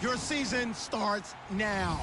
Your season starts now.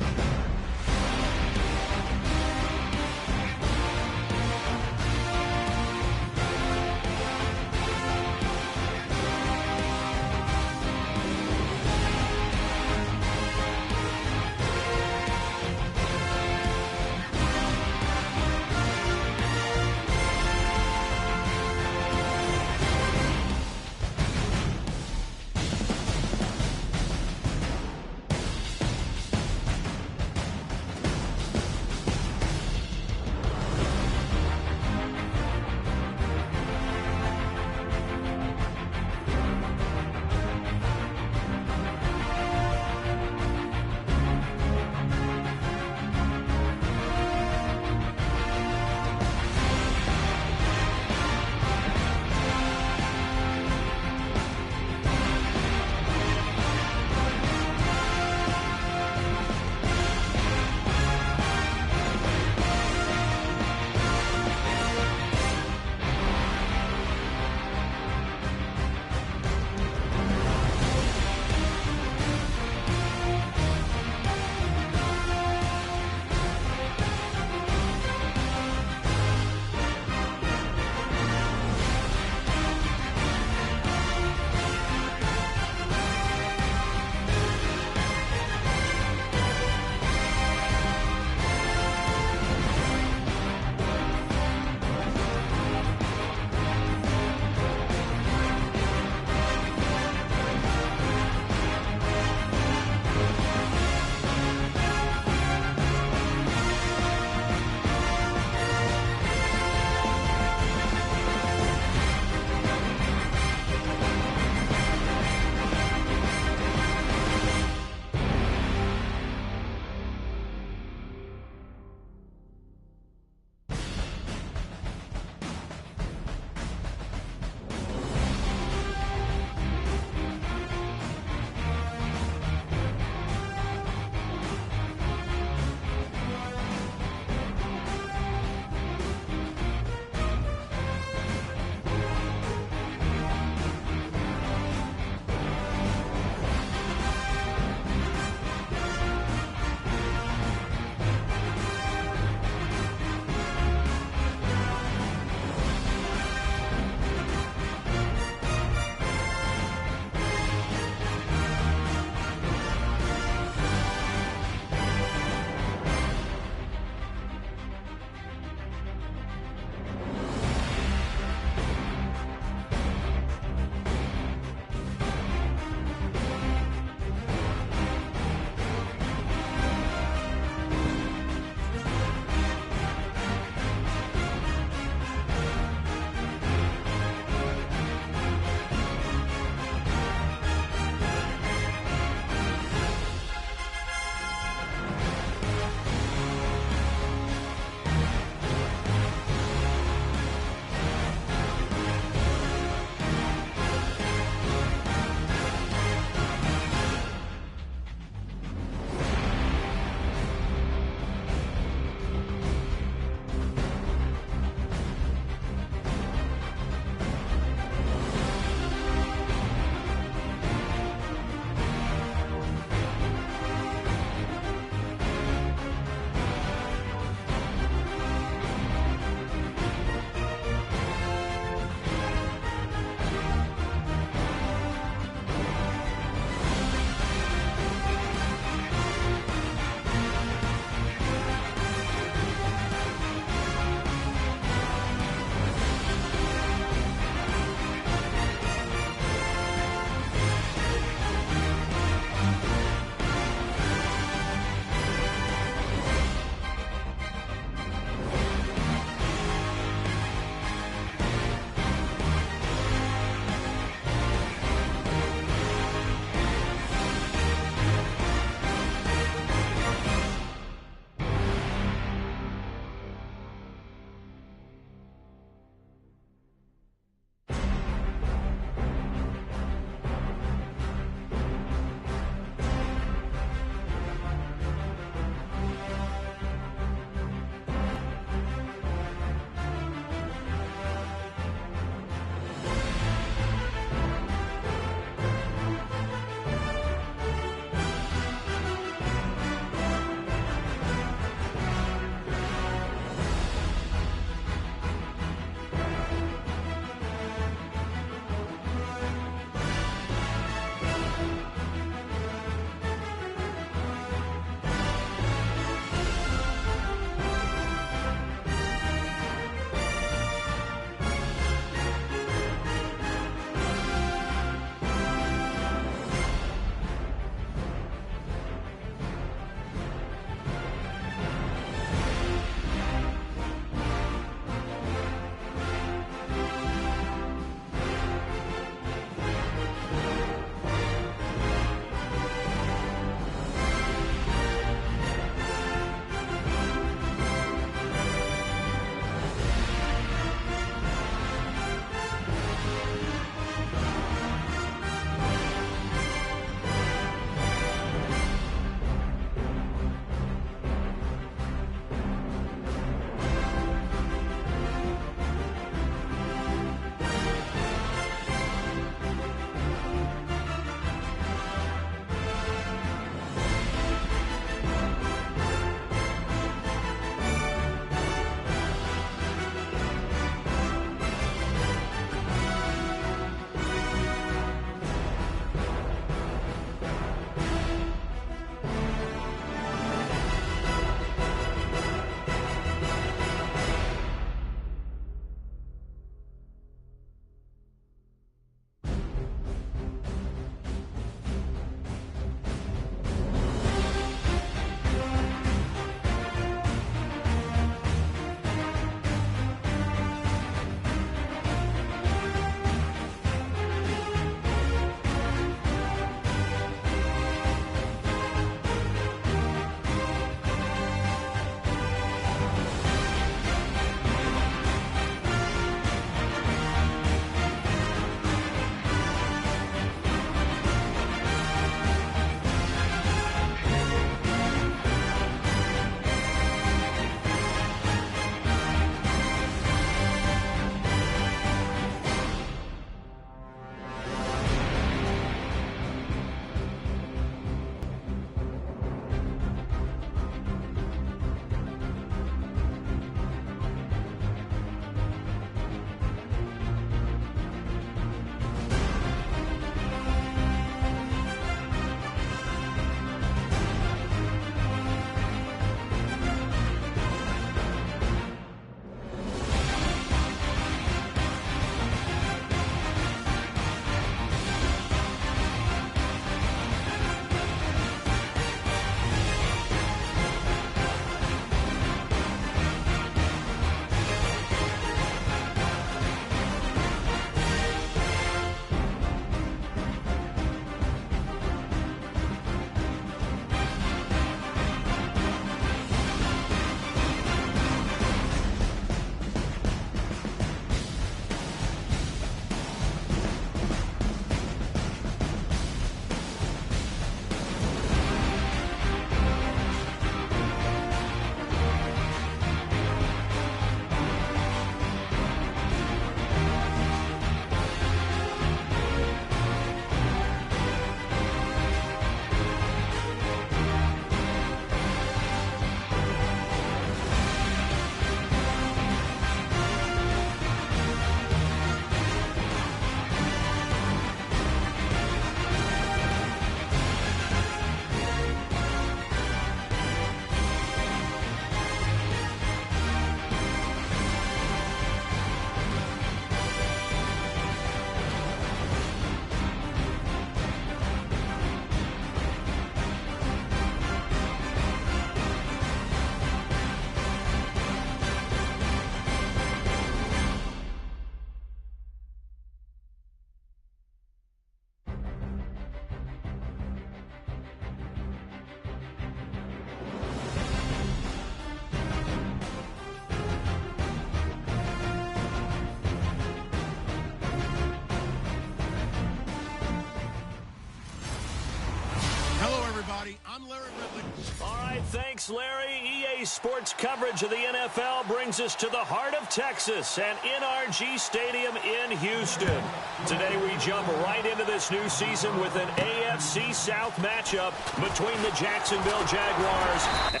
everybody. I'm Larry Ridley. All right, thanks, Larry. EA Sports coverage of the NFL brings us to the heart of Texas and NRG Stadium in Houston. Today we jump right into this new season with an AFC South matchup between the Jacksonville Jaguars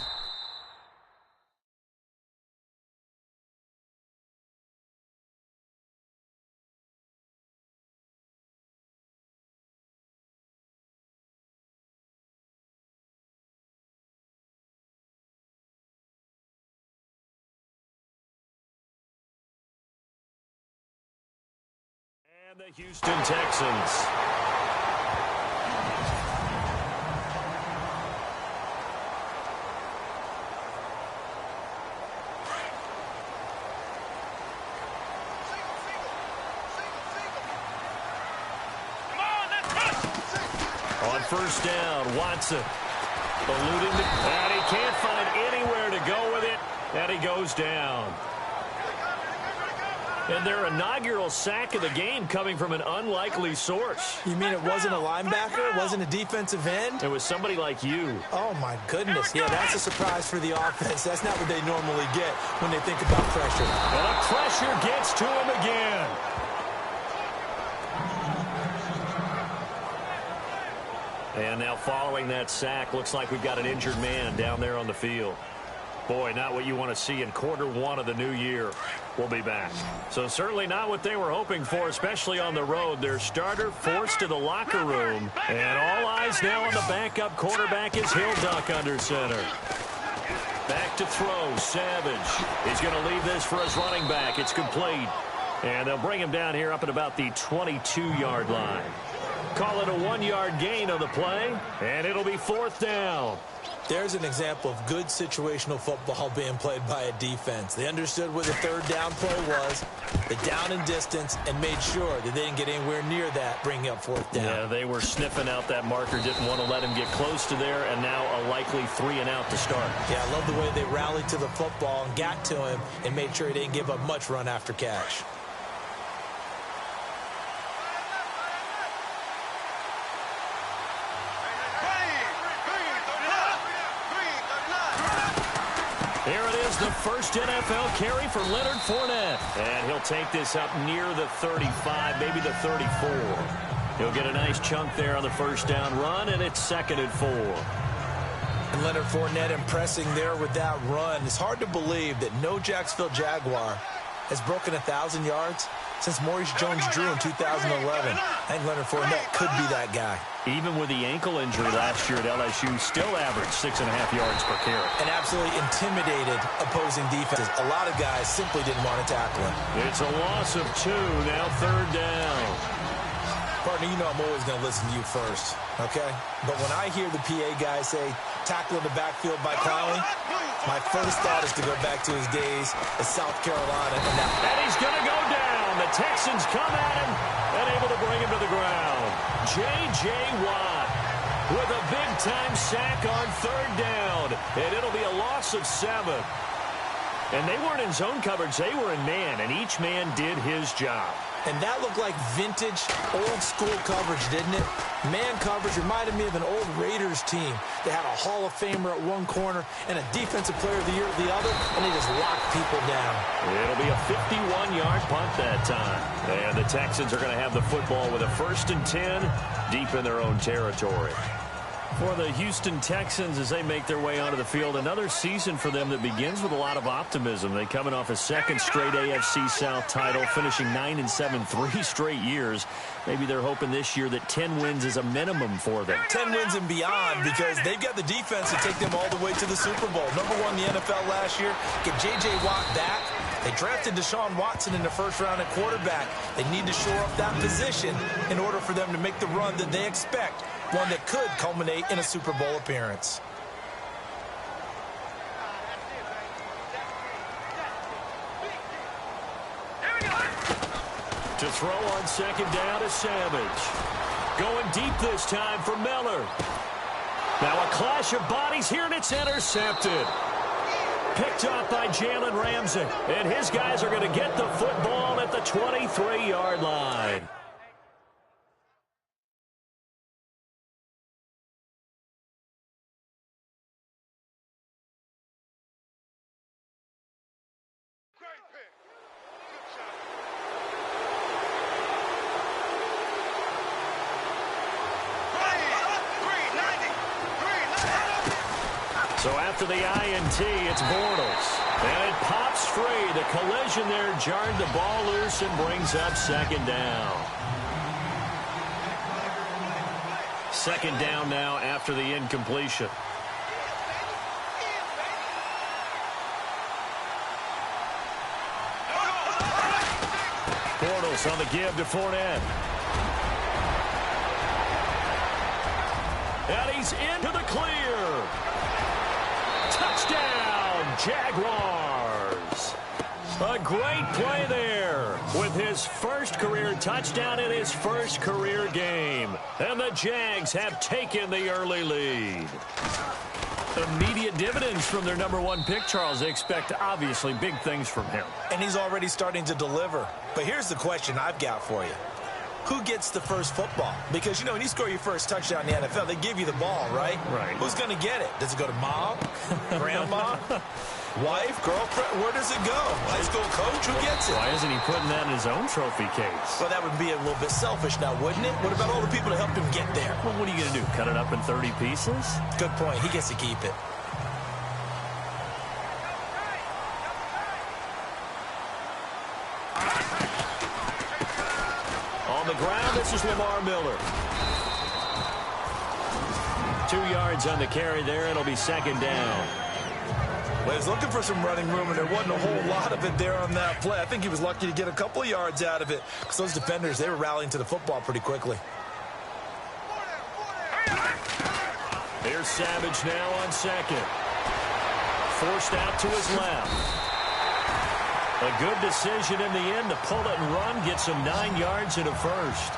and the Houston Texans. On first down, Watson alluding to, and he can't find anywhere to go with it, and he goes down. And their inaugural sack of the game coming from an unlikely source. You mean it wasn't a linebacker? It wasn't a defensive end? It was somebody like you. Oh, my goodness. Yeah, that's a surprise for the offense. That's not what they normally get when they think about pressure. And the pressure gets to him again. And now following that sack, looks like we've got an injured man down there on the field. Boy, not what you want to see in quarter one of the new year. We'll be back. So certainly not what they were hoping for, especially on the road. Their starter forced to the locker room. And all eyes now on the backup quarterback is Hill Duck under center. Back to throw, Savage. He's going to leave this for his running back. It's complete. And they'll bring him down here up at about the 22-yard line. Call it a 1-yard gain on the play, and it'll be fourth down. There's an example of good situational football being played by a defense. They understood where the third down play was, the down and distance, and made sure that they didn't get anywhere near that, bringing up fourth down. Yeah, they were sniffing out that marker, didn't want to let him get close to there, and now a likely 3-and-out to start. Yeah, I love the way they rallied to the football and got to him and made sure he didn't give up much run after catch. Here it is, the first NFL carry for Leonard Fournette. And he'll take this up near the 35, maybe the 34. He'll get a nice chunk there on the first down run, and it's 2nd and 4. And Leonard Fournette impressing there with that run. It's hard to believe that no Jacksonville Jaguar has broken 1,000 yards since Maurice Jones-Drew in 2011. I think Leonard Fournette could be that guy. Even with the ankle injury last year at LSU, still averaged 6.5 yards per carry. And absolutely intimidated opposing defenses. A lot of guys simply didn't want to tackle him. It's a loss of 2, now third down. Partner, you know I'm always going to listen to you first, okay? But when I hear the PA guy say, tackle in the backfield by Clowney, my first thought is to go back to his days at South Carolina. And he's going to go down. The Texans come at him and able to bring him to the ground. J.J. Watt with a big-time sack on third down. And it'll be a loss of 7. And they weren't in zone coverage. They were in man, and each man did his job. And that looked like vintage, old-school coverage, didn't it? Man coverage reminded me of an old Raiders team. They had a Hall of Famer at one corner and a Defensive Player of the Year at the other, and they just locked people down. It'll be a 51-yard punt that time. And the Texans are going to have the football with a 1st and 10 deep in their own territory. For the Houston Texans, as they make their way onto the field, another season for them that begins with a lot of optimism. They coming off a 2nd straight AFC South title, finishing 9-7 3 straight years. Maybe they're hoping this year that 10 wins is a minimum for them. 10 wins and beyond, because they've got the defense to take them all the way to the Super Bowl. Number 1 in the NFL last year. Get J.J. Watt back. They drafted Deshaun Watson in the first round at quarterback. They need to shore up that position in order for them to make the run that they expect, one that could culminate in a Super Bowl appearance. To throw on 2nd down is Savage. Going deep this time for Miller. Now a clash of bodies here, and it's intercepted. Picked up by Jalen Ramsey. And his guys are going to get the football at the 23-yard line. So after the INT, it's Bortles. And it pops free. The collision there jarred the ball loose and brings up second down. Second down now after the incompletion. Bortles on the give to Fournette. And he's into the clear. Touchdown, Jaguars. A great play there with his first career touchdown in his first career game. And the Jags have taken the early lead. Immediate dividends from their #1 pick, Charles. They expect, obviously, big things from him. And he's already starting to deliver. But here's the question I've got for you. Who gets the first football? Because, you know, when you score your first touchdown in the NFL, they give you the ball, right? Right. Who's going to get it? Does it go to mom, grandma, wife, girlfriend? Where does it go? High school coach? Who gets it? Why isn't he putting that in his own trophy case? Well, that would be a little bit selfish now, wouldn't it? What about all the people that helped him get there? Well, what are you going to do, cut it up in 30 pieces? Good point. He gets to keep it. On the ground, this is Lamar Miller. 2 yards on the carry there. It'll be second down. Well, he was looking for some running room, and there wasn't a whole lot of it there on that play. I think he was lucky to get a couple of yards out of it because those defenders, they were rallying to the football pretty quickly. Here's Savage now on second. Forced out to his left. A good decision in the end to pull it and run, get some 9 yards and a first.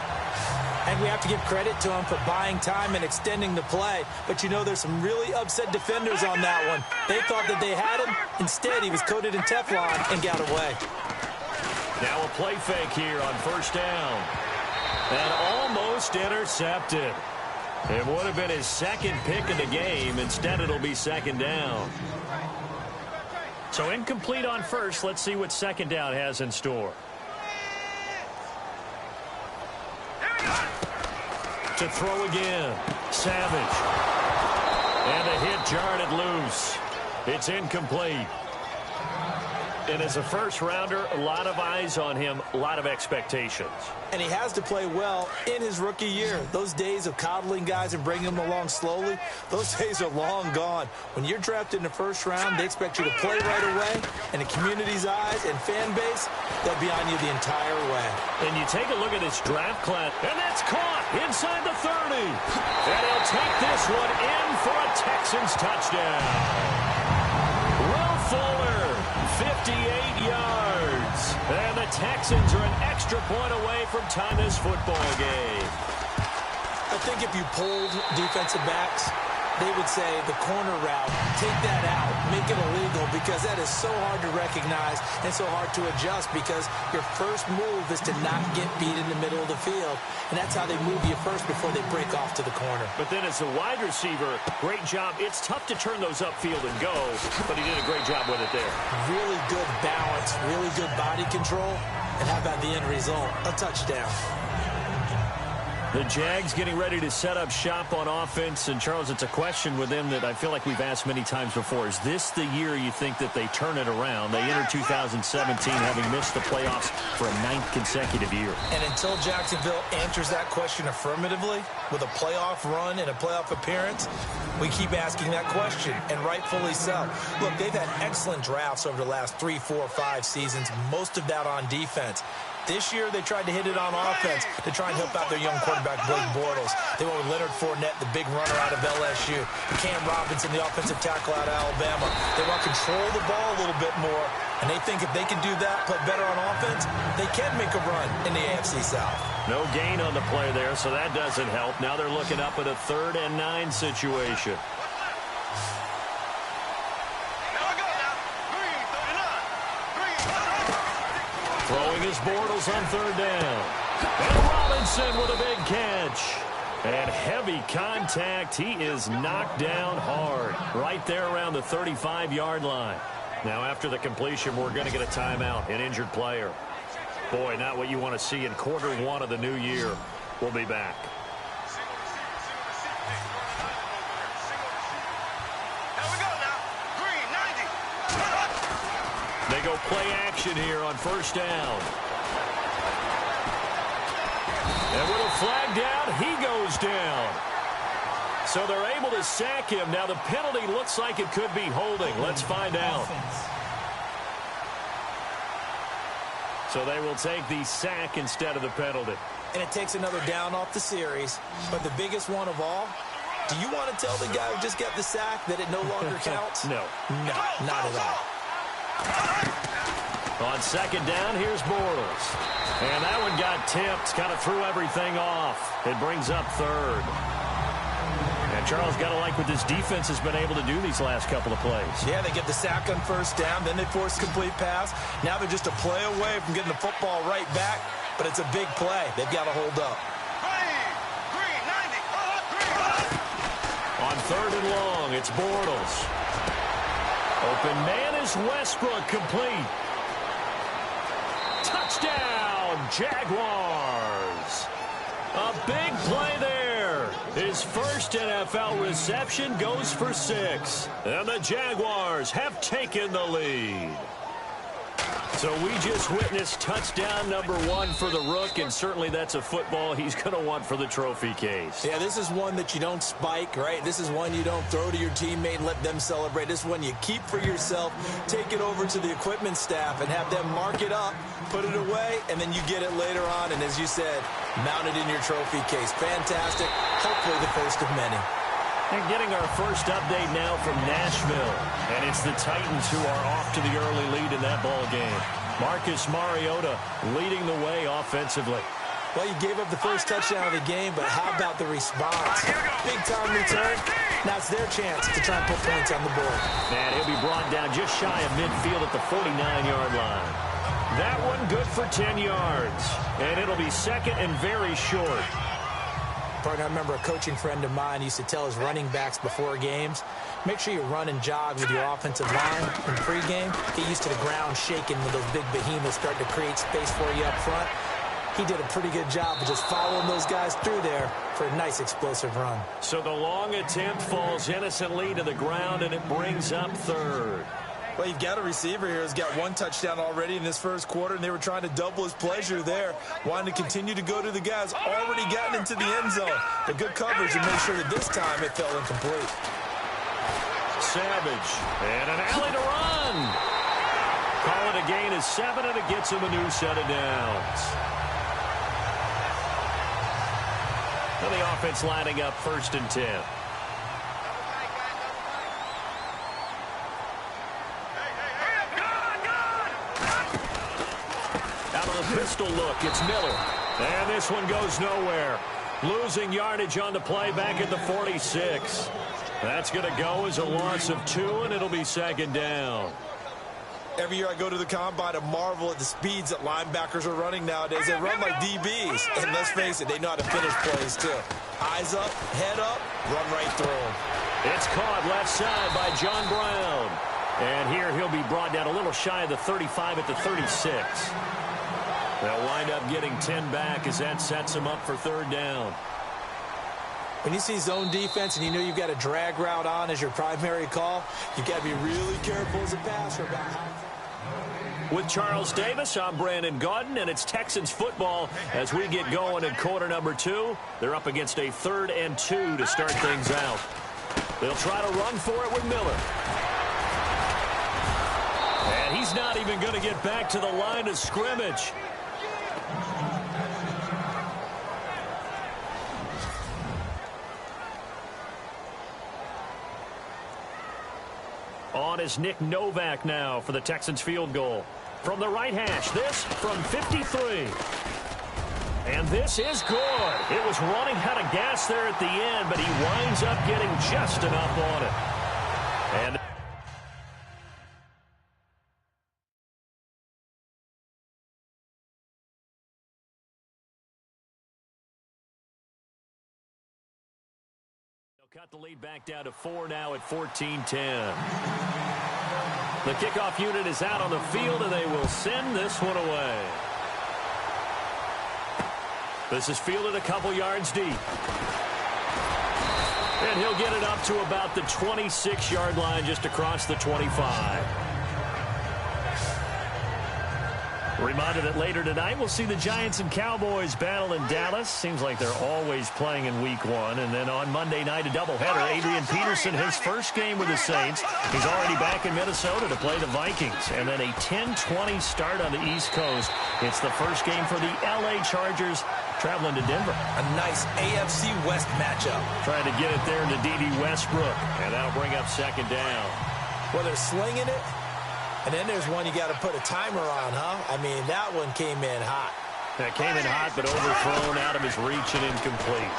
And we have to give credit to him for buying time and extending the play. But, you know, there's some really upset defenders on that one. They thought that they had him. Instead, he was coated in Teflon and got away. Now a play fake here on first down. And almost intercepted. It would have been his second pick of the game. Instead, it'll be second down. So incomplete on first. Let's see what second down has in store. To throw again. Savage. And a hit jarred it loose. It's incomplete. And as a first-rounder, a lot of eyes on him, a lot of expectations. And he has to play well in his rookie year. Those days of coddling guys and bringing them along slowly, those days are long gone. When you're drafted in the first round, they expect you to play right away. And the community's eyes and fan base, they'll be on you the entire way. And you take a look at his draft class, and that's caught inside the 30. And he'll take this one in for a Texans touchdown. Will Fuller. 58 yards. And the Texans are an extra point away from tying this football game. I think if you polled defensive backs, they would say the corner route, take that out, make it illegal, because that is so hard to recognize and so hard to adjust because your first move is to not get beat in the middle of the field. And that's how they move you first before they break off to the corner. But then as a wide receiver, great job. It's tough to turn those upfield and go, but he did a great job with it there. Really good balance, really good body control. And how about the end result? A touchdown. The Jags getting ready to set up shop on offense. And, Charles, it's a question with them that I feel like we've asked many times before. Is this the year you think that they turn it around? They entered 2017 having missed the playoffs for a 9th consecutive year. And until Jacksonville answers that question affirmatively with a playoff run and a playoff appearance, we keep asking that question, and rightfully so. Look, they've had excellent drafts over the last 3, 4, 5 seasons, most of that on defense. This year, they tried to hit it on offense to try and help out their young quarterback, Blake Bortles. They went with Leonard Fournette, the big runner out of LSU. Cam Robinson, the offensive tackle out of Alabama. They want to control the ball a little bit more, and they think if they can do that, play better on offense, they can make a run in the AFC South. No gain on the play there, so that doesn't help. Now they're looking up at a 3rd and 9 situation. Throwing his Bortles on 3rd down. And Robinson with a big catch. And heavy contact. He is knocked down hard. Right there around the 35-yard line. Now after the completion, we're going to get a timeout. An injured player. Boy, not what you want to see in Q1 of the new year. We'll be back. Here we go. They go play action here on first down. And with a flag down, he goes down. So they're able to sack him. Now the penalty looks like it could be holding. Let's find out. So they will take the sack instead of the penalty. And it takes another down off the series. But the biggest one of all, do you want to tell the guy who just got the sack that it no longer counts? No. No, not at all. On second down, here's Bortles. And that one got tipped, kind of threw everything off. It brings up third. And Charles, got to like what this defense has been able to do these last couple of plays. Yeah, they get the sack on first down, then they force complete pass. Now they're just a play away from getting the football right back, but it's a big play. They've got to hold up. On third and long, it's Bortles. Open man is Westbrook, complete. Touchdown, Jaguars. A big play there. His first NFL reception goes for 6. And the Jaguars have taken the lead. So we just witnessed touchdown number 1 for the Rook, and certainly that's a football he's going to want for the trophy case. Yeah, this is one that you don't spike, right? This is one you don't throw to your teammate and let them celebrate. This is one you keep for yourself, take it over to the equipment staff and have them mark it up, put it away, and then you get it later on. And as you said, mount it in your trophy case. Fantastic. Hopefully the first of many. And getting our first update now from Nashville. And it's the Titans who are off to the early lead in that ball game. Marcus Mariota leading the way offensively. Well, you gave up the first touchdown of the game, but how about the response? Big-time return. Now it's their chance to try and put points on the board. And he'll be brought down just shy of midfield at the 49-yard line. That one good for 10 yards. And it'll be second and very short. Partner, I remember a coaching friend of mine used to tell his running backs before games, make sure you run and jog with your offensive line in pregame. Get used to the ground shaking when those big behemoths start to create space for you up front. He did a pretty good job of just following those guys through there for a nice explosive run. So the long attempt falls innocently to the ground, and it brings up third. Well, you've got a receiver here who's got 1 touchdown already in this first quarter, and they were trying to double his pleasure there, wanting to continue to go to the guys already gotten into the end zone. But good coverage and made sure that this time it fell incomplete. Savage, and an alley to run. Call it a gain of 7, and it gets him a new set of downs. And the offense lining up first and 10. Pistol look, it's Miller. And this one goes nowhere. Losing yardage on the play back at the 46. That's going to go as a loss of 2, and it'll be second down. Every year I go to the combine and marvel at the speeds that linebackers are running nowadays. They run like DBs. And let's face it, they know how to finish plays too. Eyes up, head up, run right through them. It's caught left side by John Brown. And here he'll be brought down a little shy of the 35 at the 36. They'll wind up getting 10 back as that sets them up for third down. When you see zone defense and you know you've got a drag route on as your primary call, you've got to be really careful as a passer about how. With Charles Davis, I'm Brandon Gaudin, and it's Texans football as we get going in quarter number 2. They're up against a 3rd and 2 to start things out. They'll try to run for it with Miller. And he's not even going to get back to the line of scrimmage. On is Nick Novak now for the Texans field goal. From the right hash, this from 53. And this is good. It was running out of gas there at the end, but he winds up getting just enough on it. And cut the lead back down to 4 now at 14-10. The kickoff unit is out on the field, and they will send this one away. This is fielded a couple yards deep. And he'll get it up to about the 26-yard line just across the 25. Reminder that later tonight we'll see the Giants and Cowboys battle in Dallas. Seems like they're always playing in week 1. And then on Monday night, a doubleheader. Adrian Peterson, his first game with the Saints. He's already back in Minnesota to play the Vikings. And then a 10-20 start on the East Coast. It's the first game for the L.A. Chargers traveling to Denver. A nice AFC West matchup. Trying to get it there to D.D. Westbrook. And that'll bring up second down. Well, they're slinging it. And then there's one you got to put a timer on, huh? I mean, that one came in hot. That came in hot, but overthrown out of his reach and incomplete.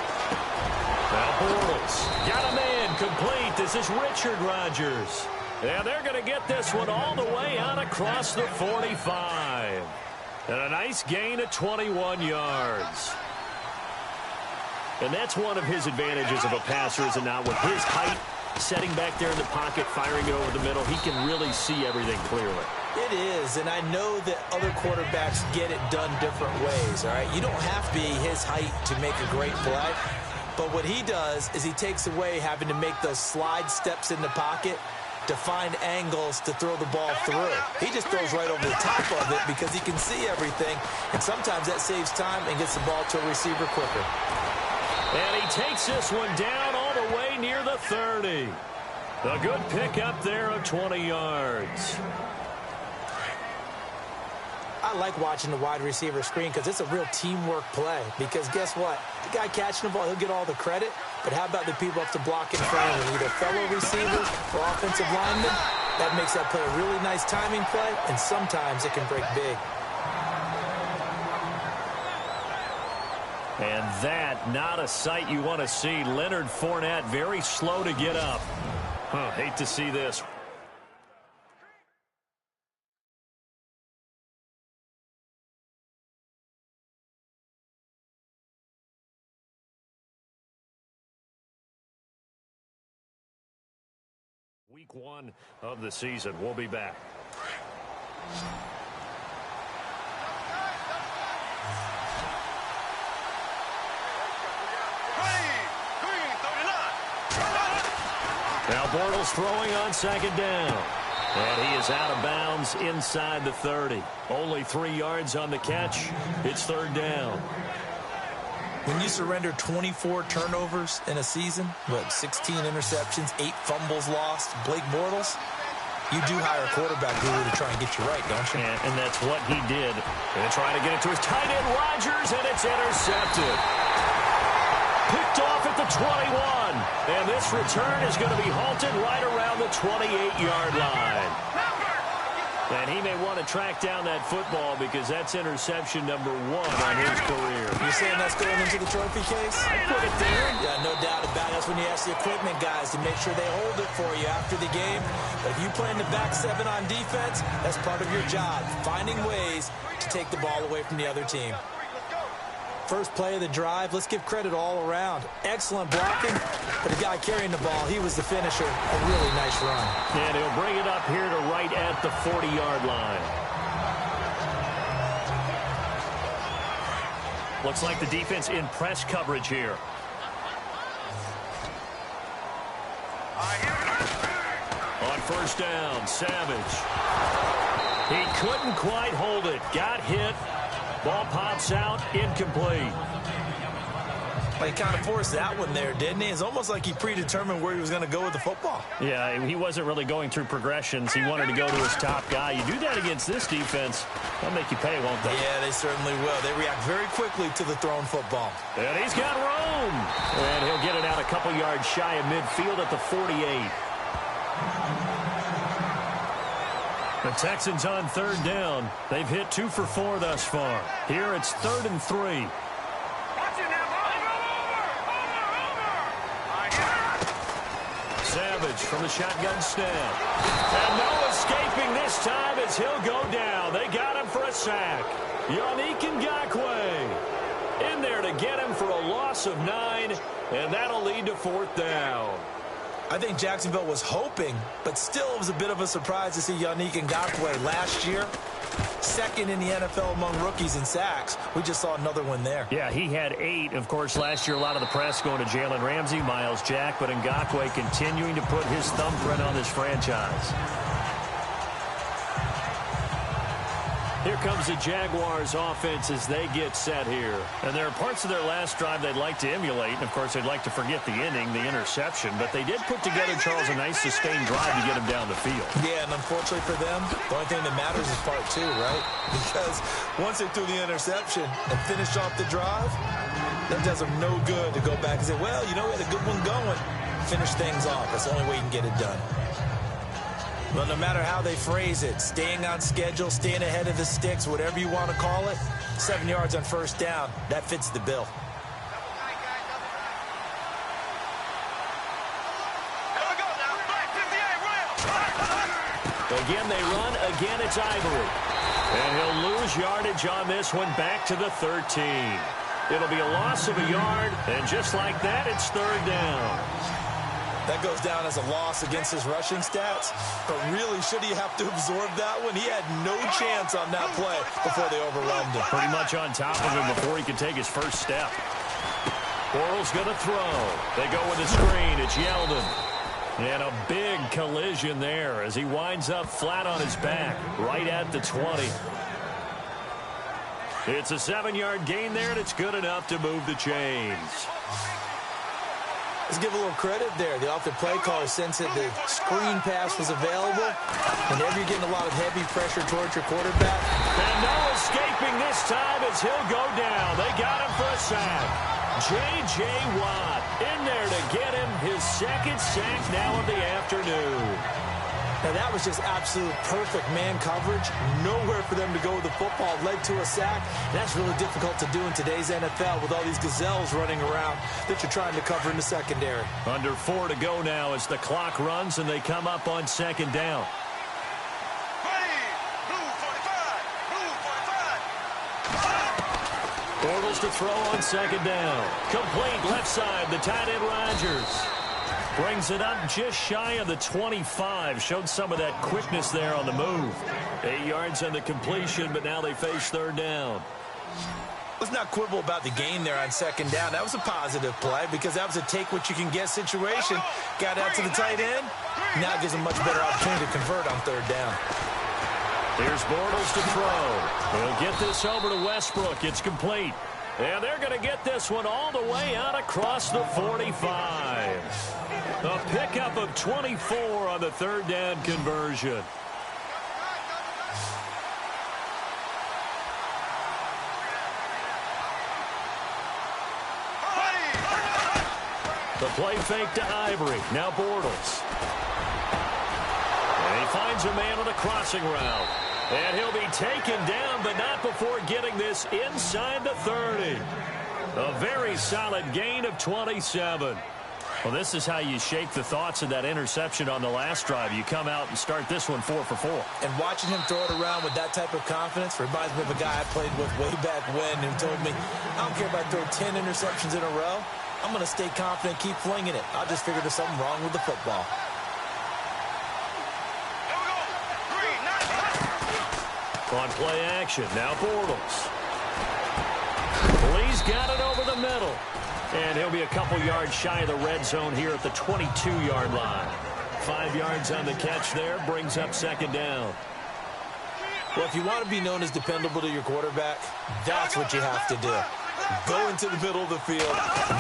Now Bortles got a man complete. This is Richard Rodgers. And they're going to get this one all the way out across the 45. And a nice gain of 21 yards. And that's one of his advantages of a passer, is it not? With his height, setting back there in the pocket, firing it over the middle, he can really see everything clearly. It is, and I know that other quarterbacks get it done different ways, all right? You don't have to be his height to make a great play, but what he does is he takes away having to make those slide steps in the pocket to find angles to throw the ball through. He just throws right over the top of it because he can see everything, and sometimes that saves time and gets the ball to a receiver quicker. And he takes this one down all the way near the 30. A good pickup there of 20 yards. I like watching the wide receiver screen because it's a real teamwork play. Because guess what? The guy catching the ball, he'll get all the credit. But how about the people up to block in front of him? Either fellow receivers or offensive linemen. That makes that play a really nice timing play, and sometimes it can break big. And that, not a sight you want to see. Leonard Fournette very slow to get up. Hate to see this. Week 1 of the season. We'll be back. Now Bortles throwing on second down. And he is out of bounds inside the 30. Only 3 yards on the catch. It's third down. When you surrender 24 turnovers in a season, 16 interceptions, 8 fumbles lost, Blake Bortles, you do hire a quarterback guru to try and get you right, don't you? And that's what he did. Going to try to get it to his tight end, Rodgers, and it's intercepted. Picked off at the 21. And this return is going to be halted right around the 28-yard line. And he may want to track down that football because that's interception number 1 on his career. You're saying that's going into the trophy case? I put it there. Yeah, no doubt about it. That's when you ask the equipment guys to make sure they hold it for you after the game. But if you play in the back 7 on defense, that's part of your job, finding ways to take the ball away from the other team. First play of the drive, let's give credit all around. Excellent blocking, but the guy carrying the ball, he was the finisher. A really nice run. And he'll bring it up here to right at the 40-yard line. Looks like the defense in press coverage here. On first down, Savage. He couldn't quite hold it. Got hit. Ball pops out, incomplete. Well, he kind of forced that one there, didn't he? It's almost like he predetermined where he was going to go with the football. Yeah, he wasn't really going through progressions. He wanted to go to his top guy. You do that against this defense, they'll make you pay, won't they? Yeah, they certainly will. They react very quickly to the thrown football. And he's got room. And he'll get it out a couple yards shy of midfield at the 48. The Texans on third down. They've hit 2 for 4 thus far. Here it's 3rd and 3. Savage from the shotgun snap. And no escaping this time as he'll go down. They got him for a sack. Yannick Ngakoue in there to get him for a loss of 9, and that'll lead to 4th down. I think Jacksonville was hoping, but still it was a bit of a surprise to see Yannick Ngakoue last year. 2nd in the NFL among rookies in sacks. We just saw another one there. Yeah, he had 8. Of course, last year a lot of the press going to Jalen Ramsey, Myles Jack, but Ngakoue continuing to put his thumbprint on this franchise. Here comes the Jaguars offense as they get set here. And there are parts of their last drive they'd like to emulate. And, of course, they'd like to forget the inning, the interception. But they did put together, Charles, a nice sustained drive to get him down the field. Yeah, and unfortunately for them, the only thing that matters is part two, right? Because once they threw the interception and finished off the drive, that does them no good to go back and say, well, you know, we had a good one going. Finish things off. That's the only way you can get it done. But no matter how they phrase it, staying on schedule, staying ahead of the sticks, whatever you want to call it, 7 yards on first down, that fits the bill. Again, they run. Again, it's Ivory. And he'll lose yardage on this one back to the 13. It'll be a loss of a yard, and just like that, it's third down. That goes down as a loss against his rushing stats, but really, should he have to absorb that one? He had no chance on that play before they overwhelmed him. Pretty much on top of him before he could take his first step. Bortles going to throw. They go with the screen. It's Yeldon. And a big collision there as he winds up flat on his back right at the 20. It's a 7-yard gain there, and it's good enough to move the chains. Let's give a little credit there. The offensive play caller sensed that the screen pass was available. Whenever you're getting a lot of heavy pressure towards your quarterback. And no escaping this time as he'll go down. They got him for a sack. J.J. Watt in there to get him his second sack now of the afternoon. Now, that was just absolute perfect man coverage. Nowhere for them to go with the football. Led to a sack. That's really difficult to do in today's NFL with all these gazelles running around that you're trying to cover in the secondary. Under 4 to go now as the clock runs and they come up on second down. Bortles to throw on second down. Complete left side, the tight end Rodgers. Brings it up just shy of the 25. Showed some of that quickness there on the move. 8 yards on the completion, but now they face third down. Let's not quibble about the gain there on second down. That was a positive play because that was a take-what-you-can-get situation. Got out to the tight end. Now gives them much better opportunity to convert on third down. Here's Bortles to throw. He'll get this over to Westbrook. It's complete. And they're going to get this one all the way out across the 45. A pickup of 24 on the third down conversion. The play fake to Ivory. Now Bortles. And he finds a man on a crossing route. And he'll be taken down, but not before getting this inside the 30. A very solid gain of 27. Well, this is how you shape the thoughts of that interception on the last drive. You come out and start this one 4 for 4. And watching him throw it around with that type of confidence reminds me of a guy I played with way back when who told me, I don't care if I throw 10 interceptions in a row. I'm going to stay confident, keep flinging it. I just figured there's something wrong with the football. On play action, now Bortles. Lee's got it over the middle. And he'll be a couple yards shy of the red zone here at the 22-yard line. 5 yards on the catch there, brings up second down. Well, if you want to be known as dependable to your quarterback, that's what you have to do. Go into the middle of the field,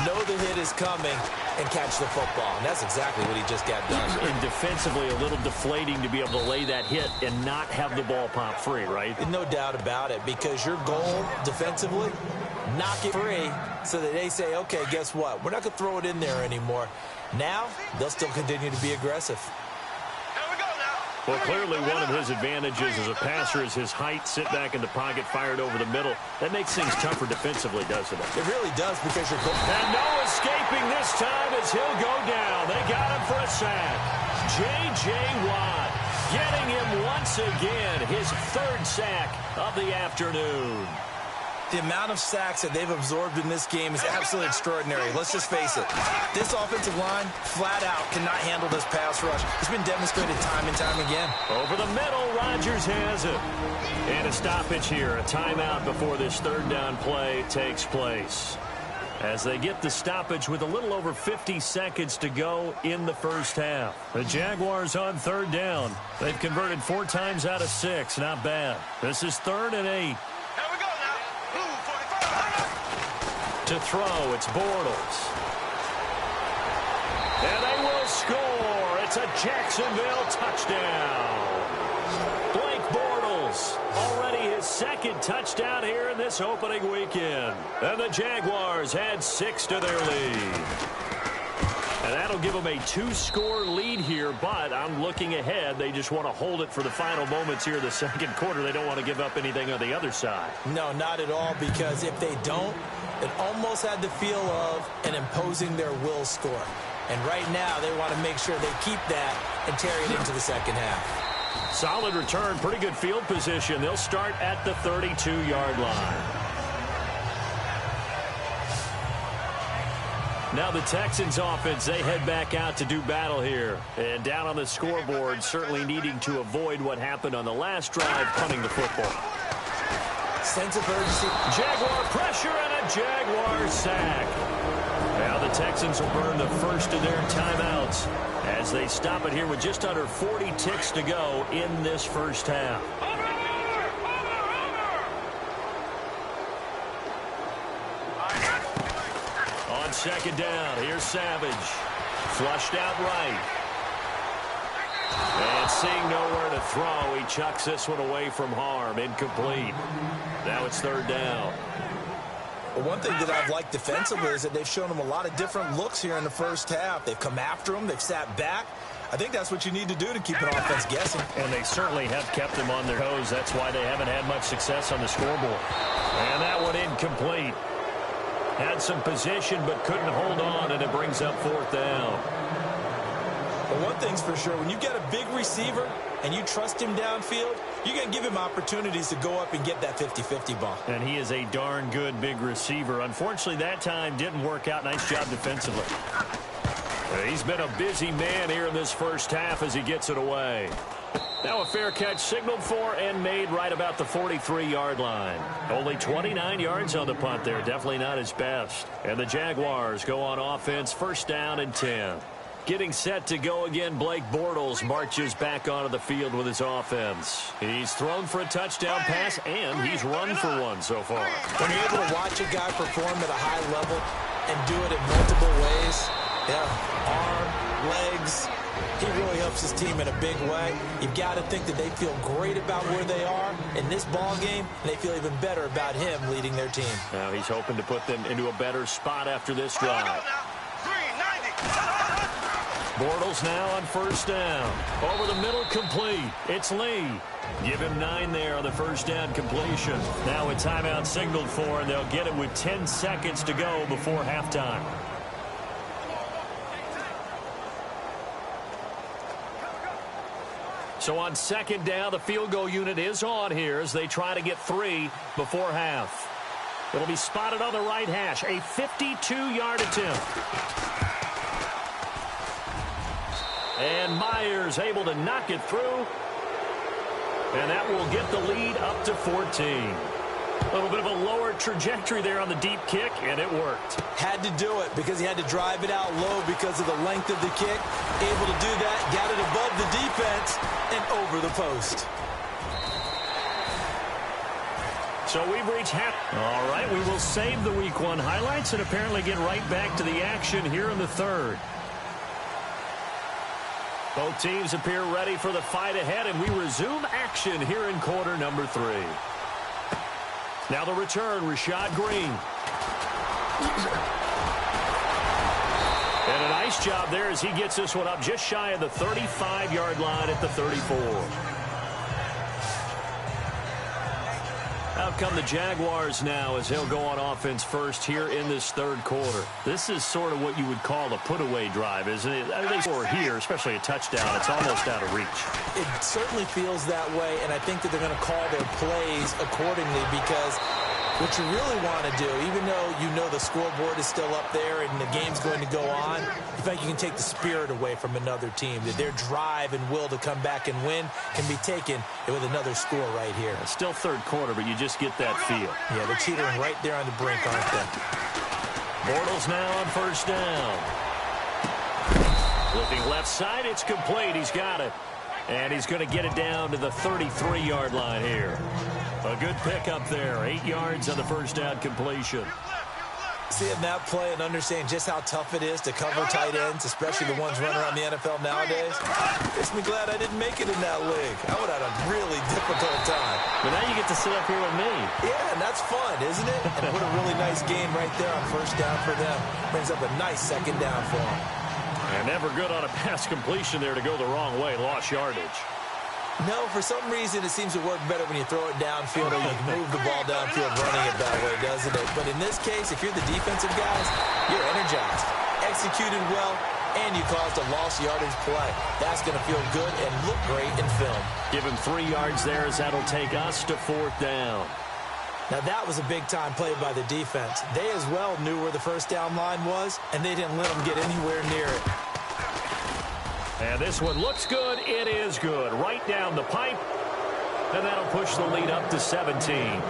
know the hit is coming, and catch the football. And that's exactly what he just got done. And defensively, a little deflating to be able to lay that hit and not have the ball pop free, right? No doubt about it, because your goal defensively, knock it free so that they say, okay, guess what? We're not going to throw it in there anymore. Now, they'll still continue to be aggressive. Well, clearly one of his advantages as a passer is his height, sit back in the pocket, fired over the middle. That makes things tougher defensively, doesn't it? It really does because you're going. And no escaping this time as he'll go down. They got him for a sack. J.J. Watt getting him once again, his third sack of the afternoon. The amount of sacks that they've absorbed in this game is absolutely extraordinary. Let's just face it. This offensive line, flat out, cannot handle this pass rush. It's been demonstrated time and time again. Over the middle, Rodgers has it. And a stoppage here, a timeout before this third down play takes place. as they get the stoppage with a little over 50 seconds to go in the first half. The Jaguars on third down. They've converted 4 times out of 6. Not bad. This is 3rd and 8. Here we go now. Blue 45. To throw, it's Bortles. And they will score. It's a Jacksonville touchdown. Blake Bortles, already his 2nd touchdown here in this opening weekend. And the Jaguars add 6 to their lead. And that'll give them a 2-score lead here, but I'm looking ahead. They just want to hold it for the final moments here in the second quarter. They don't want to give up anything on the other side. No, not at all, because if they don't, it almost had the feel of an imposing their will score. And right now, they want to make sure they keep that and carry it into the second half. Solid return, pretty good field position. They'll start at the 32-yard line. Now the Texans offense, they head back out to do battle here. And down on the scoreboard, certainly needing to avoid what happened on the last drive, punting the football. Sense of urgency. Jaguar pressure and a Jaguar sack. Now the Texans will burn the first of their timeouts as they stop it here with just under 40 ticks to go in this first half. On second down, here's Savage. Flushed out right. And seeing nowhere to throw, he chucks this one away from harm. Incomplete. Now it's 3rd down. Well, one thing that I've liked defensively is that they've shown them a lot of different looks here in the first half. They've come after them. They've sat back. I think that's what you need to do to keep an offense guessing. And they certainly have kept them on their toes. That's why they haven't had much success on the scoreboard. And that one incomplete. Had some position but couldn't hold on, and it brings up 4th down. But one thing's for sure, when you get a big receiver and you trust him downfield, you're going to give him opportunities to go up and get that 50-50 ball. And he is a darn good big receiver. Unfortunately, that time didn't work out. Nice job defensively. He's been a busy man here in this first half as he gets it away. Now a fair catch signaled for and made right about the 43-yard line. Only 29 yards on the punt there. Definitely not his best. And the Jaguars go on offense, 1st down and 10. Getting set to go again, Blake Bortles marches back onto the field with his offense. He's thrown for a touchdown pass, and he's run for one so far. When you're able to watch a guy perform at a high level and do it in multiple ways, arm, legs, he really helps his team in a big way. You've got to think that they feel great about where they are in this ball game, and they feel even better about him leading their team. Now he's hoping to put them into a better spot after this drive. Bortles now on 1st down. Over the middle, complete. It's Lee. Give him 9 there on the 1st down completion. Now a timeout signaled for, and they'll get it with 10 seconds to go before halftime. So on 2nd down, the field goal unit is on here as they try to get 3 before half. It'll be spotted on the right hash. A 52-yard attempt. And Myers able to knock it through. And that will get the lead up to 14. A little bit of a lower trajectory there on the deep kick, and it worked. Had to do it because he had to drive it out low because of the length of the kick. Able to do that, got it above the defense and over the post. So we've reached half. All right, we will save the Week 1 highlights and apparently get right back to the action here in the 3rd. Both teams appear ready for the fight ahead, and we resume action here in quarter number 3. Now the return, Rashad Green. And a nice job there as he gets this one up just shy of the 35-yard line at the 34. Out come the Jaguars now as they'll go on offense first here in this 3rd quarter. This is sort of what you would call a put-away drive, isn't it? They score here, especially a touchdown. It's almost out of reach. It certainly feels that way, and I think that they're going to call their plays accordingly because what you really want to do, even though you know the scoreboard is still up there and the game's going to go on, you think you can take the spirit away from another team, that their drive and will to come back and win can be taken with another score right here. It's still 3rd quarter, but you just get that feel. Yeah, they're teetering right there on the brink, aren't they? Bortles now on first down. Looking left side, it's complete. He's got it. And he's going to get it down to the 33-yard line here. A good pickup there. 8 yards on the first down completion. Seeing that play and understanding just how tough it is to cover tight ends, especially the ones running around the NFL nowadays, makes me glad I didn't make it in that league. I would have had a really difficult time. But now you get to sit up here with me. Yeah, and that's fun, isn't it? And what a really nice game right there on first down for them. Brings up a nice second down for them. And never good on a pass completion there to go the wrong way. Lost yardage. No, for some reason, it seems to work better when you throw it downfield or you can move the ball downfield running it that way, doesn't it? But in this case, if you're the defensive guys, you're energized, executed well, and you caused a lost yardage play. That's going to feel good and look great in film. Give him 3 yards there as that'll take us to fourth down. Now, that was a big-time play by the defense. They as well knew where the first down line was, and they didn't let them get anywhere near it. And this one looks good. It is good. Right down the pipe. And that'll push the lead up to 17.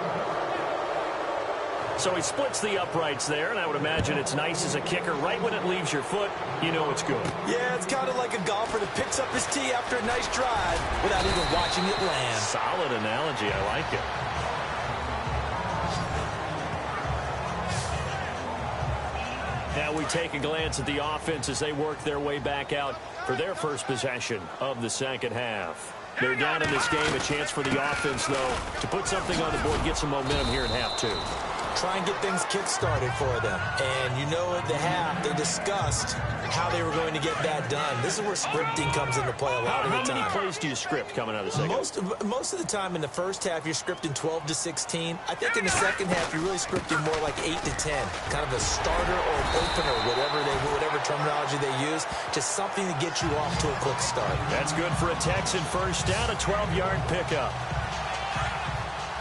So he splits the uprights there, and I would imagine it's nice as a kicker. Right when it leaves your foot, you know it's good. Yeah, it's kind of like a golfer that picks up his tee after a nice drive without even watching it land. Solid analogy. I like it. Now we take a glance at the offense as they work their way back out for their first possession of the second half. They're down in this game. A chance for the offense, though, to put something on the board, get some momentum here in half two. Try and get things kick-started for them. And you know at the half, they discussed how they were going to get that done. This is where scripting comes into play a lot of the time. How many plays do you script coming out of the second? Most of the time in the first half, you're scripting 12 to 16. I think in the second half, you're really scripting more like 8 to 10. Kind of a starter or an opener, whatever terminology they use. Just something to get you off to a quick start. That's good for a Texan first down, a 12-yard pickup.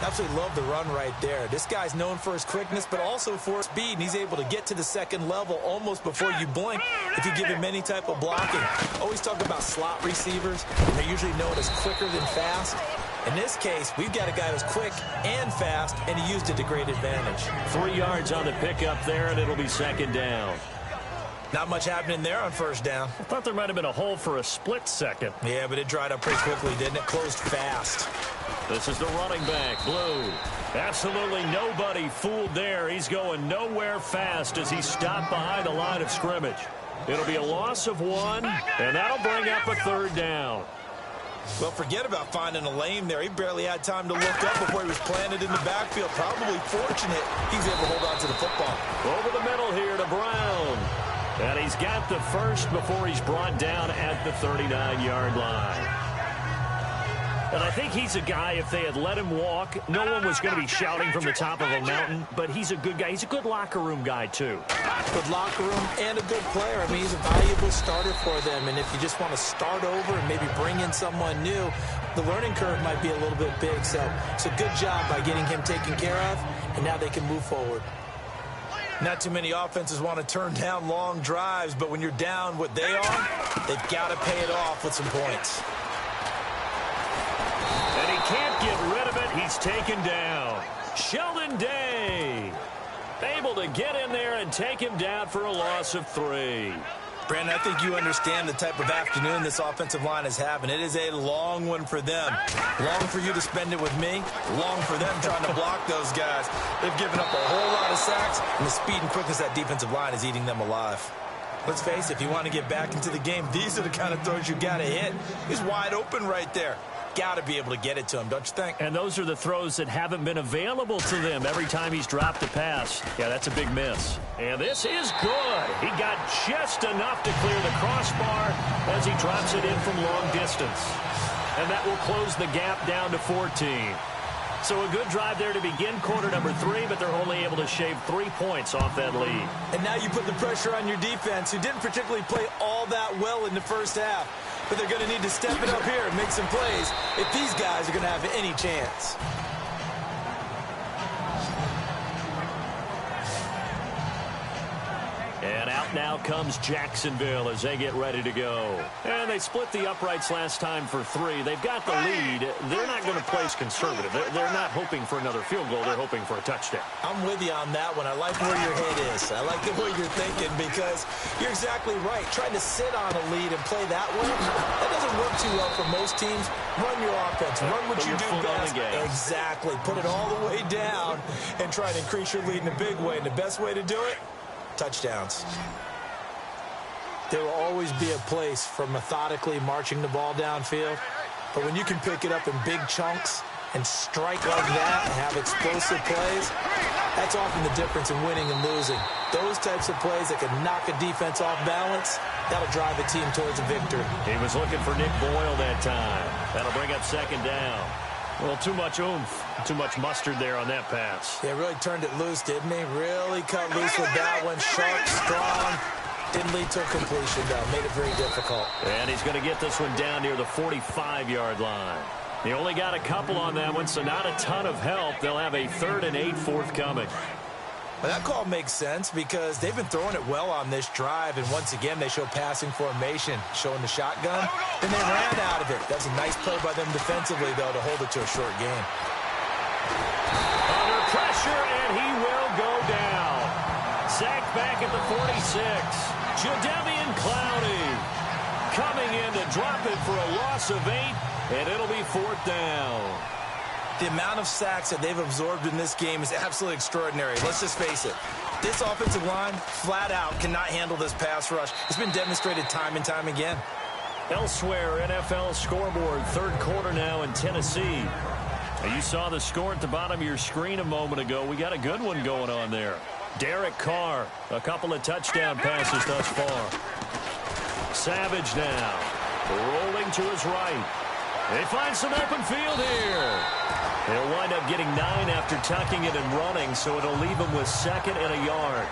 Absolutely love the run right there. This guy's known for his quickness, but also for his speed, and he's able to get to the second level almost before you blink if you give him any type of blocking. Always talk about slot receivers, and they're usually known as quicker than fast. In this case, we've got a guy who's quick and fast, and he used it to great advantage. 3 yards on the pickup there, and it'll be second down. Not much happening there on first down. I thought there might have been a hole for a split second. Yeah, but it dried up pretty quickly, didn't it? Closed fast. This is the running back, Blue. Absolutely nobody fooled there. He's going nowhere fast as he stopped behind the line of scrimmage. It'll be a loss of 1, and that'll bring up a third down. Well, forget about finding a lane there. He barely had time to look up before he was planted in the backfield. Probably fortunate he's able to hold on to the football. Over the middle here to Brown. And he's got the first before he's brought down at the 39-yard line. And I think he's a guy, if they had let him walk, no one was going to be shouting from the top of a mountain. But he's a good guy. He's a good locker room guy, too. Good locker room and a good player. I mean, he's a valuable starter for them. And if you just want to start over and maybe bring in someone new, the learning curve might be a little bit big. So it's a good job by getting him taken care of, and now they can move forward. Not too many offenses want to turn down long drives, but when you're down what they are, they've got to pay it off with some points. And he can't get rid of it. He's taken down. Sheldon Day able to get in there and take him down for a loss of 3. Brandon, I think you understand the type of afternoon this offensive line is having. It is a long one for them. Long for you to spend it with me. Long for them trying to block those guys. They've given up a whole lot of sacks, and the speed and quickness of that defensive line is eating them alive. Let's face it, if you want to get back into the game, these are the kind of throws you got to hit. He's wide open right there. Got to be able to get it to him, don't you think? And those are the throws that haven't been available to them every time he's dropped a pass. Yeah, that's a big miss. And this is good. He got just enough to clear the crossbar as he drops it in from long distance. And that will close the gap down to 14. So a good drive there to begin quarter number 3, but they're only able to shave 3 points off that lead. And now you put the pressure on your defense, who didn't particularly play all that well in the first half. But they're going to need to step it up here and make some plays if these guys are going to have any chance. And out now comes Jacksonville as they get ready to go. And they split the uprights last time for 3. They've got the lead. They're not going to place conservative. They're not hoping for another field goal. They're hoping for a touchdown. I'm with you on that one. I like where your head is. I like the way you're thinking because you're exactly right. Trying to sit on a lead and play that way, that doesn't work too well for most teams. Run your offense. Run what you do best. Exactly. Put it all the way down and try to increase your lead in a big way. And the best way to do it, touchdowns. There will always be a place for methodically marching the ball downfield. But when you can pick it up in big chunks and strike like that and have explosive plays, that's often the difference in winning and losing. Those types of plays that can knock a defense off balance, that'll drive a team towards a victory. He was looking for Nick Boyle that time. That'll bring up second down. Well, too much oomph, too much mustard there on that pass. Yeah, really turned it loose, didn't he? Really cut loose with that one. Sharp, strong. Didn't lead to a completion, though. Made it very difficult. And he's going to get this one down near the 45-yard line. He only got a couple on that one, so not a ton of help. They'll have a 3rd and 8 forthcoming. Well, that call makes sense because they've been throwing it well on this drive, and once again, they show passing formation, showing the shotgun, and they ran out of it. That's a nice play by them defensively, though, to hold it to a short game. Under pressure, and he will go down. Sacked back at the 46. Jadeveon Clowney coming in to drop it for a loss of 8, and it'll be 4th down. The amount of sacks that they've absorbed in this game is absolutely extraordinary. Let's just face it. This offensive line, flat out, cannot handle this pass rush. It's been demonstrated time and time again. Elsewhere, NFL scoreboard, 3rd quarter now in Tennessee. You saw the score at the bottom of your screen a moment ago. We got a good one going on there. Derek Carr, a couple of touchdown passes thus far. Savage now, rolling to his right. They find some open field here. They'll wind up getting 9 after tucking it and running, so it'll leave them with 2nd and a yard.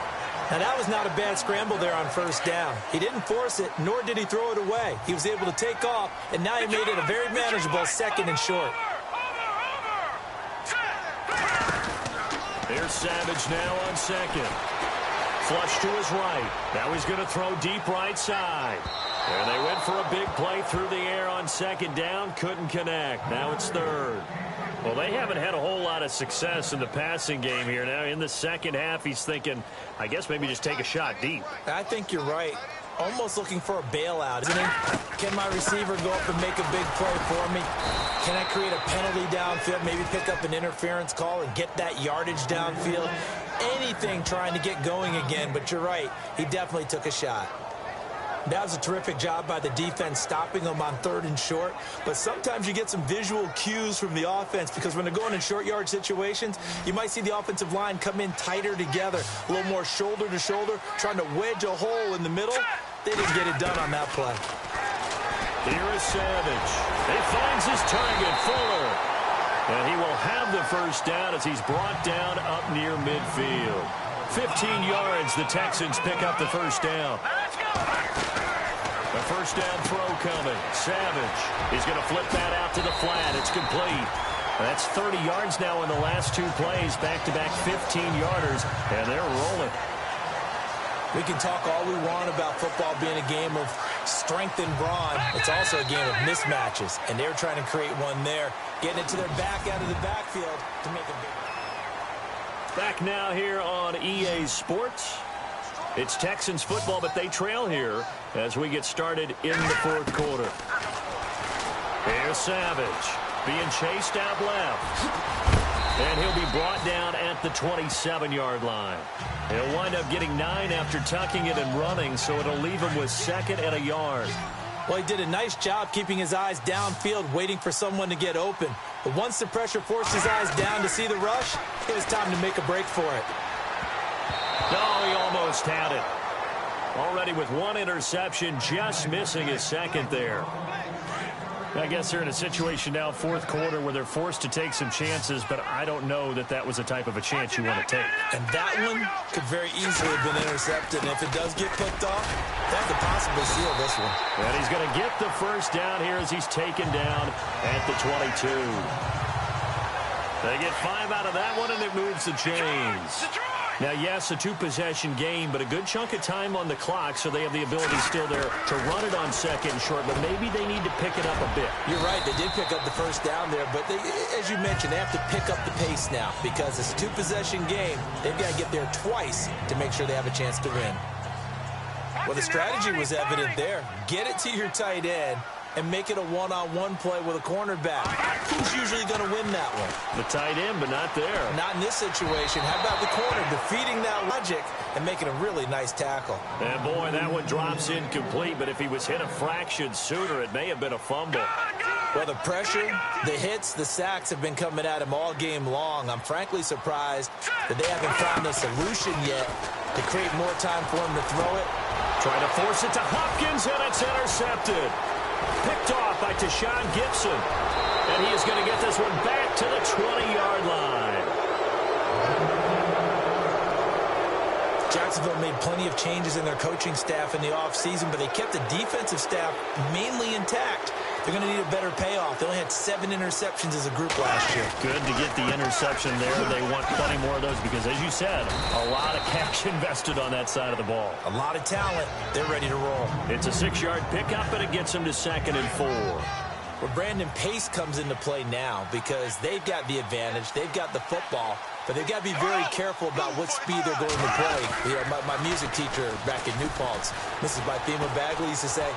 Now, that was not a bad scramble there on 1st down. He didn't force it, nor did he throw it away. He was able to take off, and now he made it a very manageable 2nd and short. Here's Savage now on 2nd. Flush to his right. Now he's going to throw deep right side. And they went for a big play through the air on 2nd down. Couldn't connect. Now it's 3rd. Well, they haven't had a whole lot of success in the passing game here. Now in the second half, he's thinking, I guess maybe just take a shot deep. I think you're right. Almost looking for a bailout, isn't he? Can my receiver go up and make a big play for me? Can I create a penalty downfield, maybe pick up an interference call and get that yardage downfield? Anything trying to get going again, but you're right. He definitely took a shot. That was a terrific job by the defense stopping them on 3rd and short. But sometimes you get some visual cues from the offense because when they're going in short yard situations, you might see the offensive line come in tighter together, a little more shoulder to shoulder, trying to wedge a hole in the middle. They didn't get it done on that play. Here is Savage. He finds his target, Fuller. And he will have the 1st down as he's brought down up near midfield. 15 yards, the Texans pick up the 1st down. The 1st down throw coming. Savage. He's going to flip that out to the flat. It's complete. That's 30 yards now in the last 2 plays. Back-to-back 15-yarders, and they're rolling. We can talk all we want about football being a game of strength and brawn. It's also a game of mismatches, and they're trying to create one there, getting it to their back out of the backfield to make a big. Back now here on EA Sports. It's Texans football, but they trail here as we get started in the 4th quarter. Here's Savage being chased out left. And he'll be brought down at the 27-yard line. He'll wind up getting 9 after tucking it and running, so it'll leave him with 2nd and a yard. Well, he did a nice job keeping his eyes downfield, waiting for someone to get open. But once the pressure forced his eyes down to see the rush, it was time to make a break for it. No, he almost had it. Already with 1 interception, just missing his 2nd there. I guess they're in a situation now, 4th quarter, where they're forced to take some chances, but I don't know that that was the type of a chance you want to take. And that one could very easily have been intercepted, and if it does get picked off, that could possibly seal this one. And he's going to get the 1st down here as he's taken down at the 22. They get 5 out of that one, and it moves the chains. Now, yes, a two-possession game, but a good chunk of time on the clock, so they have the ability still there to run it on second and short, but maybe they need to pick it up a bit. You're right. They did pick up the first down there, but as you mentioned, they have to pick up the pace now because it's a two-possession game. They've got to get there twice to make sure they have a chance to win. Well, the strategy was evident there. Get it to your tight end and make it a one-on-one play with a cornerback. Who's usually going to win that one? The tight end, but not there. Not in this situation. How about the corner defeating that logic and making a really nice tackle? And, boy, that one drops incomplete, but if he was hit a fraction sooner, it may have been a fumble. Well, the pressure, the hits, the sacks have been coming at him all game long. I'm frankly surprised that they haven't found a solution yet to create more time for him to throw it. Trying to force it to Hopkins, and it's intercepted. Picked off by Tashawn Gibson. And he is going to get this one back to the 20-yard line. Jacksonville made plenty of changes in their coaching staff in the offseason, but they kept the defensive staff mainly intact. They're going to need a better payoff. They only had 7 interceptions as a group last year. Good to get the interception there. They want plenty more of those because, as you said, a lot of cash invested on that side of the ball. A lot of talent. They're ready to roll. It's a 6-yard pickup, and it gets them to 2nd and 4. Well, Brandon, pace comes into play now because they've got the advantage. They've got the football, but they've got to be very careful about what speed they're going to play. You know, my music teacher back in New Paltz, Mrs. Bythema Bagley, used to say,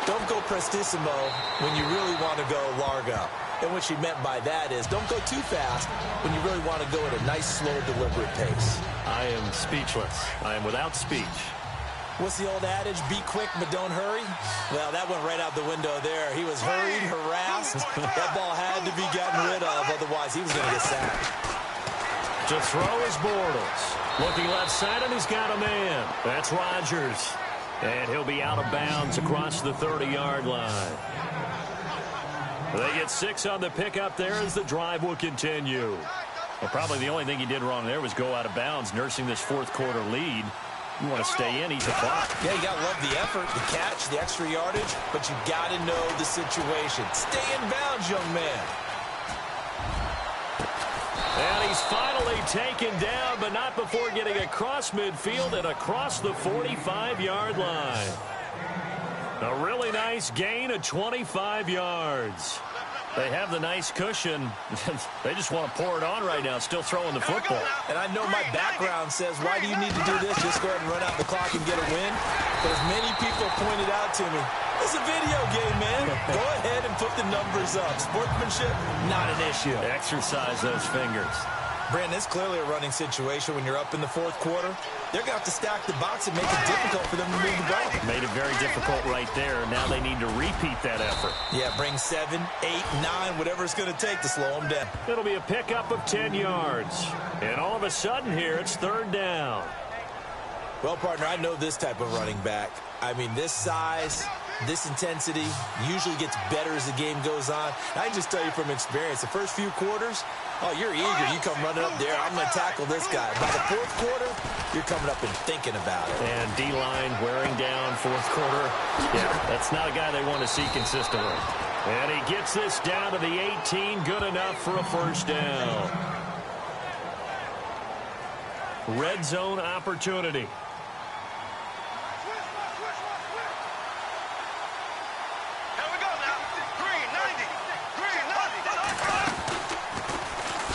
don't go prestissimo when you really want to go largo. And what she meant by that is don't go too fast when you really want to go at a nice, slow, deliberate pace. I am speechless. I am without speech. What's the old adage? Be quick, but don't hurry? Well, that went right out the window there. He was hurried, harassed. That ball had to be gotten rid of, otherwise he was going to get sacked. To throw is Bortles. Looking left side, and he's got a man. That's Rodgers. And he'll be out of bounds across the 30-yard line. They get 6 on the pickup there as the drive will continue. Well, probably the only thing he did wrong there was go out of bounds, nursing this fourth-quarter lead. You want to stay in, eat the clock. Yeah, you got to love the effort, the catch, the extra yardage, but you got to know the situation. Stay in bounds, young man. And he's finally taken down, but not before getting across midfield and across the 45-yard line. A really nice gain of 25 yards. They have the nice cushion. They just want to pour it on right now, still throwing the football. And I know my background says, why do you need to do this? Just go ahead and run out the clock and get a win. But as many people pointed out to me, it's a video game, man. Go ahead and put the numbers up. Sportsmanship, not an issue. Exercise those fingers. Brandon, it's clearly a running situation when you're up in the fourth quarter. They're going to have to stack the box and make it difficult for them to move the ball. Made it very difficult right there. Now they need to repeat that effort. Yeah, bring 7, 8, 9, whatever it's going to take to slow them down. It'll be a pickup of 10 yards. And all of a sudden here, it's 3rd down. Well, partner, I know this type of running back. I mean, this size, this intensity usually gets better as the game goes on. And I can just tell you from experience, the first few quarters, oh, you're eager. You come running up there. I'm going to tackle this guy. By the fourth quarter, you're coming up and thinking about it. And D-line wearing down fourth quarter. Yeah, that's not a guy they want to see consistently. And he gets this down to the 18. Good enough for a 1st down. Red zone opportunity.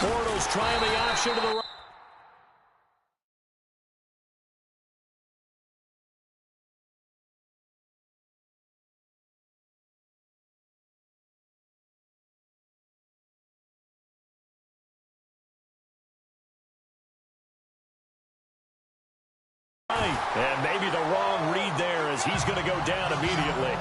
Bortles trying the option to the right. And maybe the wrong read there as he's going to go down immediately.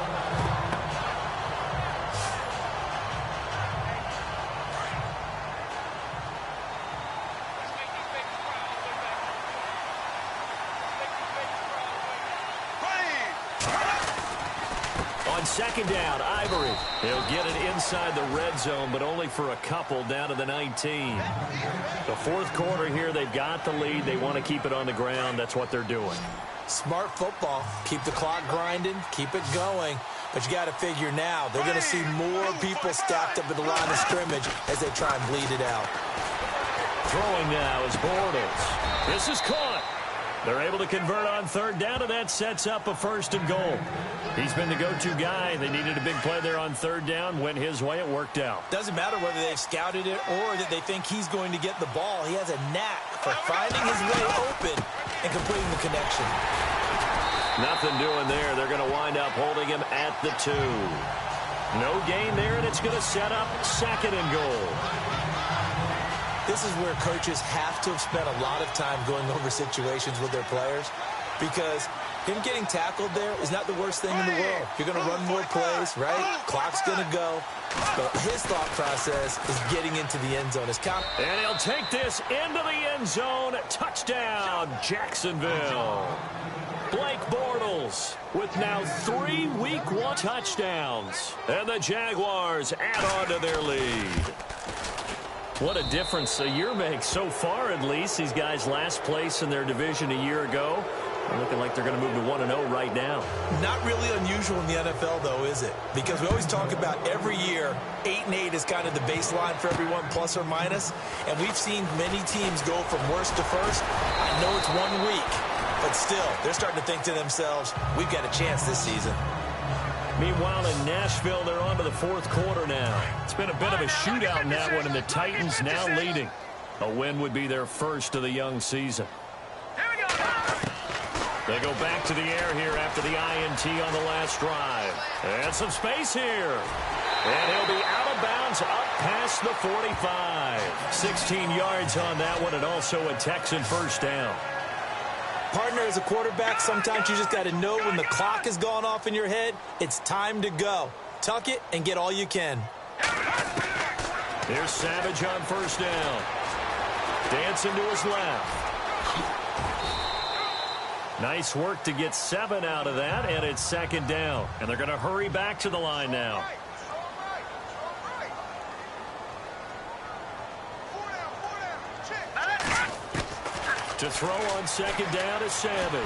On 2nd down, Ivory. He'll get it inside the red zone, but only for a couple down to the 19. The fourth quarter here, they've got the lead. They want to keep it on the ground. That's what they're doing. Smart football. Keep the clock grinding. Keep it going. But you got to figure now, they're going to see more people stacked up at the line of scrimmage as they try and bleed it out. Throwing now is Bortles. This is caught. They're able to convert on third down, and that sets up a 1st and goal. He's been the go-to guy. They needed a big play there on third down. Went his way. It worked out. Doesn't matter whether they've scouted it or that they think he's going to get the ball. He has a knack for finding his way open and completing the connection. Nothing doing there. They're going to wind up holding him at the 2. No gain there, and it's going to set up 2nd and goal. This is where coaches have to have spent a lot of time going over situations with their players, because him getting tackled there is not the worst thing in the world. You're going to run more plays, right? Clock's going to go. But his thought process is getting into the end zone. And he'll take this into the end zone. Touchdown, Jacksonville. Blake Bortles with now 3 Week 1 touchdowns. And the Jaguars add on to their lead. What a difference a year makes so far, at least. These guys last place in their division a year ago. They're looking like they're going to move to 1-0 right now. Not really unusual in the NFL, though, is it? Because we always talk about every year, 8-8 is kind of the baseline for everyone, plus or minus. And we've seen many teams go from worst to first. I know it's 1 week, but still, they're starting to think to themselves, we've got a chance this season. Meanwhile, in Nashville, they're on to the 4th quarter now. It's been a bit of a shootout in that one, and the Titans now leading. A win would be their first of the young season. They go back to the air here after the INT on the last drive. And some space here. And he'll be out of bounds up past the 45. 16 yards on that one, and also a Texan 1st down. Partner, as a quarterback, sometimes you just got to know when the clock has gone off in your head, it's time to go. Tuck it and get all you can. Here's Savage on 1st down. Dancing to his left. Nice work to get 7 out of that, and it's 2nd down. And they're going to hurry back to the line now. To throw on 2nd down is Savage.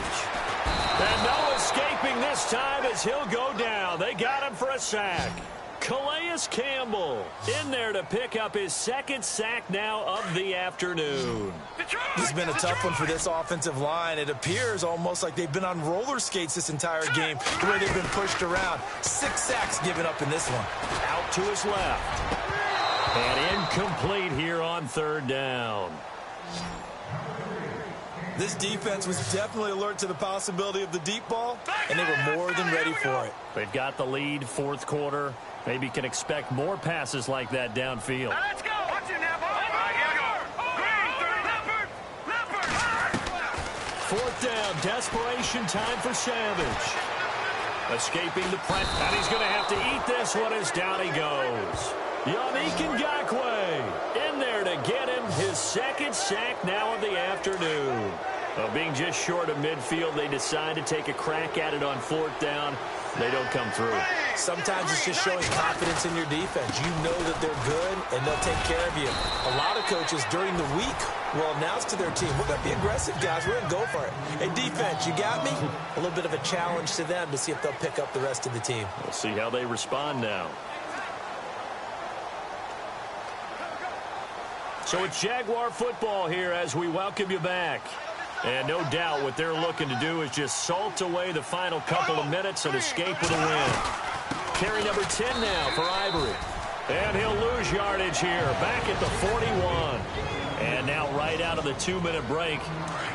And no escaping this time as he'll go down. They got him for a sack. Calais Campbell in there to pick up his 2nd sack now of the afternoon. This has been a tough one for this offensive line. It appears almost like they've been on roller skates this entire game, the way they've been pushed around. 6 sacks given up in this one. Out to his left. And incomplete here on 3rd down. This defense was definitely alert to the possibility of the deep ball, and they were more than ready for it. They've got the lead, 4th quarter. Maybe can expect more passes like that downfield. Let's go. Watch it now, boy. Fourth down, desperation time for Savage. Escaping the press, and he's going to have to eat this one as down he goes. Yannick Ngakoue in there to get him his 2nd sack now of the afternoon. Being just short of midfield, they decide to take a crack at it on 4th down. They don't come through. Sometimes it's just showing confidence in your defense. You know that they're good, and they'll take care of you. A lot of coaches during the week will announce to their team, we're going to be aggressive, guys. We're going to go for it. Hey, defense, you got me? A little bit of a challenge to them to see if they'll pick up the rest of the team. We'll see how they respond now. So it's Jaguar football here as we welcome you back. And no doubt what they're looking to do is just salt away the final couple of minutes and escape with a win. Carry number 10 now for Ivory. And he'll lose yardage here, back at the 41. And now right out of the 2-minute break,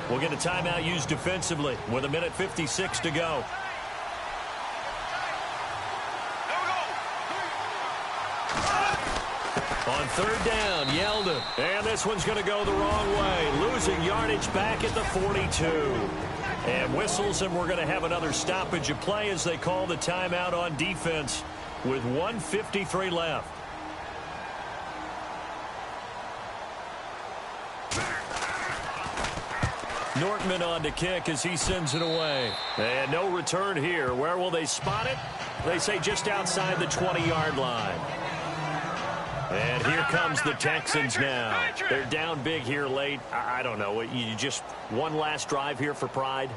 we'll get a timeout used defensively with 1:56 to go. On 3rd down, Yeldon. And this one's going to go the wrong way. Losing yardage back at the 42. And whistles, and we're going to have another stoppage of play as they call the timeout on defense with 1:53 left. Nortman on to kick as he sends it away. And no return here. Where will they spot it? They say just outside the 20-yard line. And here comes the Texans now. They're down big here late. I don't know. You just one last drive here for pride?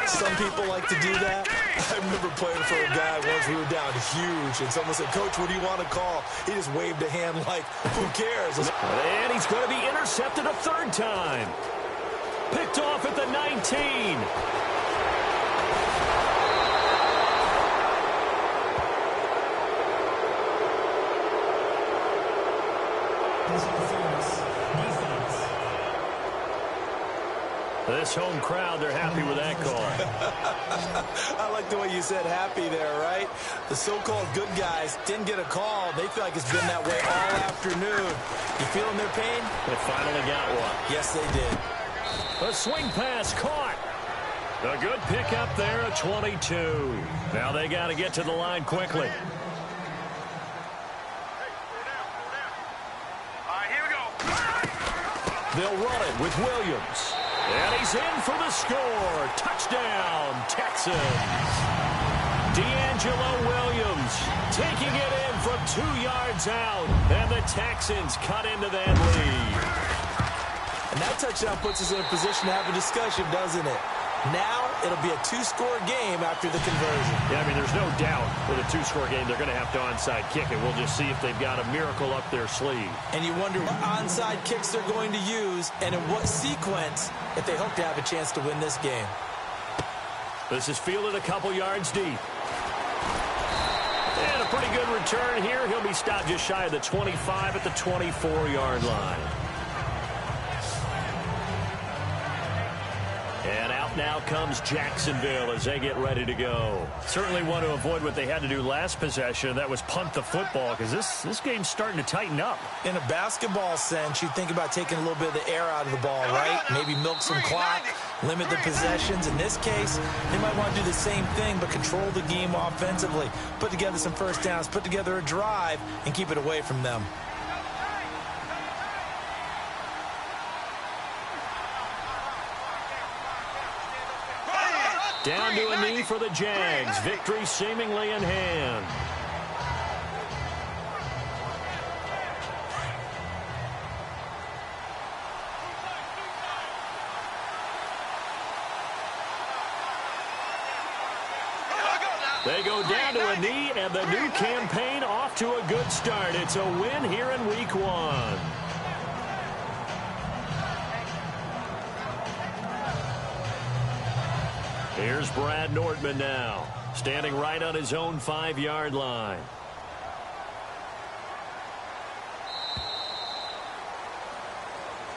Some people like to do that. I remember playing for a guy once. We were down huge, and someone said, Coach, what do you want to call? He just waved a hand like, who cares? And he's going to be intercepted a 3rd time. Picked off at the 9. 19. This home crowd, they're happy with that call. I like the way you said happy there, right? The so-called good guys didn't get a call. They feel like it's been that way all afternoon. You feeling their pain? They finally got one. Yes, they did. A swing pass caught. A good pickup there at 22. Now they got to get to the line quickly. They'll run it with Williams. And he's in for the score. Touchdown, Texans. D'Angelo Williams taking it in from 2 yards out. And the Texans cut into that lead. And that touchdown puts us in a position to have a discussion, doesn't it? Now it'll be a 2-score game after the conversion. Yeah, I mean, there's no doubt with a 2-score game they're going to have to onside kick it. We'll just see if they've got a miracle up their sleeve. And you wonder what onside kicks they're going to use and in what sequence if they hope to have a chance to win this game. This is fielded a couple yards deep. And a pretty good return here. He'll be stopped just shy of the 25 at the 24-yard line. And out now comes Jacksonville as they get ready to go. Certainly want to avoid what they had to do last possession. That was punt the football because this game's starting to tighten up. In a basketball sense, you think about taking a little bit of the air out of the ball, right? Maybe milk some clock, limit the possessions. In this case, they might want to do the same thing but control the game offensively. Put together some first downs, put together a drive, and keep it away from them. Down to a knee for the Jags. Victory seemingly in hand. They go down to a knee, and the new campaign off to a good start. It's a win here in Week 1. Here's Brad Nordman now, standing right on his own 5-yard line.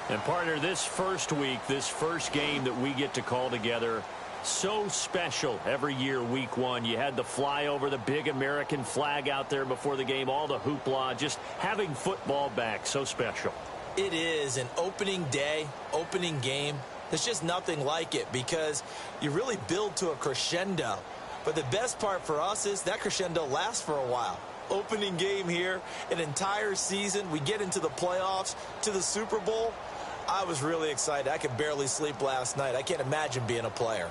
And partner, this first week, this first game that we get to call together, so special every year, Week 1. You had the flyover, the big American flag out there before the game, all the hoopla, just having football back, so special. It is an opening day, opening game. There's just nothing like it because you really build to a crescendo. But the best part for us is that crescendo lasts for a while. Opening game here, an entire season. We get into the playoffs, to the Super Bowl. I was really excited. I could barely sleep last night. I can't imagine being a player.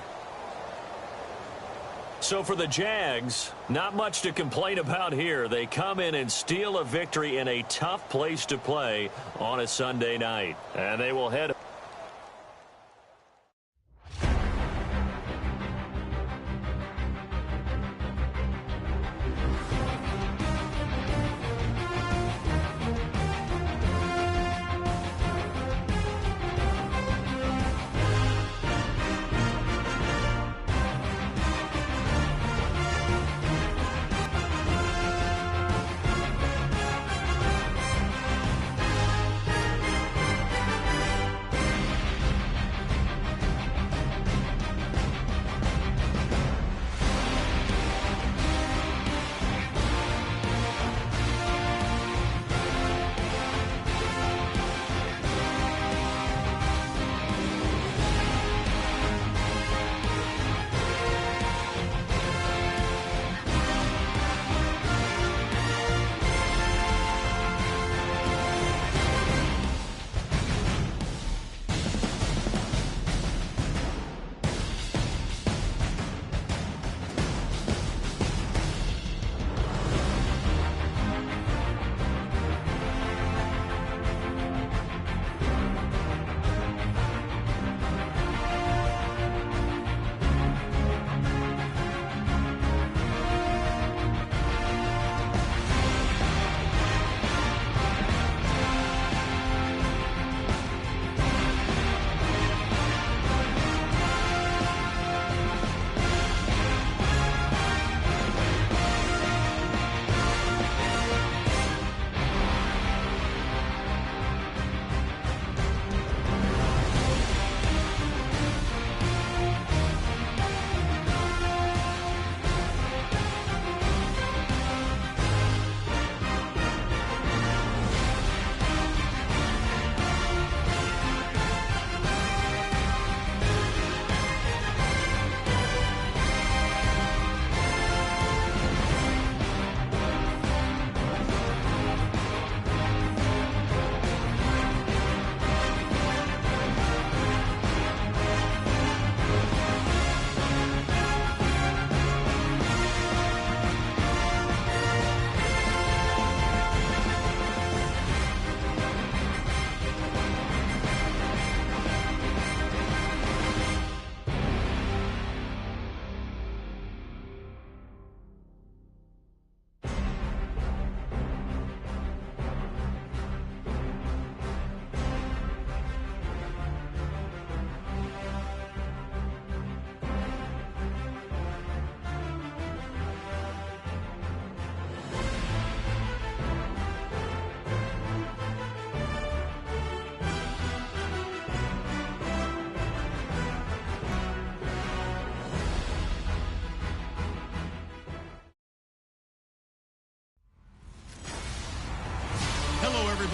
So for the Jags, not much to complain about here. They come in and steal a victory in a tough place to play on a Sunday night. And they will head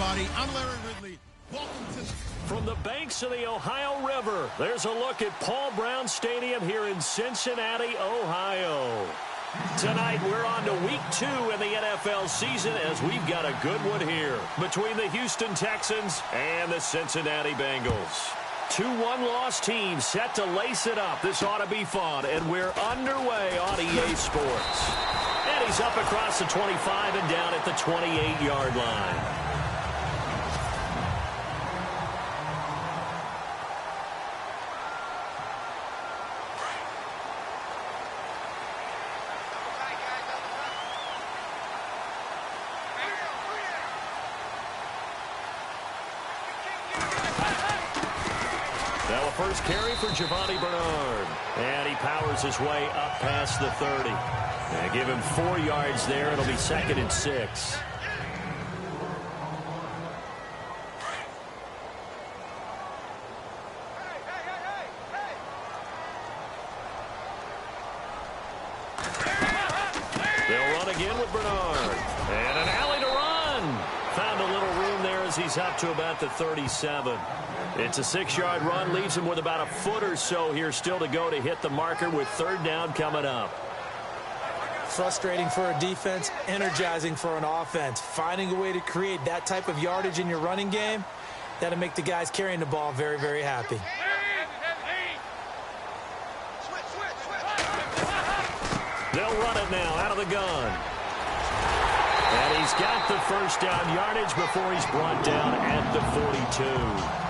everybody. I'm Larry Ridley. Welcome to... From the banks of the Ohio River, there's a look at Paul Brown Stadium here in Cincinnati, Ohio. Tonight, we're on to week 2 in the NFL season as we've got a good one here between the Houston Texans and the Cincinnati Bengals. 2 one-loss teams set to lace it up. This ought to be fun, and we're underway on EA Sports. And he's up across the 25 and down at the 28-yard line. Now a first carry for Giovanni Bernard. And he powers his way up past the 30. And give him 4 yards there. It'll be 2nd and 6. They'll run again with Bernard. And an alley to run. Found a little room there as he's up to about the 37. It's a 6-yard run, leaves him with about a foot or so here still to go to hit the marker with 3rd down coming up. Frustrating for a defense, energizing for an offense. Finding a way to create that type of yardage in your running game, that'll make the guys carrying the ball very, very happy. They'll run it now out of the gun. And he's got the 1st down yardage before he's brought down at the 42.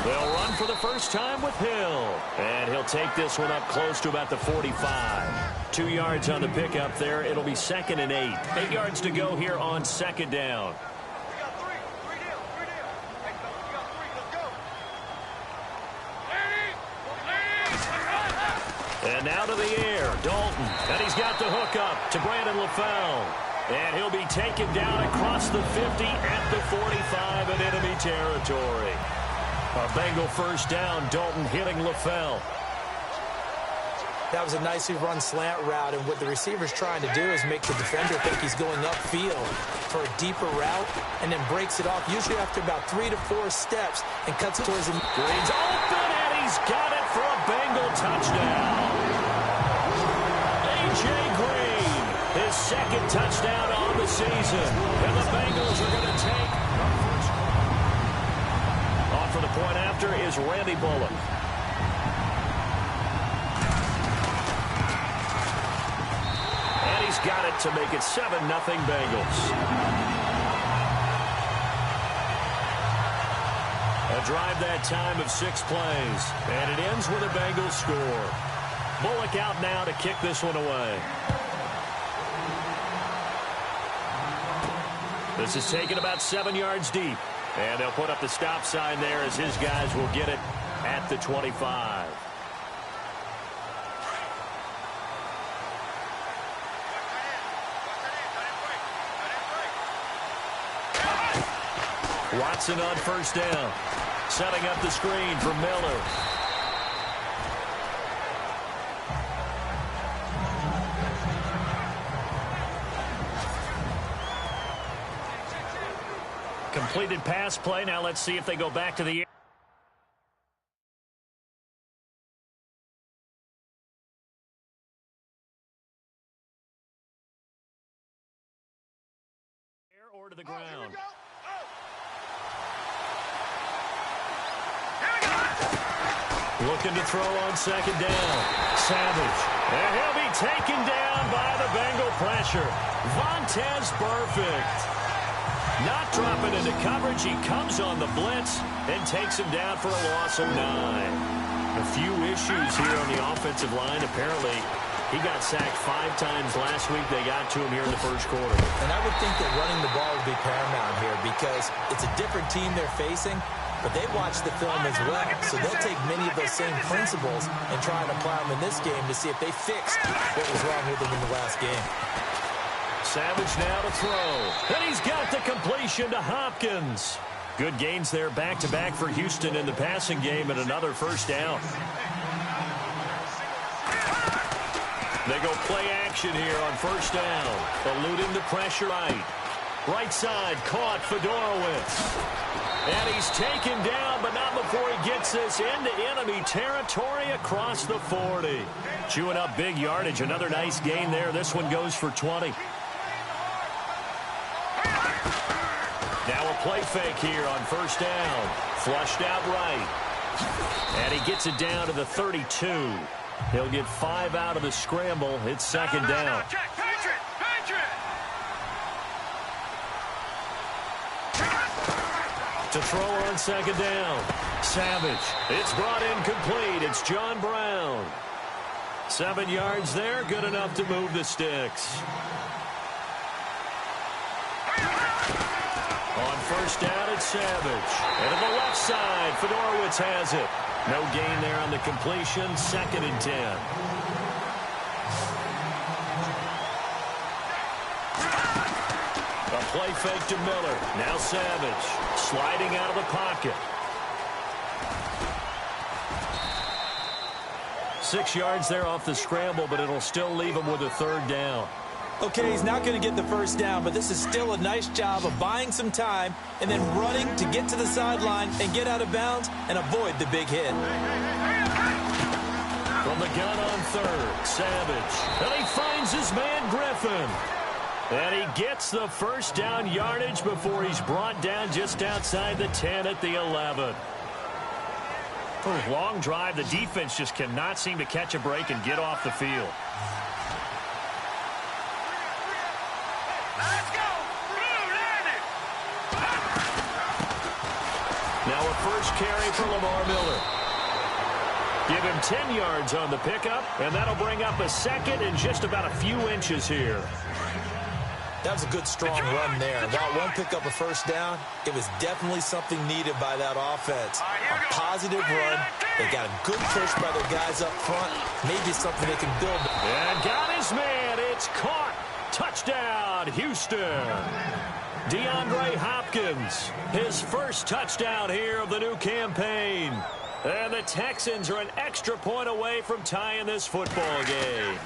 They'll run for the first time with Hill. And he'll take this one up close to about the 45. 2 yards on the pickup there. It'll be 2nd and 8. 8 yards to go here on 2nd down. We got 3. 3 down. 3 down. Hey, we got 3. Let's go. And now to the air, Dalton. And he's got the hook up to Brandon LaFell. And he'll be taken down across the 50 at the 45 in enemy territory. A Bengal 1st down, Dalton hitting LaFell. That was a nicely run slant route, and what the receiver's trying to do is make the defender think he's going upfield for a deeper route and then breaks it off, usually after about 3 to 4 steps, and cuts towards him. Green's open, and he's got it for a Bengal touchdown. A.J. Green, his 2nd touchdown on the season. And the Bengals are going to take a first. On for the point after is Randy Bullock. And he's got it to make it 7-0 Bengals. A drive that time of 6 plays. And it ends with a Bengals score. Bullock out now to kick this one away. This is taken about 7 yards deep. And they'll put up the stop sign there as his guys will get it at the 25. Watson on 1st down. Setting up the screen for Miller. Completed pass play. Now let's see if they go back to the air. Or to the ground. Looking to throw on 2nd down. Savage. And he'll be taken down by the Bengal pressure. Vontaze Burfict. Not dropping into coverage. He comes on the blitz and takes him down for a loss of 9. A few issues here on the offensive line. Apparently, he got sacked 5 times last week. They got to him here in the 1st quarter. And I would think that running the ball would be paramount here because it's a different team they're facing, but they watch the film as well. So they'll take many of those same principles and try and apply them in this game to see if they fixed what was wrong with them in the last game. Savage now to throw. And he's got the completion to Hopkins. Good gains there back-to-back for Houston in the passing game and another first down. They go play action here on first down. Eluding the pressure right side, caught Fedorowicz. And he's taken down, but not before he gets this into enemy territory across the 40. Chewing up big yardage. Another nice gain there. This one goes for 20. Now a play fake here on first down. Flushed out right. And he gets it down to the 32. He'll get 5 out of the scramble. It's second down. To throw on second down. Savage. It's brought in complete. It's John Brown. 7 yards there. Good enough to move the sticks. On first down, it's Savage. And to the left side, Fedorowicz has it. No gain there on the completion. Second and 10. A play fake to Miller. Now Savage. Sliding out of the pocket. 6 yards there off the scramble, but it'll still leave him with a third down. Okay, he's not going to get the first down, but this is still a nice job of buying some time and then running to get to the sideline and get out of bounds and avoid the big hit. From the gun on third, Savage. And he finds his man Griffin. And he gets the first down yardage before he's brought down just outside the 10 at the 11. Long drive. The defense just cannot seem to catch a break and get off the field. Now a first carry for Lamar Miller. Give him 10 yards on the pickup, and that'll bring up a second and just about a few inches here. That was a good, strong run there. While it won't pick up a first down, it was definitely something needed by that offense. A positive run. They got a good push by their guys up front. Maybe something they can build. And got his man. It's caught. Touchdown, Houston. DeAndre Hopkins, his first touchdown here of the new campaign. And the Texans are an extra point away from tying this football game.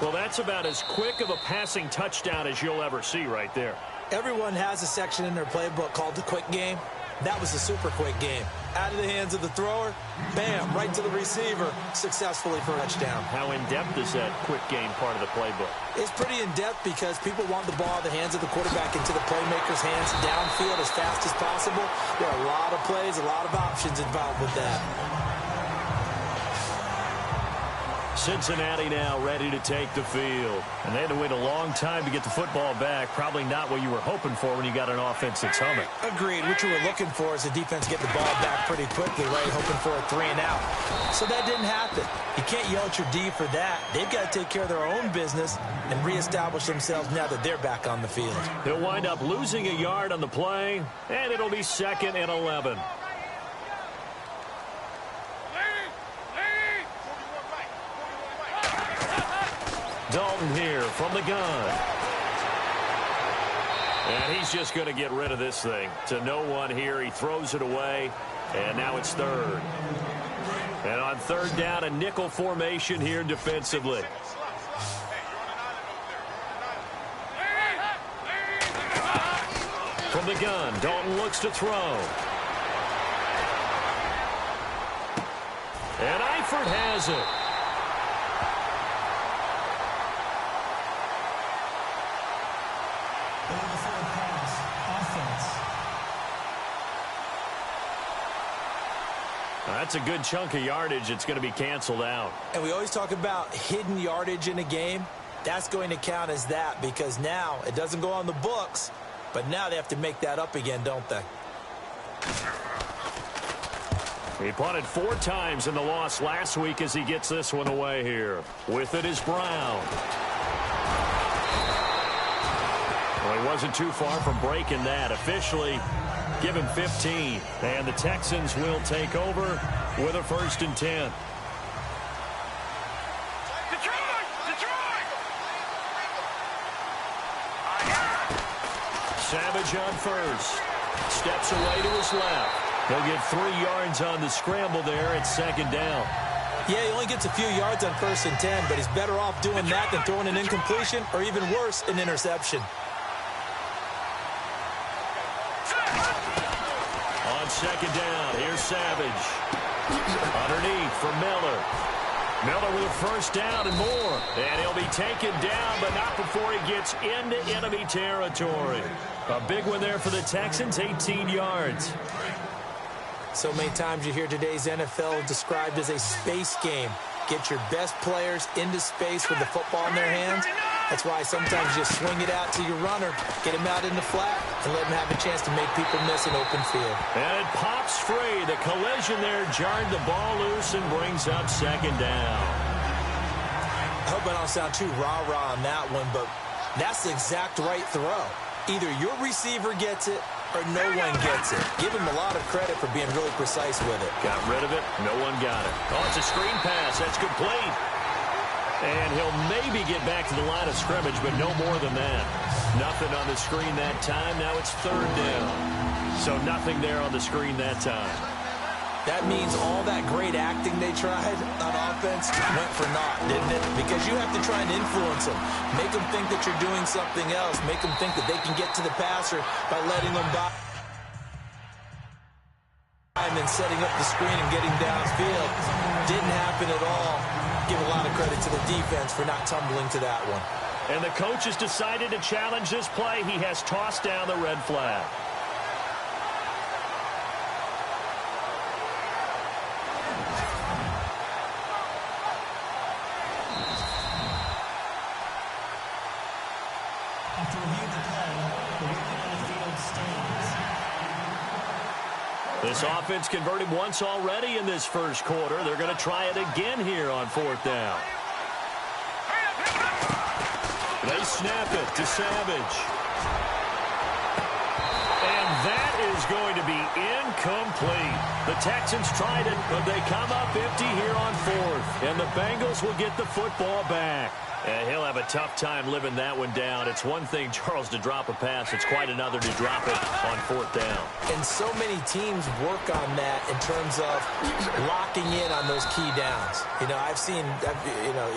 Well, that's about as quick of a passing touchdown as you'll ever see right there. Everyone has a section in their playbook called the quick game. That was the super quick game. Out of the hands of the thrower, bam, right to the receiver, successfully for a touchdown. How in-depth is that quick game part of the playbook? It's pretty in-depth because people want the ball in the hands of the quarterback into the playmaker's hands downfield as fast as possible. There are a lot of plays, a lot of options involved with that. Cincinnati now ready to take the field. And they had to wait a long time to get the football back. Probably not what you were hoping for when you got an offense that's humming. Agreed. What you were looking for is the defense get the ball back pretty quickly, right? Hoping for a 3 and out. So that didn't happen. You can't yell at your D for that. They've got to take care of their own business and reestablish themselves now that they're back on the field. He'll wind up losing a yard on the play, and it'll be 2nd and 11. Dalton here from the gun. And he's just going to get rid of this thing. To no one here. He throws it away. And now it's third. And on third down, a nickel formation here defensively. From the gun, Dalton looks to throw. And Eifert has it. That's a good chunk of yardage. It's going to be canceled out. And we always talk about hidden yardage in a game. That's going to count as that because now it doesn't go on the books, but now they have to make that up again, don't they? He punted 4 times in the loss last week as he gets this one away here. With it is Brown. Well, he wasn't too far from breaking that. Officially, give him 15. And the Texans will take over with a 1st and 10. Savage on first. Steps away to his left. He'll get 3 yards on the scramble there at 2nd down. Yeah, he only gets a few yards on 1st and 10, but he's better off doing that than throwing an incompletion or even worse, an interception. On 2nd down, here's Savage. Underneath for Miller. Miller with a 1st down and more. And he'll be taken down, but not before he gets into enemy territory. A big one there for the Texans, 18 yards. So many times you hear today's NFL described as a space game. Get your best players into space with the football in their hands. That's why sometimes you swing it out to your runner, get him out in the flat, and let him have a chance to make people miss an open field. And it pops free. The collision there jarred the ball loose and brings up 2nd down. I hope I don't sound too rah-rah on that one, but that's the exact right throw. Either your receiver gets it or no one gets it. Give him a lot of credit for being really precise with it. Got rid of it. No one got it. Oh, it's a screen pass. That's complete. And he'll maybe get back to the line of scrimmage, but no more than that. Nothing on the screen that time. Now it's 3rd down. So nothing there on the screen that time. That means all that great acting they tried on offense went for naught, didn't it? Because you have to try and influence them. Make them think that you're doing something else. Make them think that they can get to the passer by letting them by and then setting up the screen and getting downfield. Didn't happen at all. Give a lot of credit to the defense for not tumbling to that one. And the coach has decided to challenge this play. He has tossed down the red flag. This offense converted once already in this 1st quarter. They're going to try it again here on 4th down. They snap it to Savage. And that is going to be incomplete. The Texans tried it, but they come up empty here on 4th. And the Bengals will get the football back. And he'll have a tough time living that one down. It's one thing, Charles, to drop a pass. It's quite another to drop it on 4th down. And so many teams work on that in terms of locking in on those key downs. You know,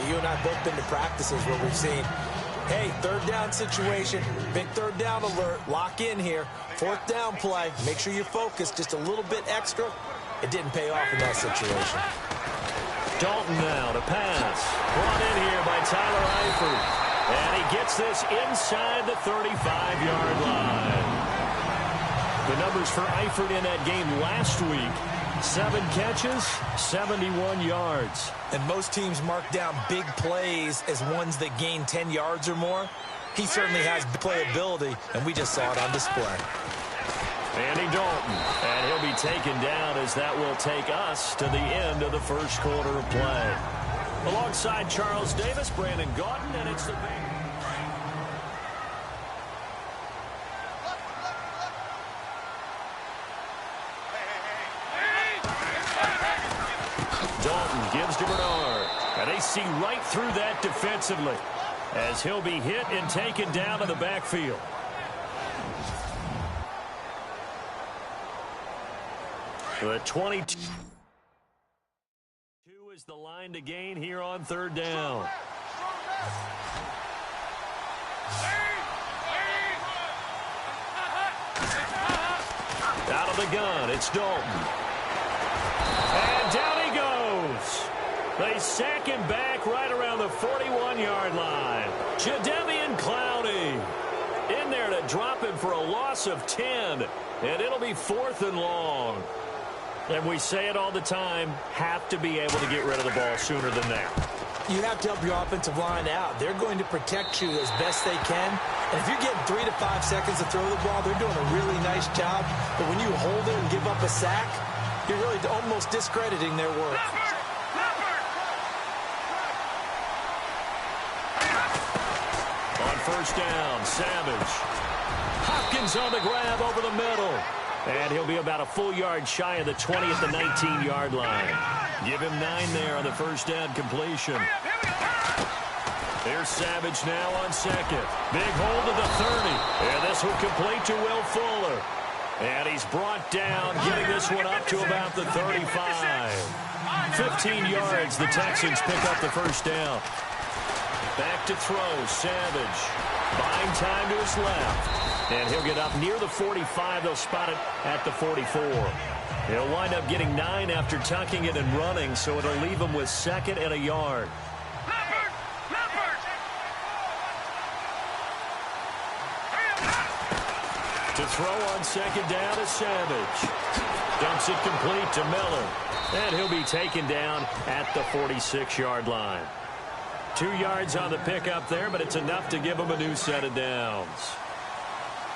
you and I have both been to practices where we've seen, hey, 3rd down situation, big 3rd down alert, lock in here, 4th down play, make sure you're focused just a little bit extra. It didn't pay off in that situation. Dalton now to pass. Brought in here by Tyler Eifert. And he gets this inside the 35-yard line. The numbers for Eifert in that game last week. 7 catches, 71 yards. And most teams mark down big plays as ones that gain 10 yards or more. He certainly has playability, and we just saw it on display. Andy Dalton, and he'll be taken down as that will take us to the end of the 1st quarter of play. Alongside Charles Davis, Brandon Gaudin, and it's the Dalton gives to Bernard, and they see right through that defensively as he'll be hit and taken down to the backfield. The 22 is the line to gain here on 3rd down. Out of the gun, it's Dalton. And down he goes. They sack him back right around the 41-yard line. Jadeveon Clowney in there to drop him for a loss of 10. And it'll be 4th and long. And we say it all the time, have to be able to get rid of the ball sooner than that. You have to help your offensive line out. They're going to protect you as best they can. And if you're getting 3 to 5 seconds to throw the ball, they're doing a really nice job. But when you hold it and give up a sack, you're really almost discrediting their work. On 1st down, Savage. Hopkins on the grab over the middle. And he'll be about a full yard shy of the 20 at the 19-yard line. Give him 9 there on the 1st down completion. Here's Savage now on 2nd. Big hold of the 30. And this will complete to Will Fuller. And he's brought down, getting this one up to about the 35. 15 yards, the Texans pick up the first down. Back to throw, Savage. Buying time to his left. And he'll get up near the 45. They'll spot it at the 44. He'll wind up getting 9 after tucking it and running, so it'll leave him with 2nd and a yard. To throw on 2nd down is Savage. Dumps it complete to Miller. And he'll be taken down at the 46-yard line. 2 yards on the pickup there, but it's enough to give him a new set of downs.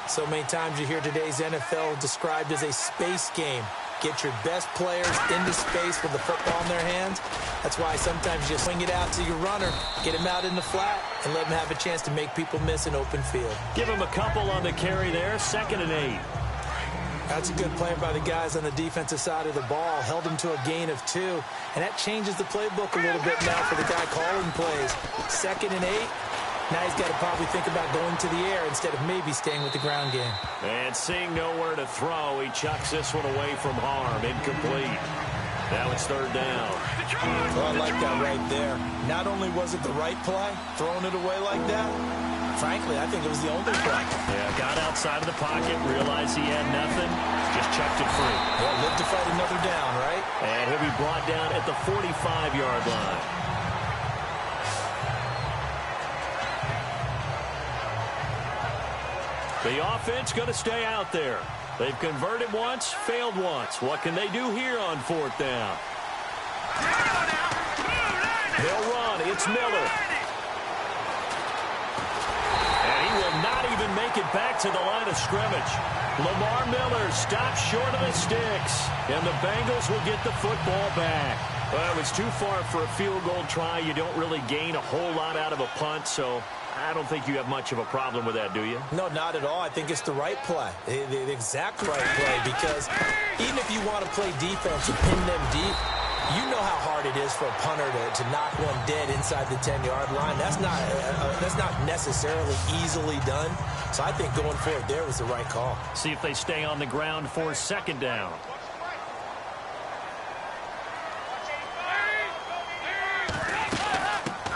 So many times you hear today's NFL described as a space game. Get your best players into space with the football in their hands. That's why sometimes you just swing it out to your runner, get him out in the flat, and let him have a chance to make people miss an open field. Give him a couple on the carry there, 2nd and 8. That's a good play by the guys on the defensive side of the ball. Held him to a gain of 2, and that changes the playbook a little bit now for the guy calling plays. 2nd and 8. Now he's got to probably think about going to the air instead of maybe staying with the ground game. And seeing nowhere to throw, he chucks this one away from harm. Incomplete. Now it's 3rd down. Well, I like that right there. Not only was it the right play, throwing it away like that, frankly, I think it was the only play. Yeah, got outside of the pocket, realized he had nothing, just chucked it free. Well, live to fight another down, right? And he'll be brought down at the 45-yard line. The offense going to stay out there. They've converted once, failed once. What can they do here on 4th down? They'll run. It's Miller. And he will not even make it back to the line of scrimmage. Lamar Miller stops short of the sticks. And the Bengals will get the football back. Well, it was too far for a field goal try. You don't really gain a whole lot out of a punt, so I don't think you have much of a problem with that, do you? No, not at all. I think it's the right play, the exact right play, because even if you want to play defense and pin them deep, you know how hard it is for a punter to knock one dead inside the 10-yard line. That's not necessarily easily done. So I think going for it there was the right call. See if they stay on the ground for 2nd down.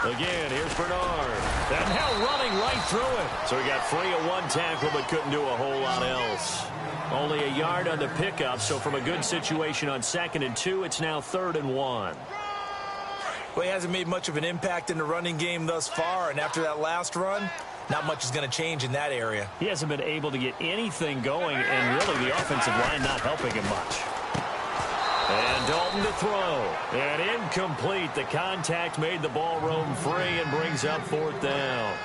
Again, here's Bernard. And now running right through it. So he got free of 1 tackle but couldn't do a whole lot else. Only a yard on the pickup, so from a good situation on 2nd and 2, it's now 3rd and 1. Well, he hasn't made much of an impact in the running game thus far, and after that last run, not much is going to change in that area. He hasn't been able to get anything going, and really the offensive line not helping him much. And Dalton to throw. And incomplete. The contact made the ball roam free and brings up 4th down.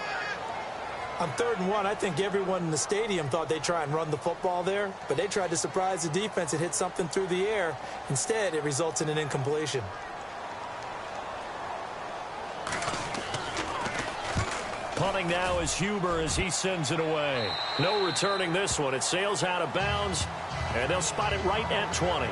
On 3rd and 1, I think everyone in the stadium thought they'd try and run the football there, but they tried to surprise the defense and hit something through the air. Instead, it results in an incompletion. Punting now is Huber as he sends it away. No returning this one. It sails out of bounds, and they'll spot it right at 20.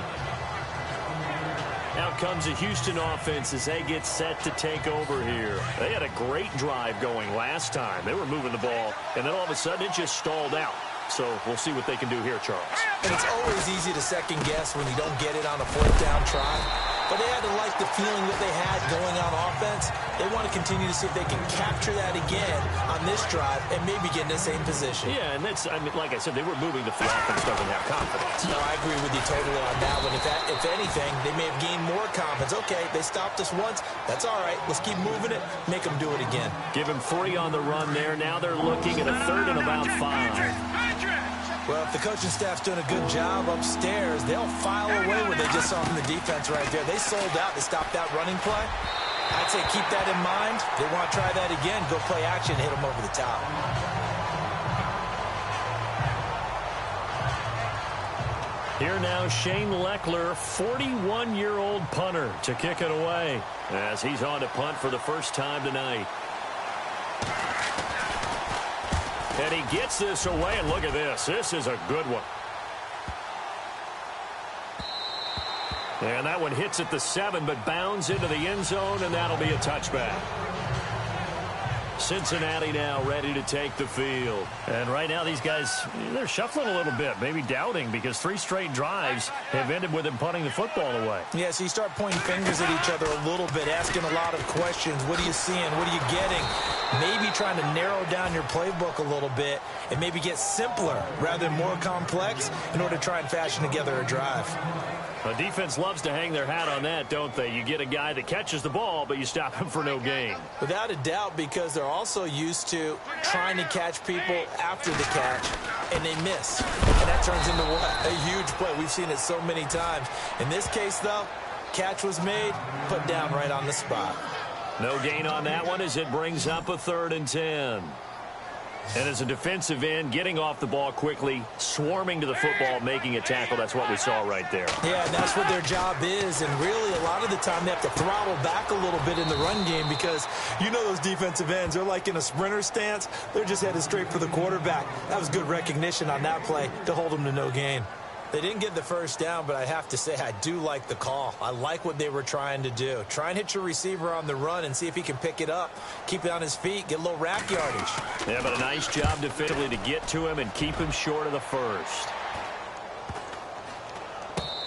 Out comes the Houston offense as they get set to take over here. They had a great drive going last time. They were moving the ball, and then all of a sudden it just stalled out. So we'll see what they can do here, Charles. And it's always easy to second guess when you don't get it on a 4th down try. But they had to like the feeling that they had going on offense. They want to continue to see if they can capture that again on this drive and maybe get in the same position. Yeah, and that's, I mean, like I said, they were moving the field. Offense doesn't have confidence. No, I agree with you totally on that one. If anything, they may have gained more confidence. Okay, they stopped us once. That's all right. Let's keep moving it. Make them do it again. Give him 3 on the run there. Now they're looking at a 3rd and about 5. Well, if the coaching staff's doing a good job upstairs, they'll file away what they just saw from the defense right there. They sold out to stop that running play. I'd say keep that in mind. They want to try that again. Go play action, hit them over the top. Here now, Shane Leckler, 41-year-old punter, to kick it away as he's on to punt for the first time tonight. And he gets this away, and look at this. This is a good one. And that one hits at the 7, but bounds into the end zone, and that'll be a touchback. Cincinnati now ready to take the field. And right now these guys, they're shuffling a little bit, maybe doubting, because 3 straight drives have ended with them punting the football away. Yeah, so you start pointing fingers at each other a little bit, asking a lot of questions. What are you seeing? What are you getting? Maybe trying to narrow down your playbook a little bit and maybe get simpler rather than more complex in order to try and fashion together a drive. A defense loves to hang their hat on that, don't they? You get a guy that catches the ball, but you stop him for no gain. Without a doubt, because they're also used to trying to catch people after the catch, and they miss. And that turns into what? A huge play. We've seen it so many times. In this case, though, catch was made, put down right on the spot. No gain on that one as it brings up a 3rd and 10. And as a defensive end, getting off the ball quickly, swarming to the football, making a tackle, that's what we saw right there. Yeah, and that's what their job is. And really, a lot of the time, they have to throttle back a little bit in the run game because you know those defensive ends, they're like in a sprinter stance. They're just headed straight for the quarterback. That was good recognition on that play to hold them to no gain. They didn't get the first down, but I have to say I do like the call. I like what they were trying to do. Try and hit your receiver on the run and see if he can pick it up, keep it on his feet, get a little rack yardage. Yeah, but a nice job defensively to get to him and keep him short of the first.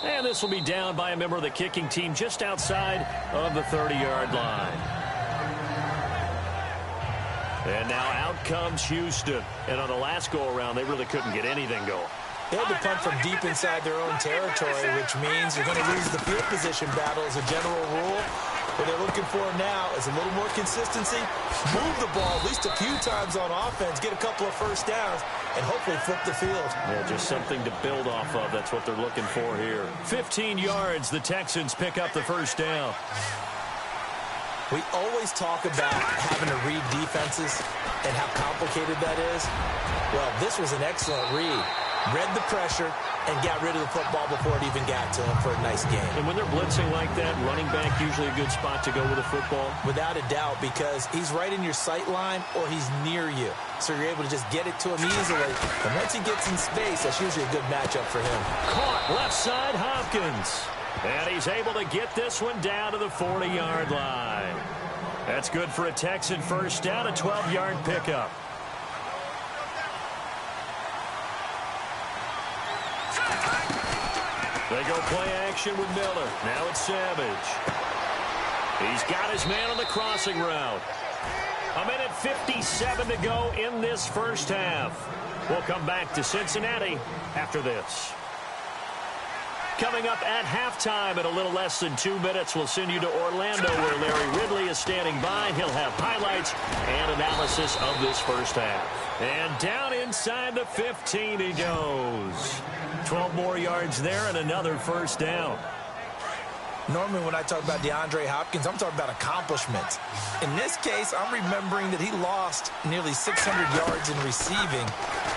And this will be down by a member of the kicking team just outside of the 30-yard line. And now out comes Houston. And on the last go-around, they really couldn't get anything going. They had to punt from deep inside their own territory, which means you're going to lose the field position battle as a general rule. What they're looking for now is a little more consistency, move the ball at least a few times on offense, get a couple of first downs, and hopefully flip the field. Yeah, just something to build off of. That's what they're looking for here. 15 yards, the Texans pick up the first down. We always talk about having to read defenses and how complicated that is. Well, this was an excellent read. Read the pressure and got rid of the football before it even got to him for a nice game. And when they're blitzing like that, running back usually a good spot to go with a football? Without a doubt, because he's right in your sight line or he's near you. So you're able to just get it to him easily. And once he gets in space, that's usually a good matchup for him. Caught left side, Hopkins. And he's able to get this one down to the 40-yard line. That's good for a Texan first down, a 12-yard pickup. They go play action with Miller. Now it's Savage. He's got his man on the crossing route. 1:57 to go in this first half. We'll come back to Cincinnati after this. Coming up at halftime in a little less than 2 minutes, we'll send you to Orlando where Larry Ridley is standing by. He'll have highlights and analysis of this first half. And down inside the 15 he goes. 12 more yards there and another first down. Normally when I talk about DeAndre Hopkins, I'm talking about accomplishments. In this case, I'm remembering that he lost nearly 600 yards in receiving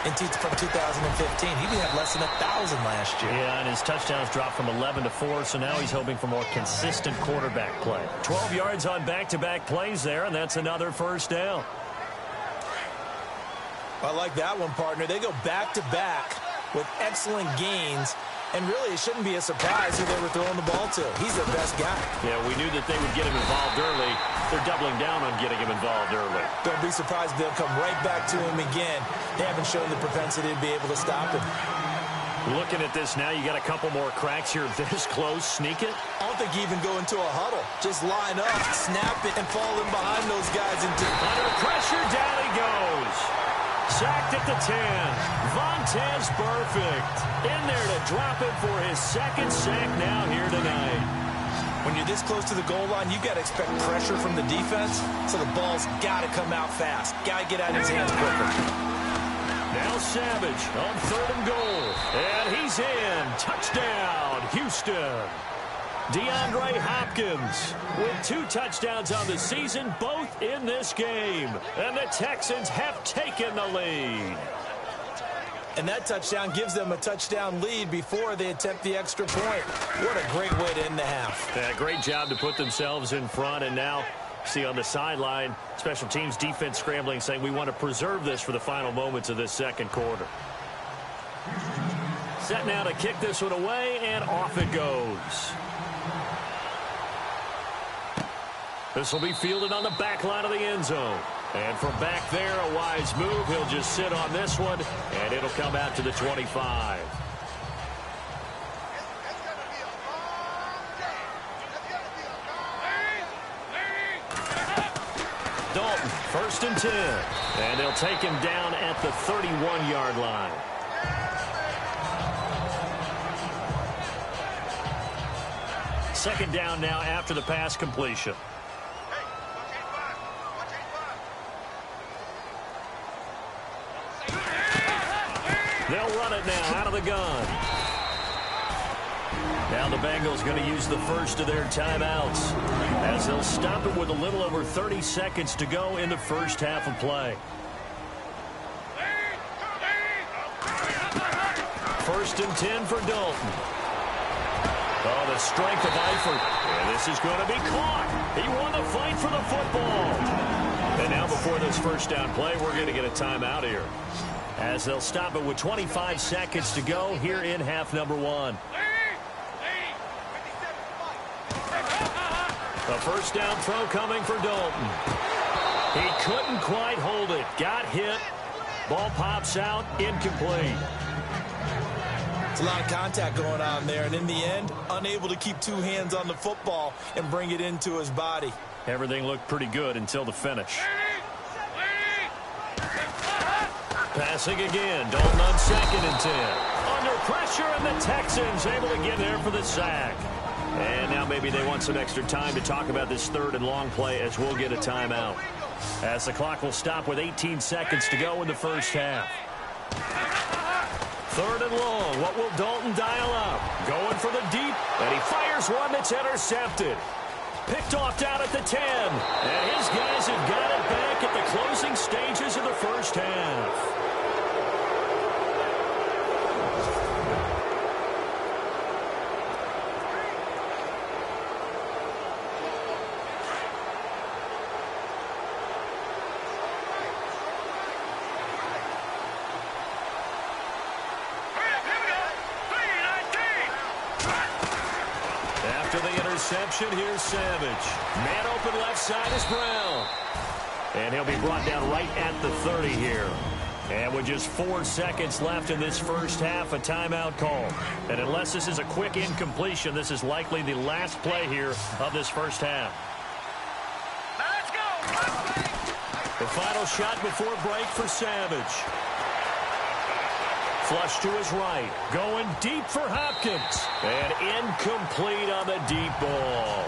from 2015. He even had less than 1,000 last year. Yeah, and his touchdowns dropped from 11 to 4, so now he's hoping for more consistent quarterback play. 12 yards on back-to-back plays there, and that's another first down. I like that one, partner. They go back-to-back with excellent gains. And really, it shouldn't be a surprise who they were throwing the ball to. He's their best guy. Yeah, we knew that they would get him involved early. They're doubling down on getting him involved early. Don't be surprised if they'll come right back to him again. They haven't shown the propensity to be able to stop him. Looking at this now, you got a couple more cracks here this close. Sneak it? I don't think you even go into a huddle. Just line up, snap it, and fall in behind those guys. Under pressure, down he goes. Sacked at the 10. Vontaze Burfict in there to drop him for his second sack now here tonight. When you're this close to the goal line, you've got to expect pressure from the defense, so the ball's got to come out fast. Got to get out of his hands quicker. Now Savage on 3rd and goal. And he's in. Touchdown, Houston. DeAndre Hopkins with 2 touchdowns on the season, both in this game. And the Texans have taken the lead. And that touchdown gives them a touchdown lead before they attempt the extra point. What a great way to end the half. Yeah, great job to put themselves in front. And now, see on the sideline, special teams defense scrambling, saying we want to preserve this for the final moments of this second quarter. Set now to kick this one away, and off it goes. This will be fielded on the back line of the end zone. And from back there, a wise move. He'll just sit on this one, and it'll come out to the 25. Dalton, 1st and 10. And they'll take him down at the 31-yard line. Second down now after the pass completion. They'll run it now out of the gun. Now the Bengals going to use the first of their timeouts as they'll stop it with a little over 30 seconds to go in the first half of play. 1st and 10 for Dalton. Oh, the strength of Eifert. And this is going to be caught. He won the fight for the football. And now before this first down play, we're going to get a timeout here, as they'll stop it with 25 seconds to go here in half number 1. A first down throw coming for Dalton. He couldn't quite hold it. Got hit. Ball pops out. Incomplete. It's a lot of contact going on there, and in the end, unable to keep two hands on the football and bring it into his body. Everything looked pretty good until the finish. Passing again. Dalton on 2nd and 10. Under pressure, and the Texans able to get there for the sack. And now maybe they want some extra time to talk about this 3rd and long play, as we'll get a timeout, as the clock will stop with 18 seconds to go in the first half. 3rd and long. What will Dalton dial up? Going for the deep, and he fires one that's intercepted. Picked off down at the 10. And his guys have got it back at the closing stages of the first half. Here's Savage. Man open left side is Brown. And he'll be brought down right at the 30 here. And with just 4 seconds left in this first half, a timeout call. And unless this is a quick incompletion, this is likely the last play here of this first half. Let's go. The final shot before break for Savage. Flush to his right. Going deep for Hopkins. And incomplete on the deep ball.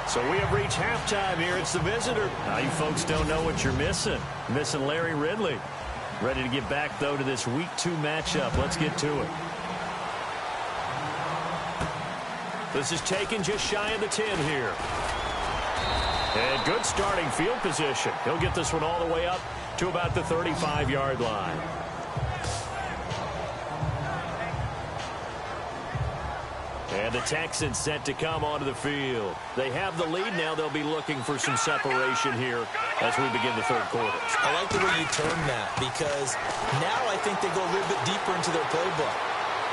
So we have reached halftime here. It's the visitor. Now you folks don't know what you're missing. Missing Larry Ridley. Ready to get back, though, to this Week 2 matchup. Let's get to it. This is taken just shy of the 10 here. And good starting field position. He'll get this one all the way up to about the 35-yard line. And the Texans set to come onto the field. They have the lead now. They'll be looking for some separation here as we begin the third quarter. I like the way you term that, because now I think they go a little bit deeper into their playbook.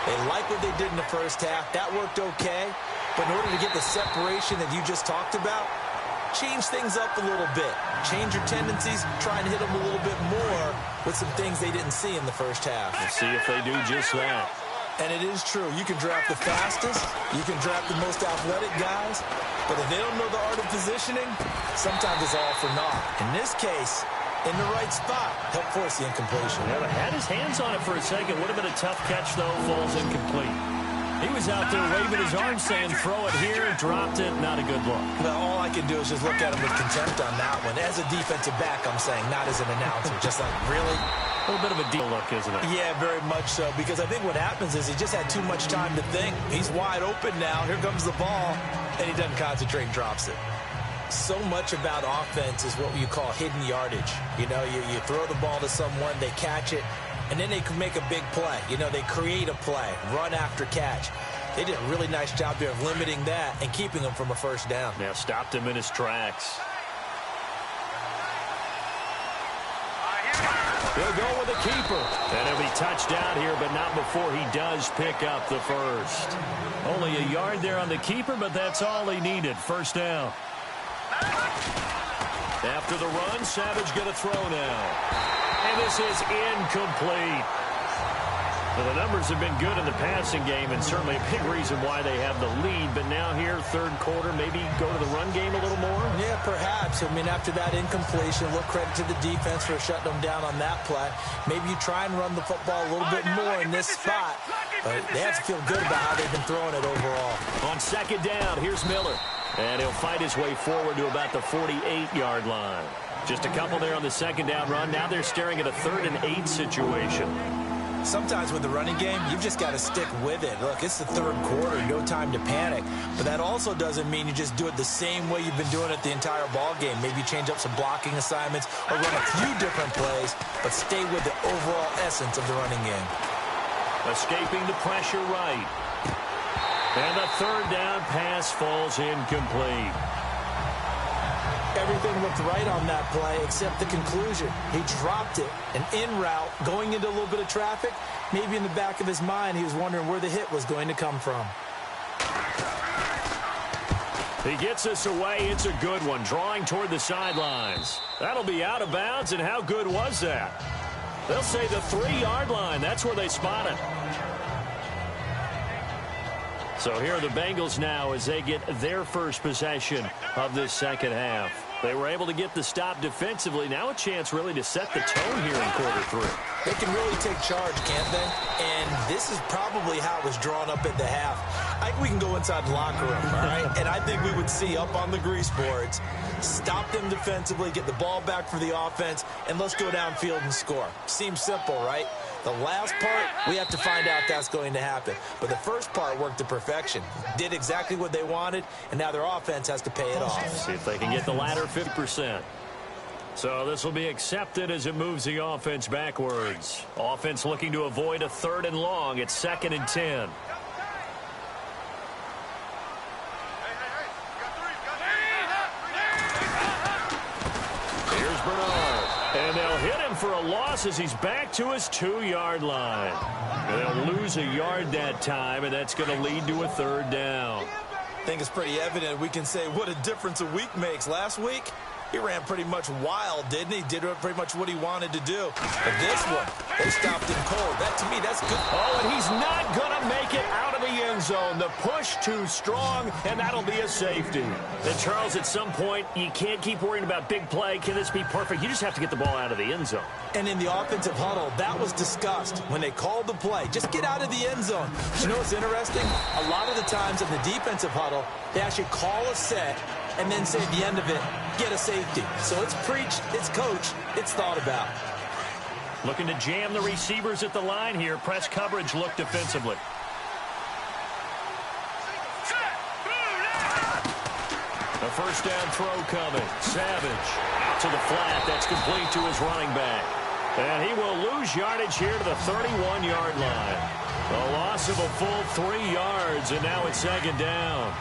They like what they did in the first half. That worked okay. But in order to get the separation that you just talked about, change things up a little bit. Change your tendencies. Try and hit them a little bit more with some things they didn't see in the first half. We'll see if they do just that. And it is true. You can draft the fastest. You can draft the most athletic guys. But if they don't know the art of positioning, sometimes it's all for naught. In this case, in the right spot, help force the incompletion. Yeah, had his hands on it for a second. Would have been a tough catch, though. Falls incomplete. He was out there waving his arms saying, throw it here, dropped it. Not a good look. Well, all I can do is just look at him with contempt on that one. As a defensive back, I'm saying, not as an announcer. Just like, really? A little bit of a deal look, isn't it? Yeah, very much so. Because I think what happens is he just had too much time to think. He's wide open now. Here comes the ball. And he doesn't concentrate and drops it. So much about offense is what you call hidden yardage. You know, you throw the ball to someone, they catch it, and then they can make a big play. You know, they create a play, run after catch. They did a really nice job there of limiting that and keeping him from a first down. Yeah, stopped him in his tracks. He'll go with a keeper. And he'll be touched down here, but not before he does pick up the first. Only a yard there on the keeper, but that's all he needed. First down. After the run, Savage going to throw now. And this is incomplete. Well, the numbers have been good in the passing game, and certainly a big reason why they have the lead. But now here, third quarter, maybe go to the run game a little more? Yeah, perhaps. I mean, after that incompletion, a little credit to the defense for shutting them down on that play. Maybe you try and run the football a little bit more in this spot. But they have to feel good about how they've been throwing it overall. On second down, here's Miller. And he'll fight his way forward to about the 48-yard line. Just a couple there on the second down run. Now they're staring at a 3rd and 8 situation. Sometimes with the running game, you've just got to stick with it. Look, it's the third quarter, no time to panic. But that also doesn't mean you just do it the same way you've been doing it the entire ball game. Maybe change up some blocking assignments or run a few different plays, but stay with the overall essence of the running game. Escaping the pressure right. And the third down pass falls incomplete. Everything looked right on that play except the conclusion. He dropped it. An in route, going into a little bit of traffic. Maybe in the back of his mind, he was wondering where the hit was going to come from. He gets us away. It's a good one. Drawing toward the sidelines. That'll be out of bounds, and how good was that? They'll say the 3-yard line. That's where they spot it. So here are the Bengals now as they get their first possession of this second half. They were able to get the stop defensively. Now a chance really to set the tone here in quarter 3. They can really take charge, can't they? And this is probably how it was drawn up at the half. I think we can go inside the locker room, all right? And I think we would see up on the grease boards, stop them defensively, get the ball back for the offense, and let's go downfield and score. Seems simple, right? The last part, we have to find out that's going to happen. But the first part worked to perfection. Did exactly what they wanted, and now their offense has to pay it off. See if they can get the latter 50%. So this will be accepted as it moves the offense backwards. Offense looking to avoid a 3rd and long. It's 2nd and 10. Here's Bernard. And they'll hit him for a loss as he's back to his 2-yard line. And they'll lose a yard that time, and that's going to lead to a 3rd down. I think it's pretty evident we can say what a difference a week makes. Last week, he ran pretty much wild, didn't he? Did pretty much what he wanted to do. But this one, they stopped him cold. That, to me, that's good. Oh, and he's not going to make it out of the end zone. The push too strong, and that'll be a safety. And, Charles, at some point, you can't keep worrying about big play. Can this be perfect? You just have to get the ball out of the end zone. And in the offensive huddle, that was discussed when they called the play. Just get out of the end zone. But you know what's interesting? A lot of the times in the defensive huddle, they actually call a set and then say at the end of it, get a safety. So it's preached, it's coached, it's thought about. Looking to jam the receivers at the line here. Press coverage look defensively. A first down throw coming. Savage out to the flat. That's complete to his running back. And he will lose yardage here to the 31-yard line. A loss of a full 3 yards, and now it's 2nd down.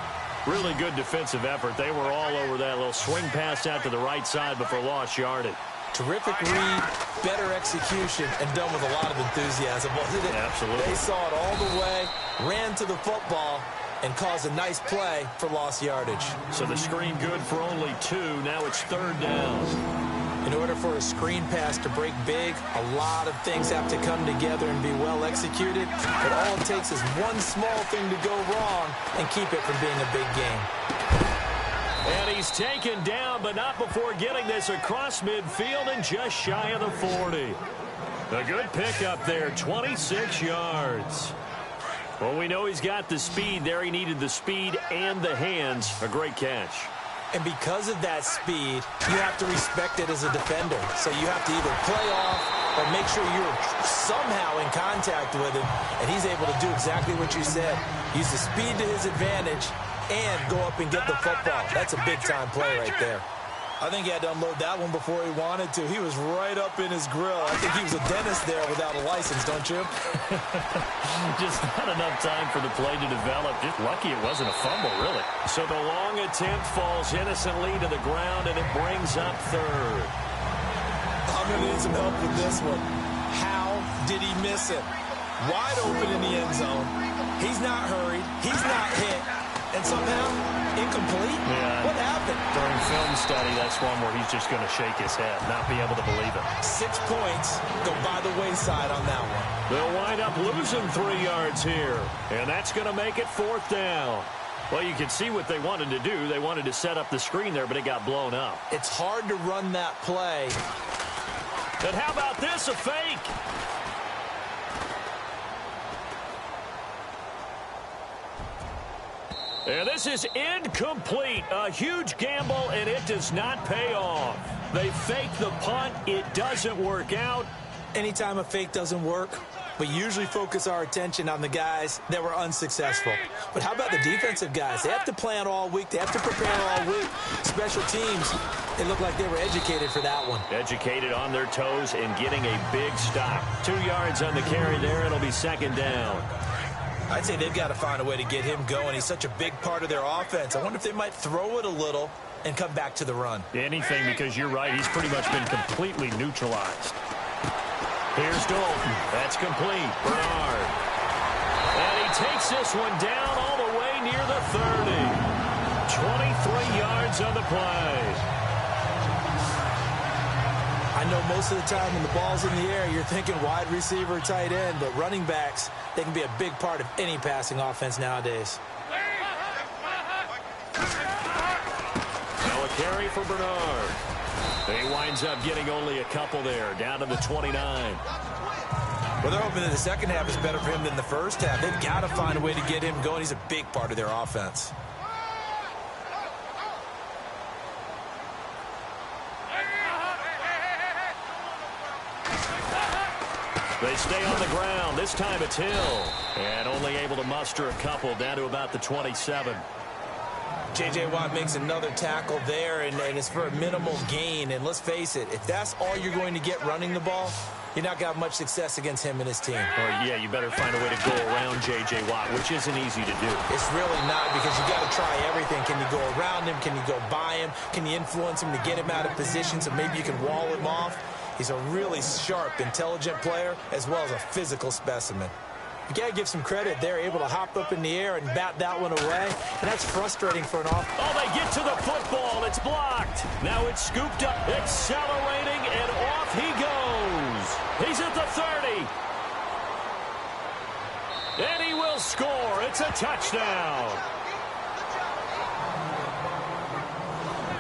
Really good defensive effort. They were all over that little swing pass out to the right side before lost yardage. Terrific read, better execution, and done with a lot of enthusiasm, wasn't it? Absolutely. They saw it all the way, ran to the football, and caused a nice play for lost yardage. So the screen good for only 2. Now it's 3rd down. In order for a screen pass to break big, a lot of things have to come together and be well executed. But all it takes is one small thing to go wrong and keep it from being a big game. And he's taken down, but not before getting this across midfield and just shy of the 40. A good pickup there, 26 yards. Well, we know he's got the speed there. He needed the speed and the hands. A great catch. And because of that speed, you have to respect it as a defender. So you have to either play off or make sure you're somehow in contact with him. And he's able to do exactly what you said. Use the speed to his advantage and go up and get the football. That's a big-time play right there. I think he had to unload that one before he wanted to. He was right up in his grill. I think he was a dentist there without a license, don't you? Just not enough time for the play to develop. Just lucky it wasn't a fumble, really. So the long attempt falls innocently to the ground, and it brings up 3rd. I'm going to need some help with this one. How did he miss it? Wide open in the end zone. He's not hurried. He's not hit. and somehow incomplete? Yeah. What happened? During film study, that's one where he's just going to shake his head, not be able to believe it. 6 points go by the wayside on that one. They'll wind up losing 3 yards here, and that's going to make it 4th down. Well, you can see what they wanted to do. They wanted to set up the screen there, but it got blown up. It's hard to run that play. But how about this, a fake? And this is incomplete. A huge gamble, and it does not pay off. They fake the punt. It doesn't work out. Anytime a fake doesn't work, we usually focus our attention on the guys that were unsuccessful. But how about the defensive guys? They have to plan all week. They have to prepare all week. Special teams, it looked like they were educated for that one. Educated on their toes and getting a big stop. 2 yards on the carry there. It'll be 2nd down. I'd say they've got to find a way to get him going. He's such a big part of their offense. I wonder if they might throw it a little and come back to the run. Anything, because you're right. He's pretty much been completely neutralized. Here's Dalton. That's complete. Bernard. And he takes this one down all the way near the 30. 23 yards on the play. I know most of the time when the ball's in the air, you're thinking wide receiver, tight end, but running backs, they can be a big part of any passing offense nowadays. Now a carry for Bernard. He winds up getting only a couple there, down to the 29. Well, they're hoping that the second half is better for him than the first half. They've got to find a way to get him going. He's a big part of their offense. They stay on the ground. This time it's Hill. And only able to muster a couple down to about the 27. J.J. Watt makes another tackle there, and it's for a minimal gain. And let's face it, if that's all you're going to get running the ball, you're not going to have much success against him and his team. Oh, yeah, you better find a way to go around J.J. Watt, which isn't easy to do. It's really not, because you got to try everything. Can you go around him? Can you go by him? Can you influence him to get him out of position so maybe you can wall him off? He's a really sharp, intelligent player, as well as a physical specimen. You got to give some credit. They're able to hop up in the air and bat that one away, and that's frustrating for an offense. Oh, they get to the football. It's blocked. Now it's scooped up, accelerating, and off he goes. He's at the 30. And he will score. It's a touchdown.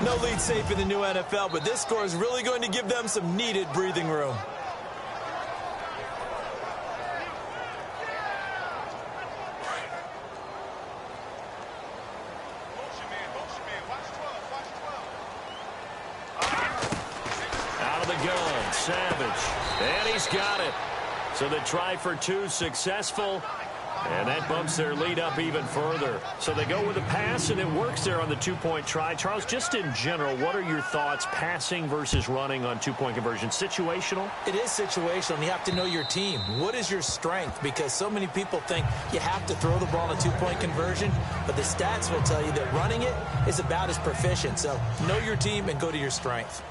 No lead safe in the new NFL, but this score is really going to give them some needed breathing room. Out of the gun, Savage. And he's got it. So the try for 2 successful. And that bumps their lead up even further. So they go with a pass, and it works there on the 2-point try. Charles, just in general, what are your thoughts passing versus running on 2-point conversion? Situational? It is situational, and you have to know your team. What is your strength? Because so many people think you have to throw the ball in a 2-point conversion, but the stats will tell you that running it is about as proficient. So know your team and go to your strength.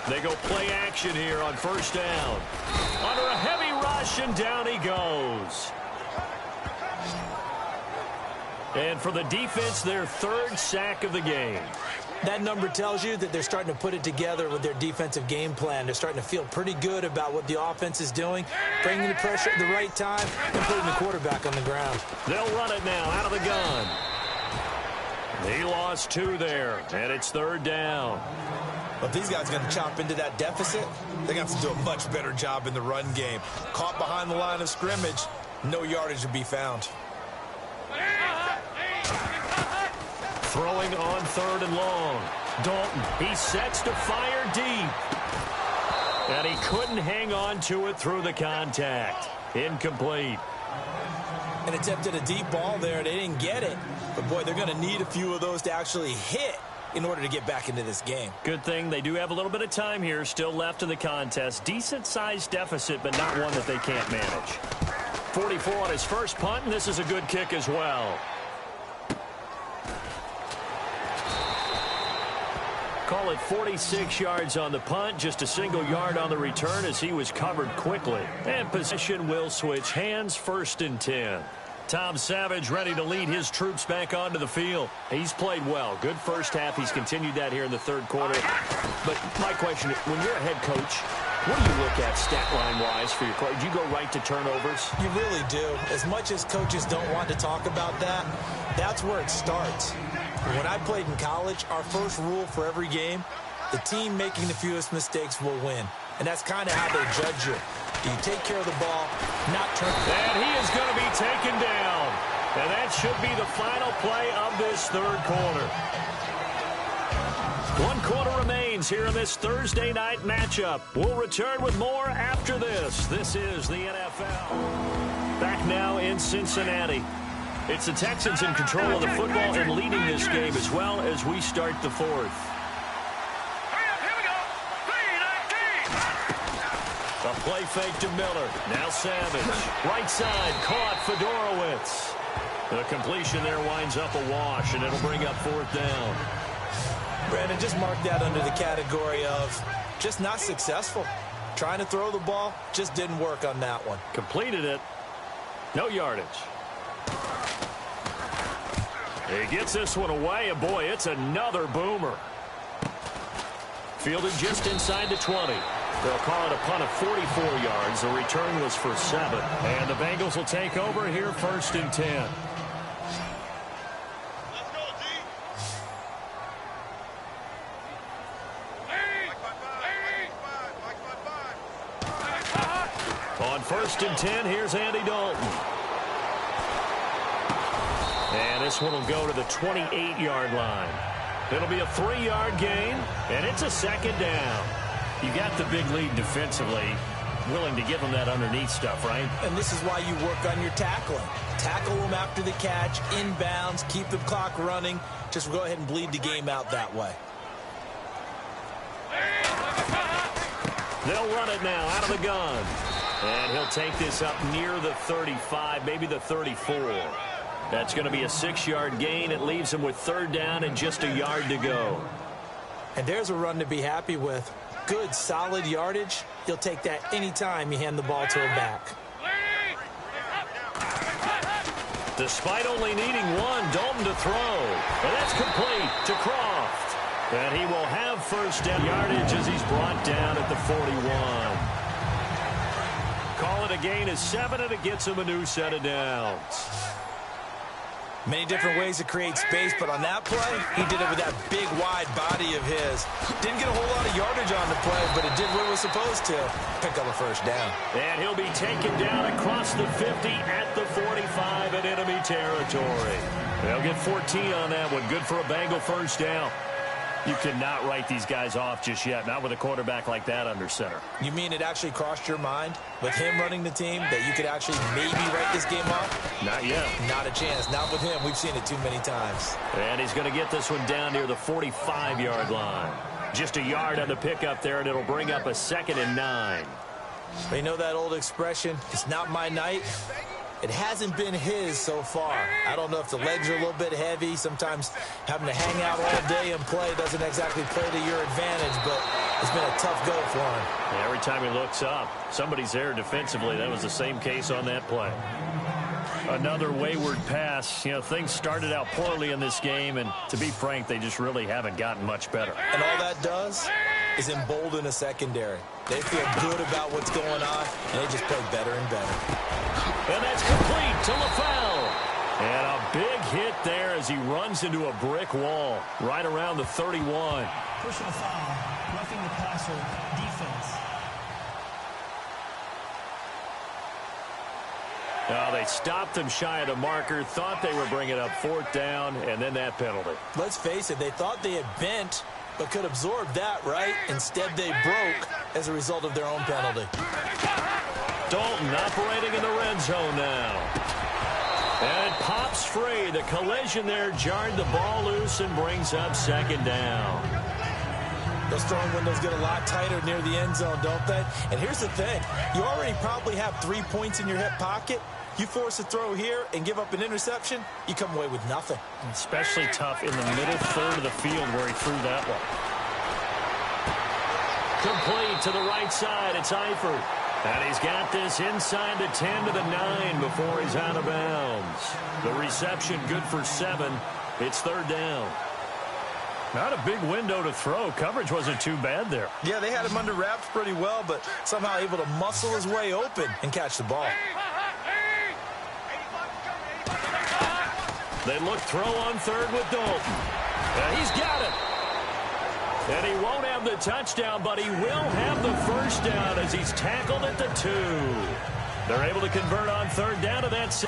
They go play action here on 1st down. Under a heavy rush, and down he goes. And for the defense, their 3rd sack of the game. That number tells you that they're starting to put it together with their defensive game plan. They're starting to feel pretty good about what the offense is doing, bringing the pressure at the right time, and putting the quarterback on the ground. They'll run it now out of the gun. He lost 2 there, and it's 3rd down. But if these guys are going to chop into that deficit, they're going to have to do a much better job in the run game. Caught behind the line of scrimmage, no yardage to be found. Throwing on 3rd and long. Dalton, he sets to fire deep. And he couldn't hang on to it through the contact. Incomplete. And attempted a deep ball there. They didn't get it. But, boy, they're going to need a few of those to actually hit in order to get back into this game. Good thing they do have a little bit of time here still left in the contest. Decent-sized deficit, but not one that they can't manage. 44 on his first punt, and this is a good kick as well. Call it 46 yards on the punt, just a single yard on the return as he was covered quickly. And possession will switch hands, 1st and 10. Tom Savage ready to lead his troops back onto the field. He's played well. Good first half. He's continued that here in the 3rd quarter. But my question, when you're a head coach, what do you look at stat line-wise for your coach? Do you go right to turnovers? You really do. As much as coaches don't want to talk about that, that's where it starts. When I played in college, our first rule for every game, the team making the fewest mistakes will win. And that's kind of how they judge you. Do you take care of the ball, not turn? And he is going to be taken down. And that should be the final play of this 3rd quarter. 1 quarter remains here in this Thursday night matchup. We'll return with more after this. This is the NFL. Back now in Cincinnati. It's the Texans in control of the football and leading this game as well as we start the 4th. A play fake to Miller. Now Savage. Right side, caught Fedorowicz. The completion there winds up a wash, and it'll bring up 4th down. Brandon, just mark that under the category of just not successful. Trying to throw the ball, just didn't work on that one. Completed it. No yardage. He gets this one away, and boy, it's another boomer. Fielded just inside the 20. They'll call it a punt of 44 yards. The return was for 7. And the Bengals will take over here 1st and 10. On 1st and 10, here's Andy Dalton. And this one will go to the 28-yard line. It'll be a 3-yard gain, and it's a 2nd down. You got the big lead defensively, willing to give them that underneath stuff, right? And this is why you work on your tackling. Tackle them after the catch, inbounds, keep the clock running. Just go ahead and bleed the game out that way. They'll run it now out of the gun. And he'll take this up near the 35, maybe the 34. That's going to be a 6-yard gain. It leaves him with 3rd down and just a yard to go. And there's a run to be happy with. Good, solid yardage. You'll take that anytime you hand the ball to him back. Despite only needing 1, Dalton to throw. And that's complete to Croft. And he will have 1st down yardage as he's brought down at the 41. Call it a gain of 7, and it gets him a new set of downs. Many different ways to create space, but on that play, he did it with that big, wide body of his. Didn't get a whole lot of yardage on the play, but it did what it was supposed to. Pick up a 1st down. And he'll be taken down across the 50 at the 45 in enemy territory. They'll get 14 on that one. Good for a Bengal 1st down. You cannot write these guys off just yet, not with a quarterback like that under center. You mean it actually crossed your mind with him running the team that you could actually maybe write this game off? Not yet. Not a chance. Not with him. We've seen it too many times. And he's going to get this one down near the 45-yard line. Just a yard on the pickup there, and it'll bring up a 2nd and 9. You know that old expression, it's not my night? It hasn't been his so far. I don't know if the legs are a little bit heavy. Sometimes having to hang out all day and play doesn't exactly play to your advantage, but it's been a tough go for him. Yeah, every time he looks up, somebody's there defensively. That was the same case on that play. Another wayward pass. You know, things started out poorly in this game, and to be frank, they just really haven't gotten much better. And all that does is embolden a secondary. They feel good about what's going on, and they just play better and better. And that's complete to LaFell. And a big hit there as he runs into a brick wall right around the 31. Pushing a foul, roughing the passer, defense. Now they stopped him shy of the marker, thought they were bringing up 4th down, and then that penalty. Let's face it, they thought they had bent, but could absorb that, right? Instead, they broke as a result of their own penalty. Dalton operating in the red zone now. And it pops free. The collision there jarred the ball loose and brings up 2nd down. Those throwing windows get a lot tighter near the end zone, don't they? And here's the thing. You already probably have 3 points in your hip pocket. You force a throw here and give up an interception, you come away with nothing. Especially tough in the middle third of the field where he threw that one. Complete to the right side. It's Eifert. And he's got this inside the 10 to the 9 before he's out of bounds. The reception good for 7. It's third down. Not a big window to throw. Coverage wasn't too bad there. Yeah, they had him under wraps pretty well, but somehow able to muscle his way open and catch the ball. They look throw on third with Dalton. He's got it. And he won't have the touchdown, but he will have the first down as he's tackled at the 2. They're able to convert on third down to that.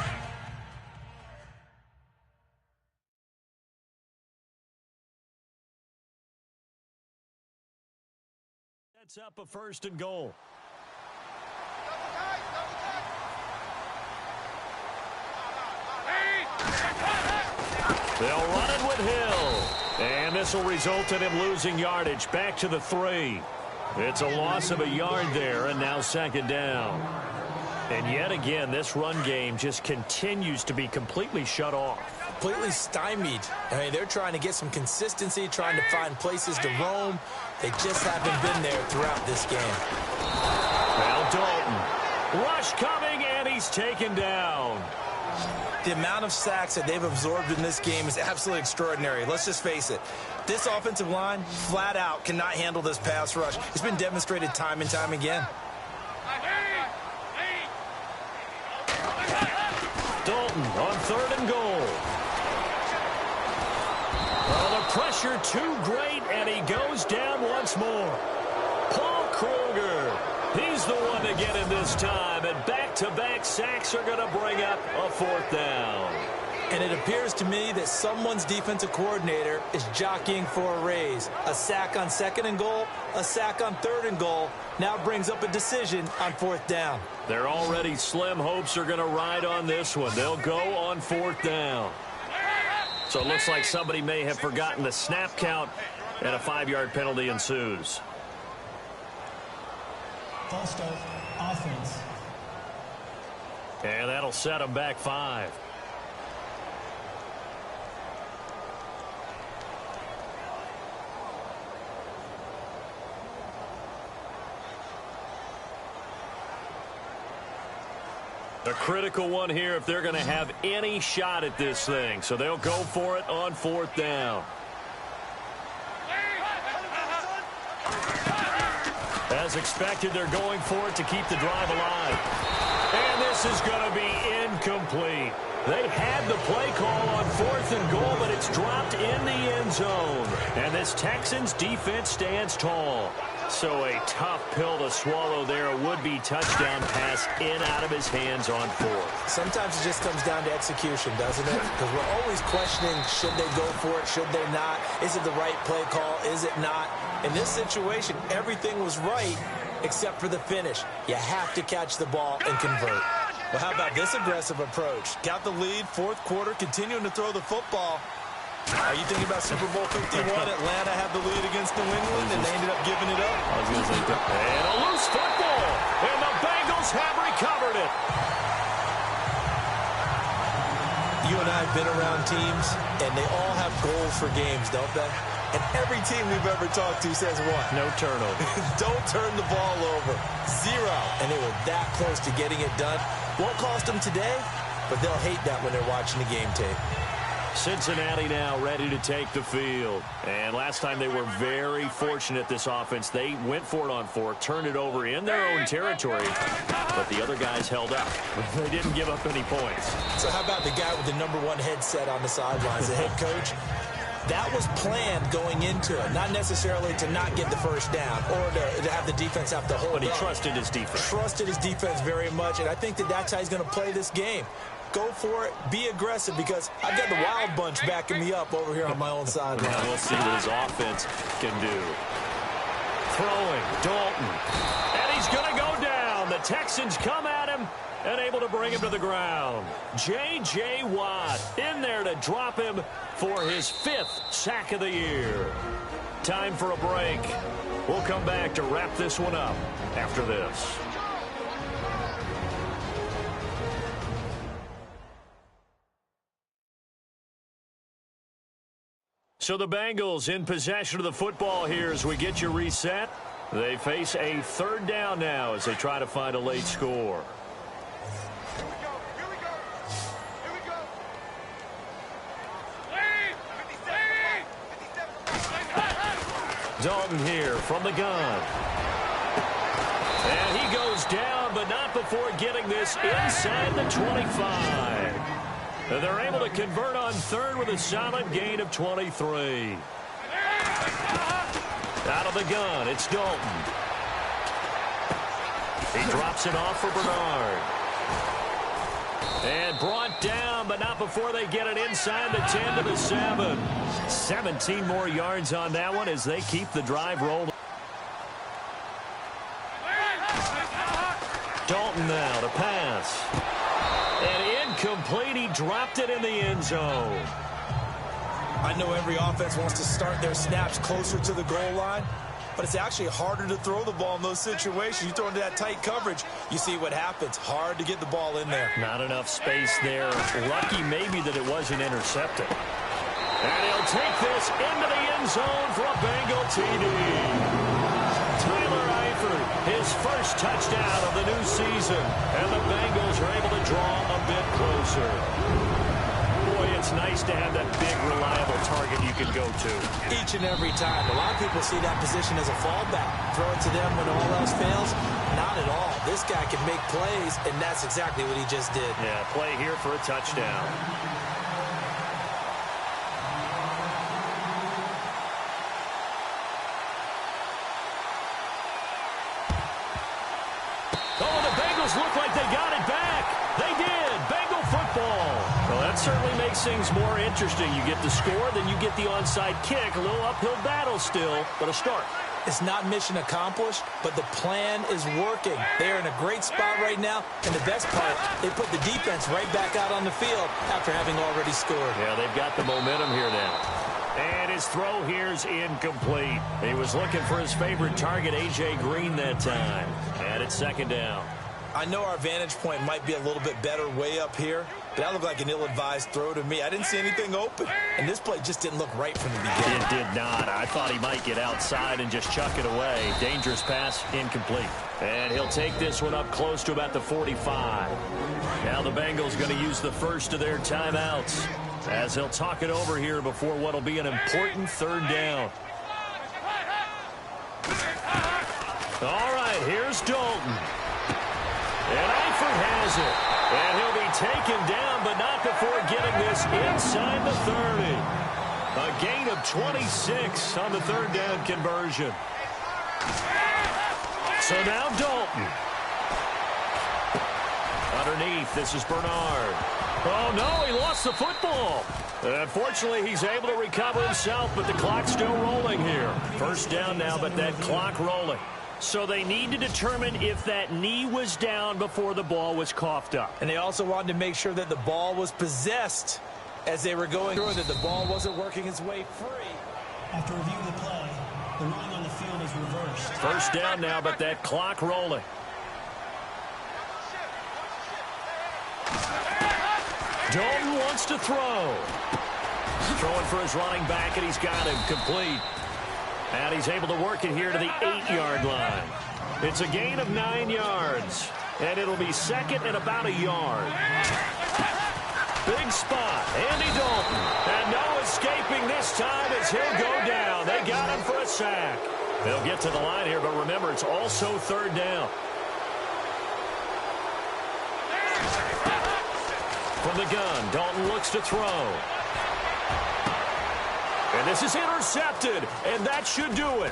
That's up a first and goal. They'll run it with Hill. And this will result in him losing yardage back to the 3. It's a loss of a yard there, and now second down. And yet again, this run game just continues to be completely shut off. Completely stymied. I mean, they're trying to get some consistency, trying to find places to roam. They just haven't been there throughout this game. Now Dalton. Rush coming, and he's taken down. The amount of sacks that they've absorbed in this game is absolutely extraordinary. Let's just face it. This offensive line, flat out, cannot handle this pass rush. It's been demonstrated time and time again. Dalton on third and goal. Oh, the pressure too great, and he goes down once more. Paul Kruger. He's the one to get him this time, and back-to-back sacks are going to bring up a fourth down. And it appears to me that someone's defensive coordinator is jockeying for a raise. A sack on second and goal, a sack on third and goal, now brings up a decision on fourth down. Their already slim hopes are going to ride on this one. They'll go on fourth down. So it looks like somebody may have forgotten the snap count, and a 5-yard penalty ensues. False start, offense. And that'll set them back 5. A critical one here if they're going to have any shot at this thing. So they'll go for it on fourth down. As expected, they're going for it to keep the drive alive. And this is going to be incomplete. They had the play call on fourth and goal, but it's dropped in the end zone. And this Texans defense stands tall. So a tough pill to swallow there. A would-be touchdown pass in out of his hands on fourth. Sometimes it just comes down to execution, doesn't it? Because we're always questioning, should they go for it, should they not? Is it the right play call, is it not? In this situation, everything was right except for the finish. You have to catch the ball and convert. Well, how about this aggressive approach? Got the lead, fourth quarter, continuing to throw the football. Are you thinking about Super Bowl 51? Atlanta had the lead against New England, and they ended up giving it up. I was going to say that. And a loose football, and the Bengals have recovered it. You and I have been around teams, and they all have goals for games, don't they? And every team we've ever talked to says what? No turnover. Don't turn the ball over. 0. And they were that close to getting it done. Won't cost them today, but they'll hate that when they're watching the game tape. Cincinnati now ready to take the field. And last time they were very fortunate, this offense. They went for it on fourth, turned it over in their own territory, but the other guys held up. They didn't give up any points. So how about the guy with the #1 headset on the sidelines, the head coach? That was planned going into it, not necessarily to not get the first down or to have the defense have to hold But he up. trusted his defense. Trusted his defense very much, and I think that's how he's going to play this game. Go for it, be aggressive, because I've got the wild bunch backing me up over here on my own sideline. Now we'll see what his offense can do. Throwing, Dalton. And he's going to go down. The Texans come at him and able to bring him to the ground. J.J. Watt in there to drop him for his 5th sack of the year. Time for a break. We'll come back to wrap this one up after this. So the Bengals in possession of the football here as we get you reset. They face a third down now as they try to find a late score. Dalton here from the gun. And he goes down, but not before getting this inside the 25. And they're able to convert on third with a solid gain of 23. Out of the gun, it's Dalton. He drops it off for Bernard. And brought down, but not before they get it inside the 10 to the 7. 17 more yards on that one as they keep the drive rolling. Dalton now to pass. And incomplete. He dropped it in the end zone. I know every offense wants to start their snaps closer to the goal line, but it's actually harder to throw the ball in those situations. You throw into that tight coverage, you see what happens. Hard to get the ball in there. Not enough space there. Lucky maybe that it wasn't intercepted. And he'll take this into the end zone for a Bengal TD. Tyler Eifert, his first touchdown of the new season. And the Bengals are able to draw a bit closer. Boy, it's nice to have that big, reliable target you can go to. Each and every time. A lot of people see that position as a fallback. Throw it to them when all else fails. Not at all. This guy can make plays, and that's exactly what he just did. Yeah, play here for a touchdown. Oh, the Bengals look like they got it back. They did. Bengal football. Well, that certainly makes things more interesting. You get the score, then you get the onside kick. A little uphill battle still, but a start. It's not mission accomplished, but the plan is working. They are in a great spot right now, and the best part, they put the defense right back out on the field after having already scored. Yeah, they've got the momentum here now. And his throw here's incomplete. He was looking for his favorite target, A.J. Green, that time. And it's second down. I know our vantage point might be a little bit better way up here, but that looked like an ill-advised throw to me. I didn't see anything open, and this play just didn't look right from the beginning. It did not. I thought he might get outside and just chuck it away. Dangerous pass, incomplete. And he'll take this one up close to about the 45. Now the Bengals going to use the first of their timeouts as he'll talk it over here before what will be an important third down. All right, here's Dalton. And Eifert has it. And he'll be taken down, but not before getting this inside the 30. A gain of 26 on the third down conversion. So now Dalton. Underneath, this is Bernard. Oh, no, he lost the football. Unfortunately, he's able to recover himself, but the clock's still rolling here. First down now, but that clock rolling. So they need to determine if that knee was down before the ball was coughed up. And they also wanted to make sure that the ball was possessed as they were going through, that the ball wasn't working its way free. After reviewing the play, the ruling on the field is reversed. First down now, but that clock rolling. Dalton wants to throw. Throwing for his running back, and he's got him complete. And he's able to work it here to the 8-yard line. It's a gain of 9 yards. And it'll be second and about a yard. Big spot, Andy Dalton. And no escaping this time as he'll go down. They got him for a sack. They'll get to the line here, but remember, it's also third down. From the gun, Dalton looks to throw. And this is intercepted, and that should do it.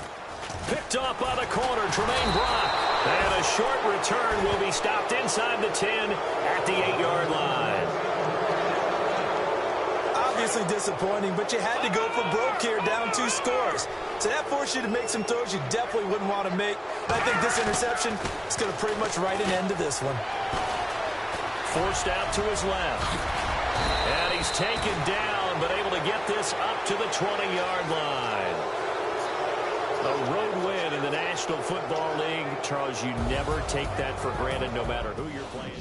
Picked off by the corner, Tremaine Brock. And a short return will be stopped inside the 10 at the 8-yard line. Obviously disappointing, but you had to go for broke here, down 2 scores. So that forced you to make some throws you definitely wouldn't want to make. I think this interception is going to pretty much write an end to this one. Forced out to his left. And he's taken down, but able to get this up to the 20-yard line. A road win in the National Football League. Charles, you never take that for granted no matter who you're playing.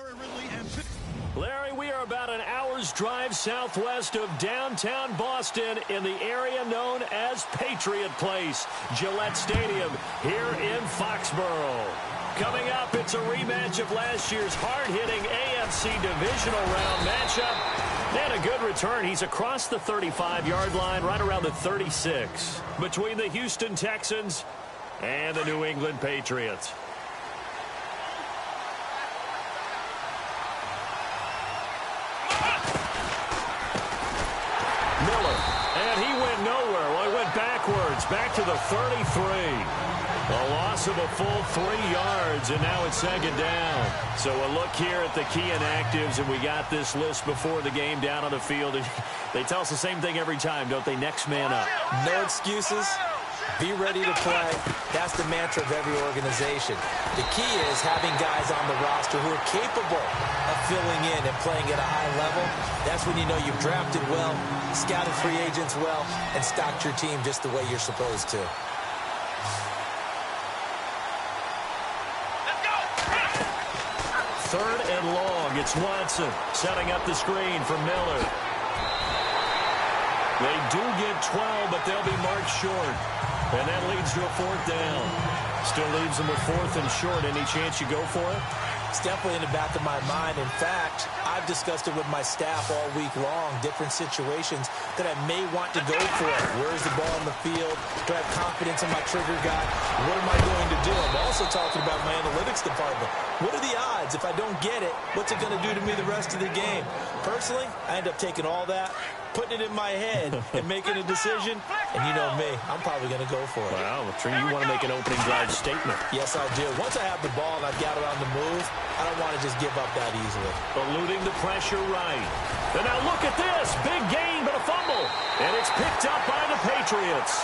Larry Ridley and Larry, we are about an hour's drive southwest of downtown Boston in the area known as Patriot Place, Gillette Stadium here in Foxborough. Coming up, it's a rematch of last year's hard-hitting AFC divisional round matchup. And a good return. He's across the 35-yard line, right around the 36, between the Houston Texans and the New England Patriots. Miller, and he went nowhere. Well, he went backwards, back to the 33. A loss of a full 3 yards, and now it's second down. So a look here at the key inactives, and we got this list before the game down on the field. They tell us the same thing every time, don't they? Next man up. No excuses. Be ready to play. That's the mantra of every organization. The key is having guys on the roster who are capable of filling in and playing at a high level. That's when you know you've drafted well, scouted free agents well, and stocked your team just the way you're supposed to. Third and long. It's Watson setting up the screen for Miller. They do get 12, but they'll be marked short. And that leads to a fourth down. Still leaves them with fourth and short. Any chance you go for it? It's definitely in the back of my mind. In fact, I've discussed it with my staff all week long, different situations that I may want to go for. Where's the ball on the field? Do I have confidence in my trigger guy? What am I going to do? I'm also talking about my analytics department. What are the odds? If I don't get it, what's it going to do to me the rest of the game? Personally, I end up taking all that, putting it in my head, and making a decision. And you know me, I'm probably going to go for it. Wow, Tree, you want to make an opening drive statement. Yes, I do. Once I have the ball and I've got it on the move, I don't want to just give up that easily. Eluding the pressure right. And now look at this. Big gain, but a fumble. And it's picked up by the Patriots.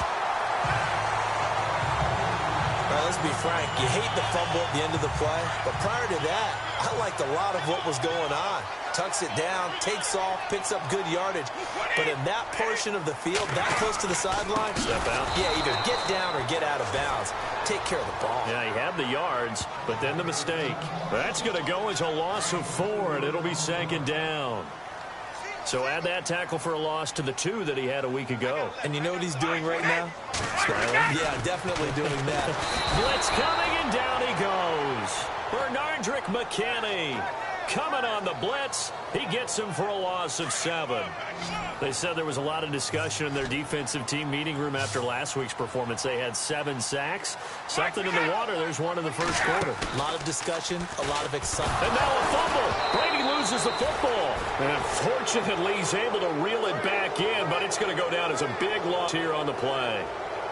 Now, let's be frank. You hate the fumble at the end of the play. But prior to that, I liked a lot of what was going on. Tucks it down, takes off, picks up good yardage. But in that portion of the field, that close to the sideline, step out. Yeah, either get down or get out of bounds. Take care of the ball. Yeah, he had the yards, but then the mistake. That's going to go as a loss of 4, and it'll be second down. So add that tackle for a loss to the 2 that he had a week ago. And you know what he's doing right now? Smiling? Yeah, definitely doing that. Blitz coming, and down he goes. Bernardrick McKinney coming on the blitz. He gets him for a loss of 7. They said there was a lot of discussion in their defensive team meeting room after last week's performance. They had 7 sacks. Something in the water. There's one in the first quarter. A lot of discussion, a lot of excitement. And now a fumble. Brady loses the football. And unfortunately, he's able to reel it back in, but it's going to go down as a big loss here on the play.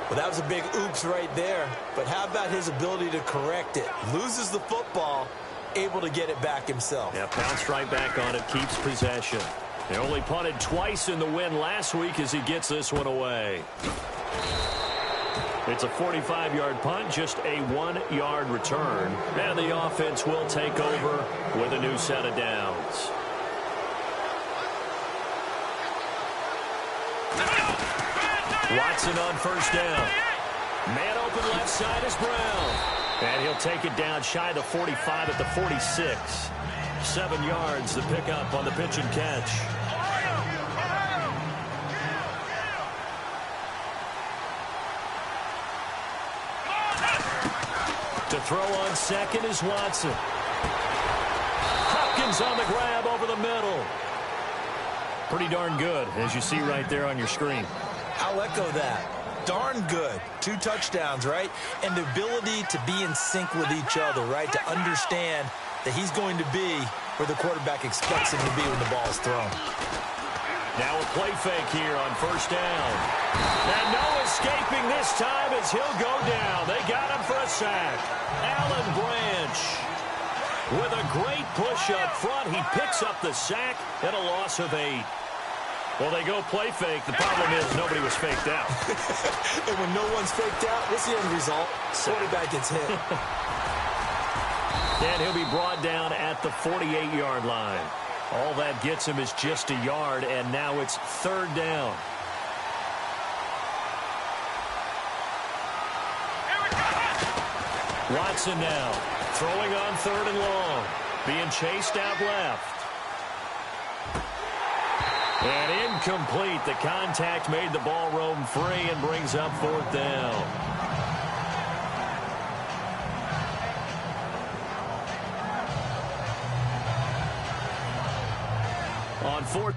Well, that was a big oops right there. But how about his ability to correct it? Loses the football, able to get it back himself. Yeah, pounced right back on it, keeps possession. They only punted twice in the win last week as he gets this one away. It's a 45-yard punt, just a 1-yard return. And the offense will take over with a new set of downs. Watson on first down. Man open left side is Brown. And he'll take it down shy of the 45 at the 46. 7 yards to pick up on the pitch and catch. To throw on second is Watson. Hopkins on the grab over the middle. Pretty darn good, as you see right there on your screen. I'll echo that. Darn good. 2 touchdowns, right? And the ability to be in sync with each other, right? To understand that he's going to be where the quarterback expects him to be when the ball is thrown. Now a play fake here on first down. And no escaping this time as he'll go down. They got him for a sack. Alan Branch with a great push up front. He picks up the sack and a loss of 8. Well, they go play fake. The problem is nobody was faked out. And when no one's faked out, what's the end result? Quarterback gets hit. And he'll be brought down at the 48-yard line. All that gets him is just a yard, and now it's third down. Watson now throwing on third and long. being chased out left. And incomplete. The contact made the ball roam free and brings up 4th down. On 4th.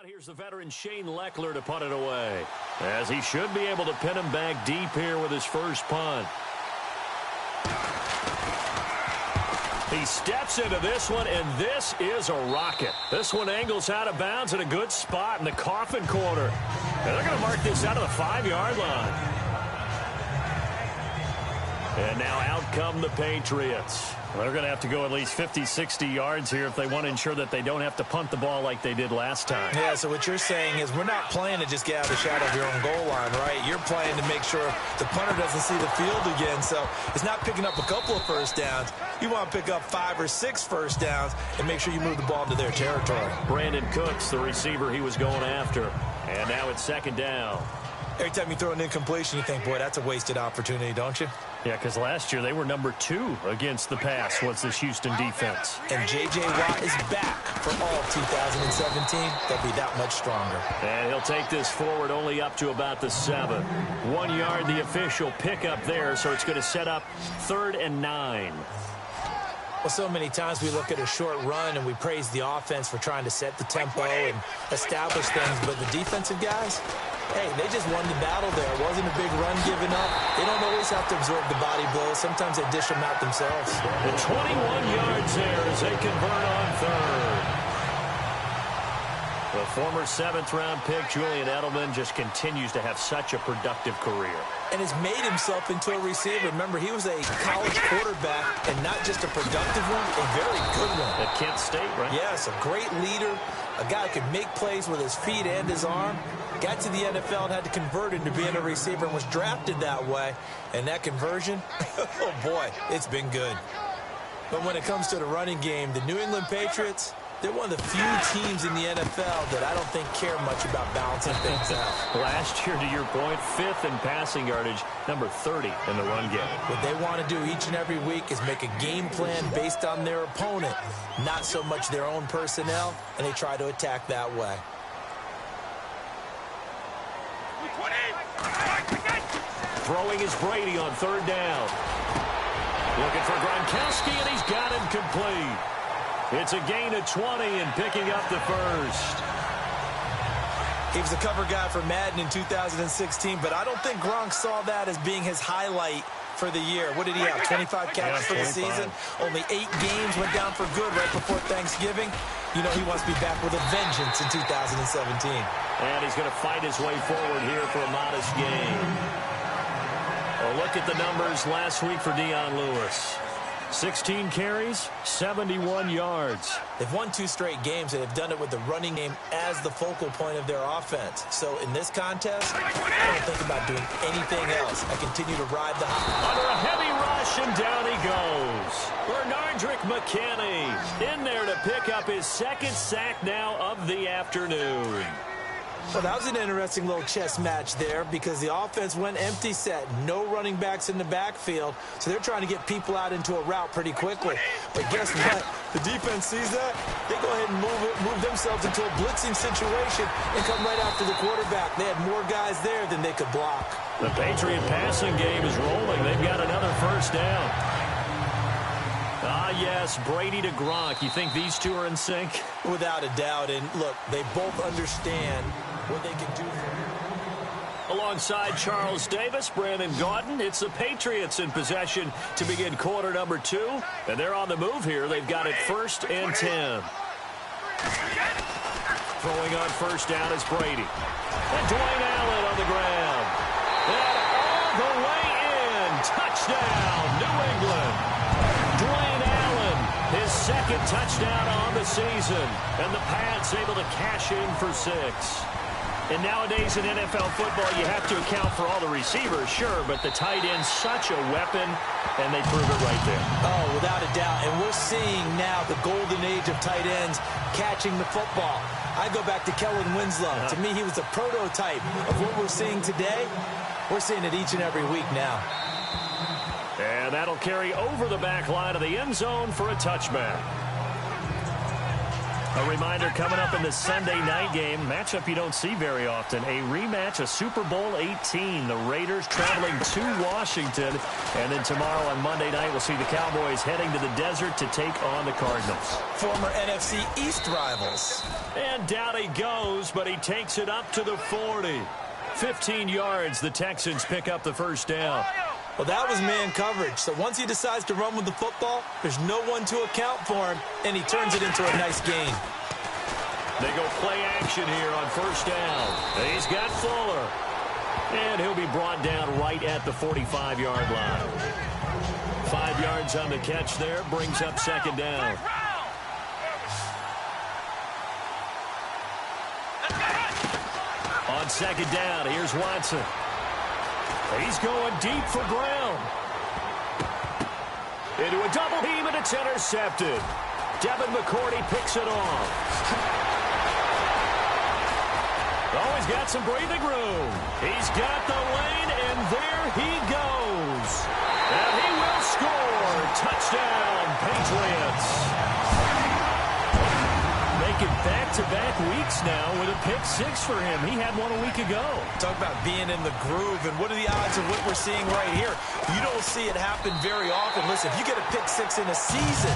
Here's the veteran Shane Leckler to punt it away, as he should be able to pin him back deep here with his first punt. He steps into this one, and this is a rocket. This one angles out of bounds in a good spot in the coffin corner. And they're going to mark this out of the 5-yard line. And now out come the Patriots. They're going to have to go at least 50, 60 yards here if they want to ensure that they don't have to punt the ball like they did last time. Yeah, so what you're saying is we're not playing to just get out of the shadow of your own goal line, right? You're playing to make sure the punter doesn't see the field again. So it's not picking up a couple of first downs. You want to pick up 5 or 6 first downs and make sure you move the ball into their territory. Brandon Cooks, the receiver he was going after. And now it's 2nd down. Every time you throw an incompletion, you think, boy, that's a wasted opportunity, don't you? Yeah, because last year they were number 2 against the pass was this Houston defense. And J.J. Watt is back for all 2017. They'll be that much stronger. And he'll take this forward only up to about the 7. 1 yard, the official pickup there, so it's going to set up 3rd and 9. Well, so many times we look at a short run and we praise the offense for trying to set the tempo and establish things, but the defensive guys, hey, they just won the battle there. It wasn't a big run given up. They don't always have to absorb the body blows. Sometimes they dish them out themselves. And 21 yards there as they convert on 3rd. The former 7th-round pick, Julian Edelman, just continues to have such a productive career. And has made himself into a receiver. Remember, he was a college quarterback, and not just a productive one, a very good one. At Kent State, right? Yes, a great leader, a guy who could make plays with his feet and his arm. Got to the NFL and had to convert into being a receiver and was drafted that way. And that conversion, oh boy, it's been good. But when it comes to the running game, the New England Patriots, they're one of the few teams in the NFL that I don't think care much about balancing things out. Last year, to your point, 5th in passing yardage, number 30 in the run game. What they want to do each and every week is make a game plan based on their opponent, not so much their own personnel, and they try to attack that way. Throwing is Brady on 3rd down. Looking for Gronkowski, and he's got him complete. It's a gain of 20 and picking up the first. He was a cover guy for Madden in 2016, but I don't think Gronk saw that as being his highlight for the year. What did he have, 25 catches for the season? Only 8 games, went down for good right before Thanksgiving. You know he wants to be back with a vengeance in 2017. And he's going to fight his way forward here for a modest gain. A look at the numbers last week for Dion Lewis. 16 carries, 71 yards. They've won 2 straight games, and they've done it with the running game as the focal point of their offense. So in this contest, I don't think about doing anything else. I continue to ride the hot. Under a heavy rush, and down he goes. Bernardrick McKinney in there to pick up his 2nd sack now of the afternoon. Well, that was an interesting little chess match there because the offense went empty set. No running backs in the backfield, so they're trying to get people out into a route pretty quickly. But guess what? The defense sees that. They go ahead and move themselves into a blitzing situation and come right after the quarterback. They had more guys there than they could block. The Patriot passing game is rolling. They've got another first down. Ah, yes, Brady to Gronk. You think these two are in sync? Without a doubt. And, look, they both understand what they can do for him. Alongside Charles Davis, Brandon Gaudin, it's the Patriots in possession to begin quarter number 2. And they're on the move here. They've got it 1st and 10. Throwing on first down is Brady. And Dwayne Allen on the ground. And all the way in. Touchdown, New England. Dwayne Allen, his 2nd touchdown on the season. And the Pats able to cash in for 6. And nowadays in NFL football, you have to account for all the receivers, sure, but the tight end's such a weapon, and they prove it right there. Oh, without a doubt. And we're seeing now the golden age of tight ends catching the football. I go back to Kellen Winslow. To me, he was a prototype of what we're seeing today. We're seeing it each and every week now. And that'll carry over the back line of the end zone for a touchback. A reminder coming up in the Sunday night game, matchup you don't see very often, a rematch of Super Bowl 18. The Raiders traveling to Washington. And then tomorrow on Monday night, we'll see the Cowboys heading to the desert to take on the Cardinals. Former NFC East rivals. And down he goes, but he takes it up to the 40. 15 yards, the Texans pick up the first down. Well, that was man coverage. So once he decides to run with the football, there's no one to account for him, and he turns it into a nice gain. They go play action here on first down. He's got Fuller. And he'll be brought down right at the 45-yard line. 5 yards on the catch there, brings up second down. On second down, here's Watson. He's going deep for Brown. Into a double team, and it's intercepted. Devin McCourty picks it off. Oh, he's got some breathing room. He's got the lane, and there he goes. And he will score. Touchdown, Patriots. Making back-to-back weeks now with a pick six for him. He had one a week ago. Talk about being in the groove, and what are the odds of what we're seeing right here? You don't see it happen very often. Listen, if you get a pick six in a season,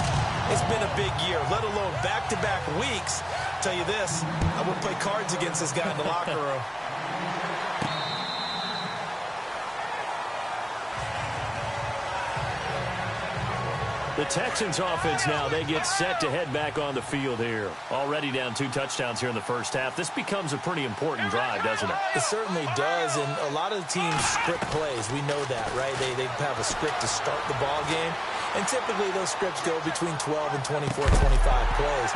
it's been a big year, let alone back-to-back weeks. I'll tell you this, I would play cards against this guy in the locker room. The Texans offense now, they get set to head back on the field here. Already down 2 touchdowns here in the first half. This becomes a pretty important drive, doesn't it? It certainly does, and a lot of the teams script plays. We know that, right? They have a script to start the ball game, and typically those scripts go between 12 and 24, 25 plays.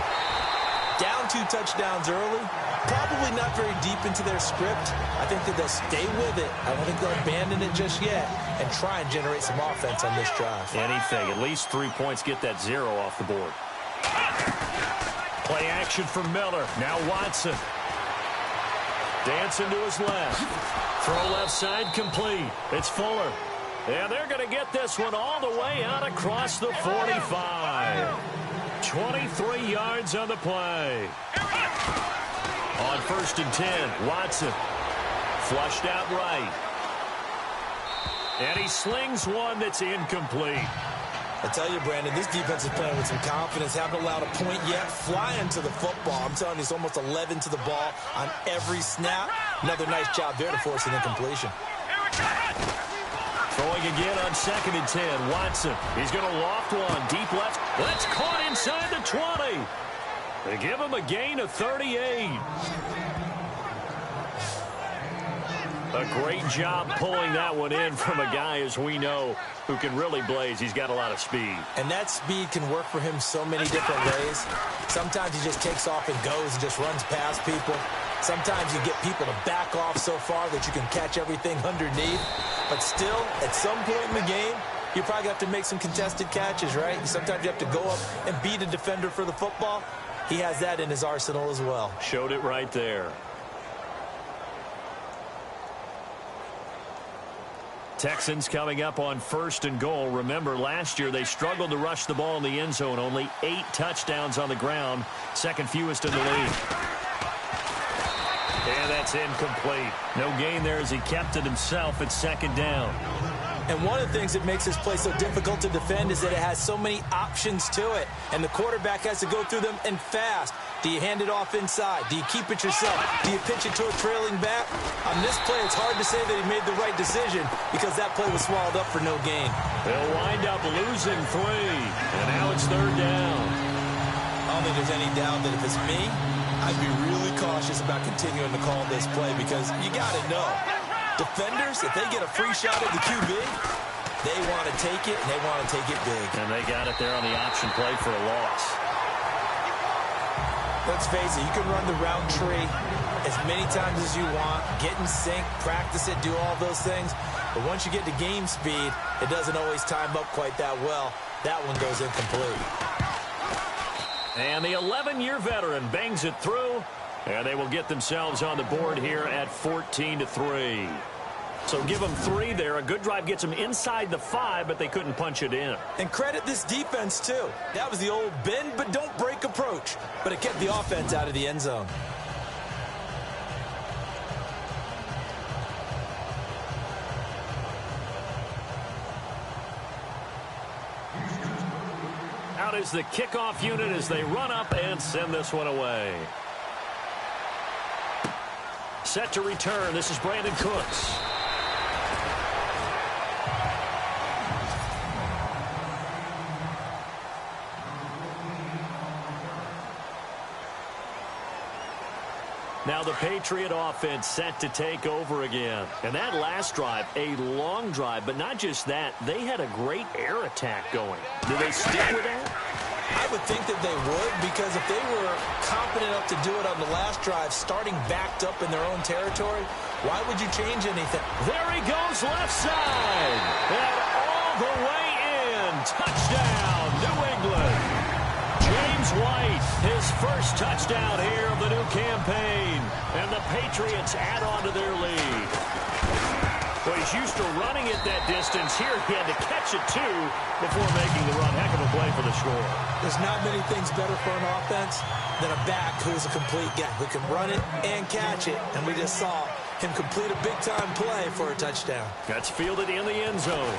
Down 2 touchdowns early, probably not very deep into their script. I think that they'll stay with it. I don't think they'll abandon it just yet and try and generate some offense on this drive. Anything. At least 3 points, get that 0 off the board. Play action for Miller. Now Watson. Dancing to his left. Throw left side complete. It's Fuller. And they're going to get this one all the way out across the 45. 23 yards on the play. On first and 10, Watson. Flushed out right. And he slings one that's incomplete. I tell you, Brandon, this defense is playing with some confidence. Haven't allowed a point yet. Flying to the football. I'm telling you, it's almost 11 to the ball on every snap. Another nice job there to force an incompletion. Throwing again on second and 10. Watson. He's going to loft one. Deep left. That's caught inside the 20. They give him a gain of 38. A great job pulling that one in from a guy, as we know, who can really blaze. He's got a lot of speed. And that speed can work for him so many different ways. Sometimes he just takes off and goes and just runs past people. Sometimes you get people to back off so far that you can catch everything underneath. But still, at some point in the game, you probably have to make some contested catches, right? Sometimes you have to go up and beat a defender for the football. He has that in his arsenal as well. Showed it right there. Texans coming up on first and goal. Remember, last year they struggled to rush the ball in the end zone. Only 8 touchdowns on the ground. Second fewest in the league. And that's incomplete. No gain there as he kept it himself at second down. And one of the things that makes this play so difficult to defend is that it has so many options to it. And the quarterback has to go through them and fast. Do you hand it off inside? Do you keep it yourself? Do you pitch it to a trailing back? On this play, it's hard to say that he made the right decision because that play was swallowed up for no gain. They'll wind up losing 3. And now it's third down. I don't think there's any doubt that if it's me, I'd be really cautious about continuing to call this play because you got to know. Defenders, if they get a free shot at the QB, they want to take it, and they want to take it big. And they got it there on the option play for a loss. Let's face it, you can run the route tree as many times as you want, get in sync, practice it, do all those things. But once you get to game speed, it doesn't always time up quite that well. That one goes incomplete. And the 11-year veteran bangs it through, and they will get themselves on the board here at 14-3. So give them 3 there. A good drive gets them inside the 5, but they couldn't punch it in. And credit this defense, too. That was the old bend but don't break approach, but it kept the offense out of the end zone. Out is the kickoff unit as they run up and send this one away. Set to return. This is Brandon Cooks. Now the Patriot offense set to take over again. And that last drive, a long drive, but not just that, they had a great air attack going. Do they stick with that? I would think that they would, because if they were confident enough to do it on the last drive, starting backed up in their own territory, why would you change anything? There he goes, left side. And all the way in. Touchdown, New England. James White, his first touchdown here of the new campaign. And the Patriots add on to their lead. Well, he's used to running it that distance. Here he had to catch it, too, before making the run. Heck of a play for the score. There's not many things better for an offense than a back who's a complete guy who can run it and catch it. And we just saw him complete a big-time play for a touchdown. That's fielded in the end zone.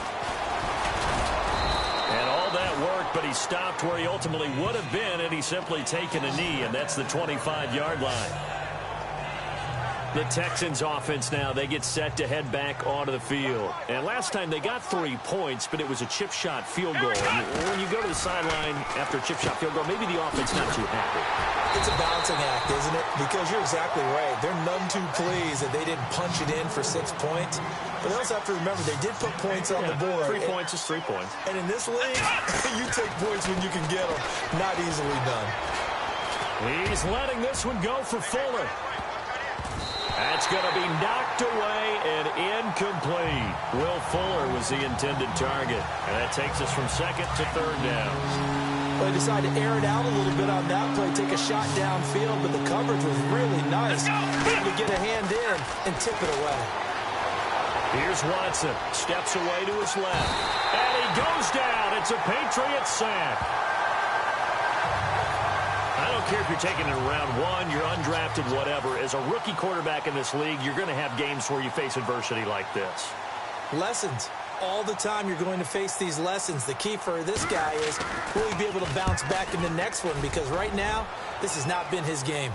And all that worked, but he stopped where he ultimately would have been, and he's simply taken a knee, and that's the 25-yard line. The Texans offense now, they get set to head back onto the field. And last time they got 3 points, but it was a chip shot field goal. And when you go to the sideline after a chip shot field goal, maybe the offense not too happy. It's a balancing act, isn't it? Because you're exactly right. They're none too pleased that they didn't punch it in for 6 points. But they also have to remember they did put points on the board. 3 points is 3 points. And in this league, you take points when you can get them. Not easily done. He's letting this one go for Fuller. That's going to be knocked away and incomplete. Will Fuller was the intended target. And that takes us from second to third down. Well, they decided to air it out a little bit on that play, take a shot downfield, but the coverage was really nice. Able to get a hand in and tip it away. Here's Watson. Steps away to his left. And he goes down. It's a Patriot sack. I don't care if you're taking it in round 1, you're undrafted, whatever. As a rookie quarterback in this league, you're going to have games where you face adversity like this. Lessons. All the time you're going to face these lessons. The key for this guy is, will he be able to bounce back in the next one? Because right now, this has not been his game.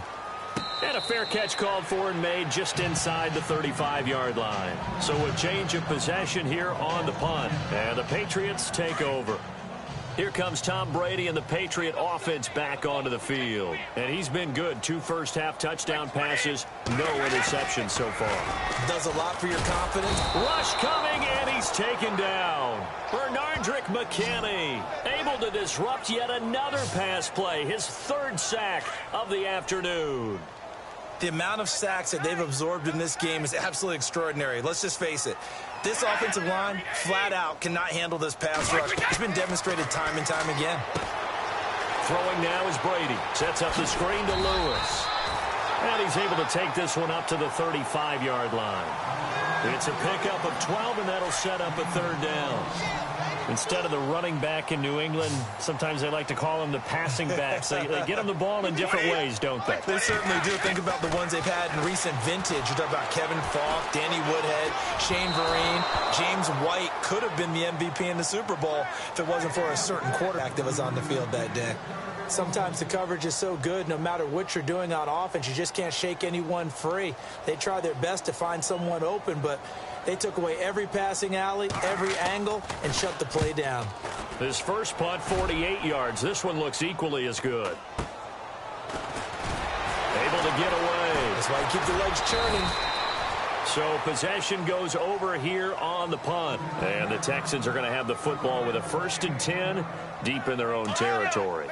And a fair catch called for and made just inside the 35-yard line. So a change of possession here on the punt. And the Patriots take over. Here comes Tom Brady and the Patriot offense back onto the field. And he's been good. 2 first-half touchdown passes, no interceptions so far. Does a lot for your confidence. Rush coming, and he's taken down. Bernardrick McKinney able to disrupt yet another pass play. His 3rd sack of the afternoon. The amount of sacks that they've absorbed in this game is absolutely extraordinary. Let's just face it. This offensive line, flat out, cannot handle this pass rush. It's been demonstrated time and time again. Throwing now is Brady. Sets up the screen to Lewis. And he's able to take this one up to the 35-yard line. It's a pickup of 12, and that'll set up a 3rd down. Instead of the running back in New England, sometimes they like to call them the passing backs. They get them the ball in different ways, don't they? They certainly do. Think about the ones they've had in recent vintage. You're talking about Kevin Falk, Danny Woodhead, Shane Vereen. James White could have been the MVP in the Super Bowl if it wasn't for a certain quarterback that was on the field that day. Sometimes the coverage is so good, no matter what you're doing on offense, you just can't shake anyone free. They try their best to find someone open, but they took away every passing alley, every angle, and shut the play down. This first punt, 48 yards. This one looks equally as good. Able to get away. That's why you keep the legs churning. So possession goes over here on the punt. And the Texans are going to have the football with a 1st and 10 deep in their own territory.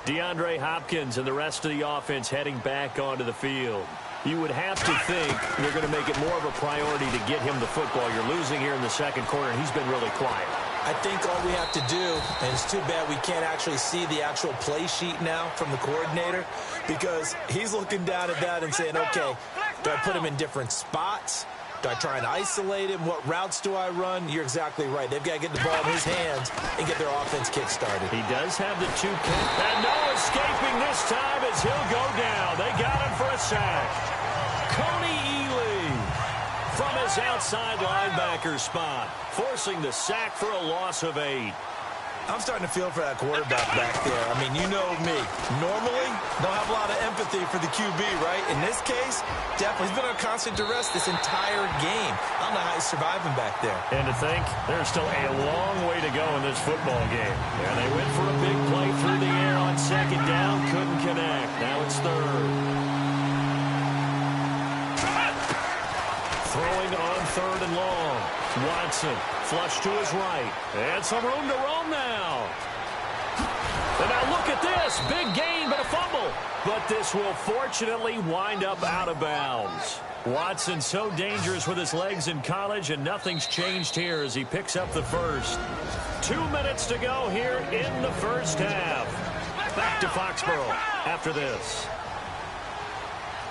DeAndre Hopkins and the rest of the offense heading back onto the field. You would have to think they're going to make it more of a priority to get him the football. You're losing here in the second quarter, and he's been really quiet. I think all we have to do, and it's too bad we can't actually see the actual play sheet now from the coordinator, because he's looking down at that and saying, okay, do I put him in different spots? Do I try and isolate him? What routes do I run? You're exactly right. They've got to get the ball in his hands and get their offense kick-started. He does have the two kick, and no escaping this time as he'll go down. They got him for a sack. Coney Ely from his outside linebacker spot, forcing the sack for a loss of 8. I'm starting to feel for that quarterback back there. I mean, you know me. Normally, don't have a lot of empathy for the QB, right? In this case, definitely. He's been on constant duress this entire game. I don't know how he's surviving back there. And to think, there's still a long way to go in this football game. And they went for a big play through the air on second down. Couldn't connect. Now it's third. Throwing on third and long. Watson, flush to his right. And some room to roam now. And now look at this. Big gain, but a fumble. But this will fortunately wind up out of bounds. Watson so dangerous with his legs in college, and nothing's changed here as he picks up the first. 2 minutes to go here in the first half. Back to Foxborough after this.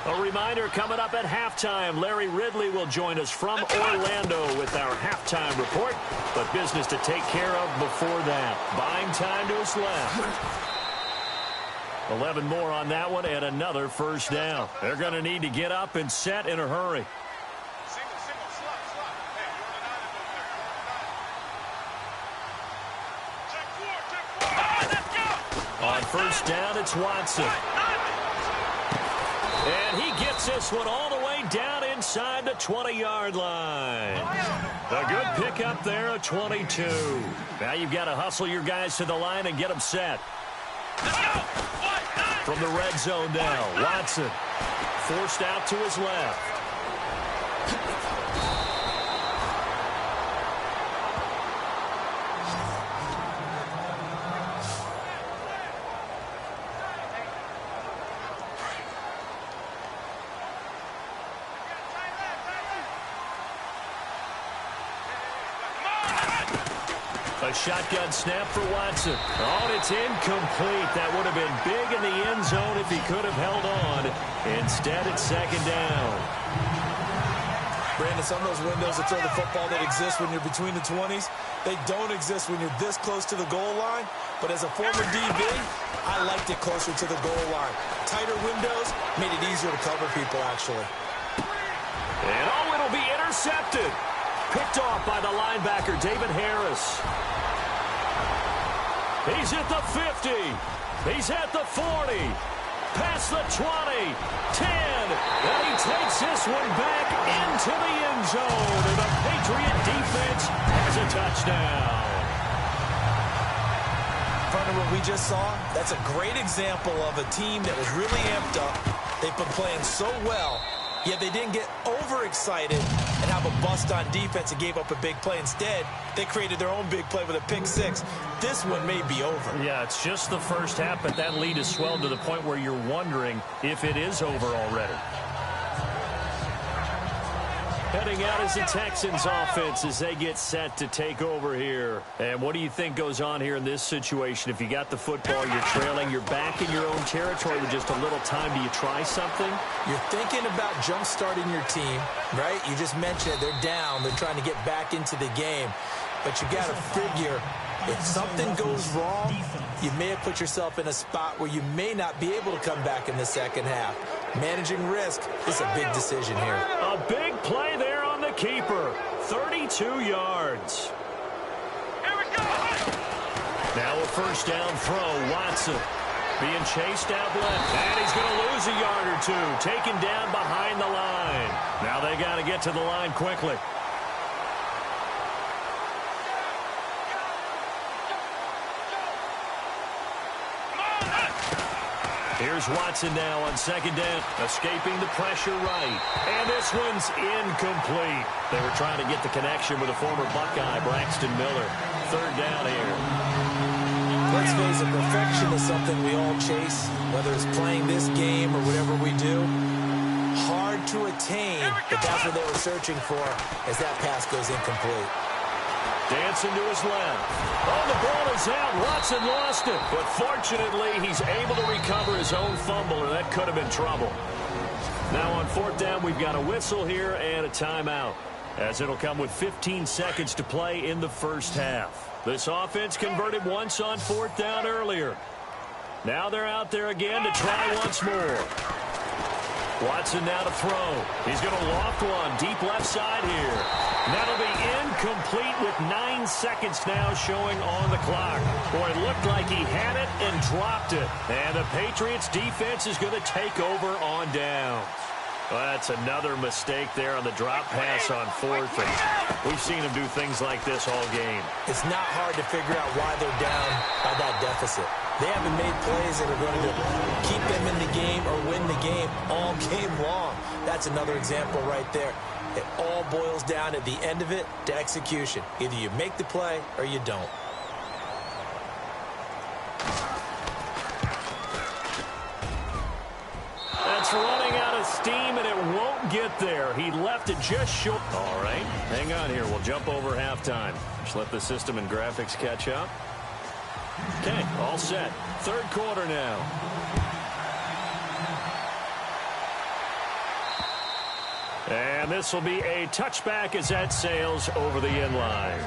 A reminder, coming up at halftime, Larry Ridley will join us from Orlando with our halftime report. But business to take care of before that. Buying time to his left. 11 more on that one and another first down. They're going to need to get up and set in a hurry. On first down, it's Watson. And he gets this one all the way down inside the 20-yard line. A good pickup there at 22. Now you've got to hustle your guys to the line and get them set. From the red zone now, Watson forced out to his left. A shotgun snap for Watson. Oh, it's incomplete. That would have been big in the end zone if he could have held on. Instead, it's second down. Brandon, some of those windows to throw the football that exist when you're between the 20s, they don't exist when you're this close to the goal line. But as a former DB, I liked it closer to the goal line. Tighter windows made it easier to cover people, actually. And oh, it'll be intercepted. Picked off by the linebacker, David Harris. He's at the 50. He's at the 40. Past the 20. 10. And he takes this one back into the end zone. And the Patriot defense has a touchdown. Partner, what we just saw, that's a great example of a team that was really amped up. They've been playing so well, yet they didn't get overexcited and have a bust on defense and gave up a big play. Instead, they created their own big play with a pick six. This one may be over. Yeah, it's just the first half, but that lead has swelled to the point where you're wondering if it is over already. Heading out is the Texans offense as they get set to take over here. And what do you think goes on here in this situation? If you got the football, you're trailing, you're back in your own territory with just a little time. Do you try something? You're thinking about jump-starting your team, right? You just mentioned it. They're down. They're trying to get back into the game. But you got to figure, if something goes wrong, you may have put yourself in a spot where you may not be able to come back in the second half. Managing risk is a big decision here. A big play there on the keeper. 32 yards. Here we go. Now a first down throw. Watson being chased out left. And he's going to lose a yard or two. Taken down behind the line. Now they got to get to the line quickly. Here's Watson now on second down, escaping the pressure right. And this one's incomplete. They were trying to get the connection with a former Buckeye, Braxton Miller. Third down here. let's face it, perfection is something we all chase, whether it's playing this game or whatever we do. Hard to attain, but that's what they were searching for as that pass goes incomplete. Dancing to his left. Oh, the ball is out. Watson lost it. But fortunately, he's able to recover his own fumble, and that could have been trouble. Now on fourth down, we've got a whistle here and a timeout, as it'll come with 15 seconds to play in the first half. This offense converted once on fourth down earlier. Now they're out there again to try once more. Watson now to throw. He's going to loft one deep left side here. And that'll be incomplete with 9 seconds now showing on the clock. Boy, it looked like he had it and dropped it. And the Patriots defense is going to take over on downs. Well, that's another mistake there on the drop pass on fourth. And we've seen him do things like this all game. It's not hard to figure out why they're down by that deficit. They haven't made plays that are going to keep them in the game or win the game all game long. That's another example right there. It all boils down at the end of it to execution. Either you make the play or you don't. That's running out of steam, and it won't get there. He left it just short. All right, hang on here. We'll jump over halftime. Just let the system and graphics catch up. Okay, all set. Third quarter now. And this will be a touchback as that sails over the end line.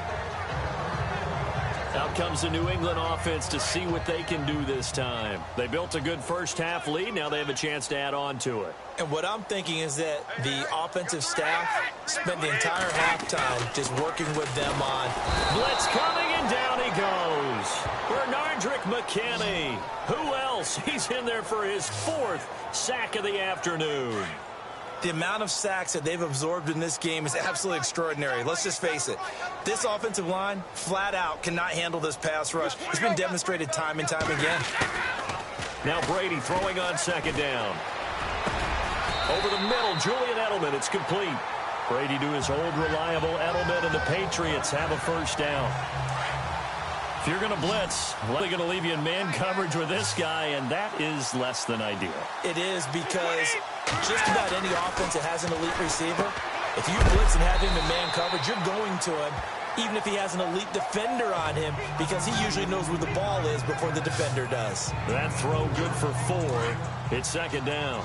Out comes the New England offense to see what they can do this time. They built a good first half lead. Now they have a chance to add on to it. And what I'm thinking is that the offensive staff spent the entire halftime just working with them on. Blitz coming, and down he goes. Bernardrick McKinney. Who else? He's in there for his 4th sack of the afternoon. The amount of sacks that they've absorbed in this game is absolutely extraordinary. Let's just face it. This offensive line, flat out, cannot handle this pass rush. It's been demonstrated time and time again. Now Brady throwing on second down. Over the middle, Julian Edelman. It's complete. Brady to his old reliable Edelman, and the Patriots have a first down. If you're going to blitz, they're going to leave you in man coverage with this guy, and that is less than ideal. It is, because just about any offense that has an elite receiver, if you blitz and have him in man coverage, you're going to him, even if he has an elite defender on him, because he usually knows where the ball is before the defender does. That throw good for 4. It's second down.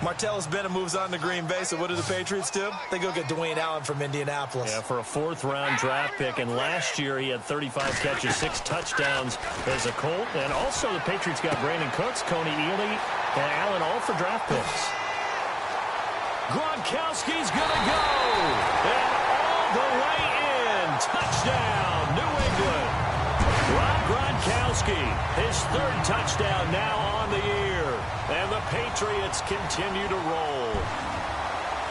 Martellus Bennett moves on to Green Bay, so what do the Patriots do? They go get Dwayne Allen from Indianapolis. Yeah, for a 4th-round draft pick, and last year he had 35 catches, 6 touchdowns as a Colt, and also the Patriots got Brandon Cooks, Coney Ealy, and Allen all for draft picks. Gronkowski's gonna go, and all the way in. Touchdown, New England. Rob Gronkowski, his 3rd touchdown now on the year. And the Patriots continue to roll.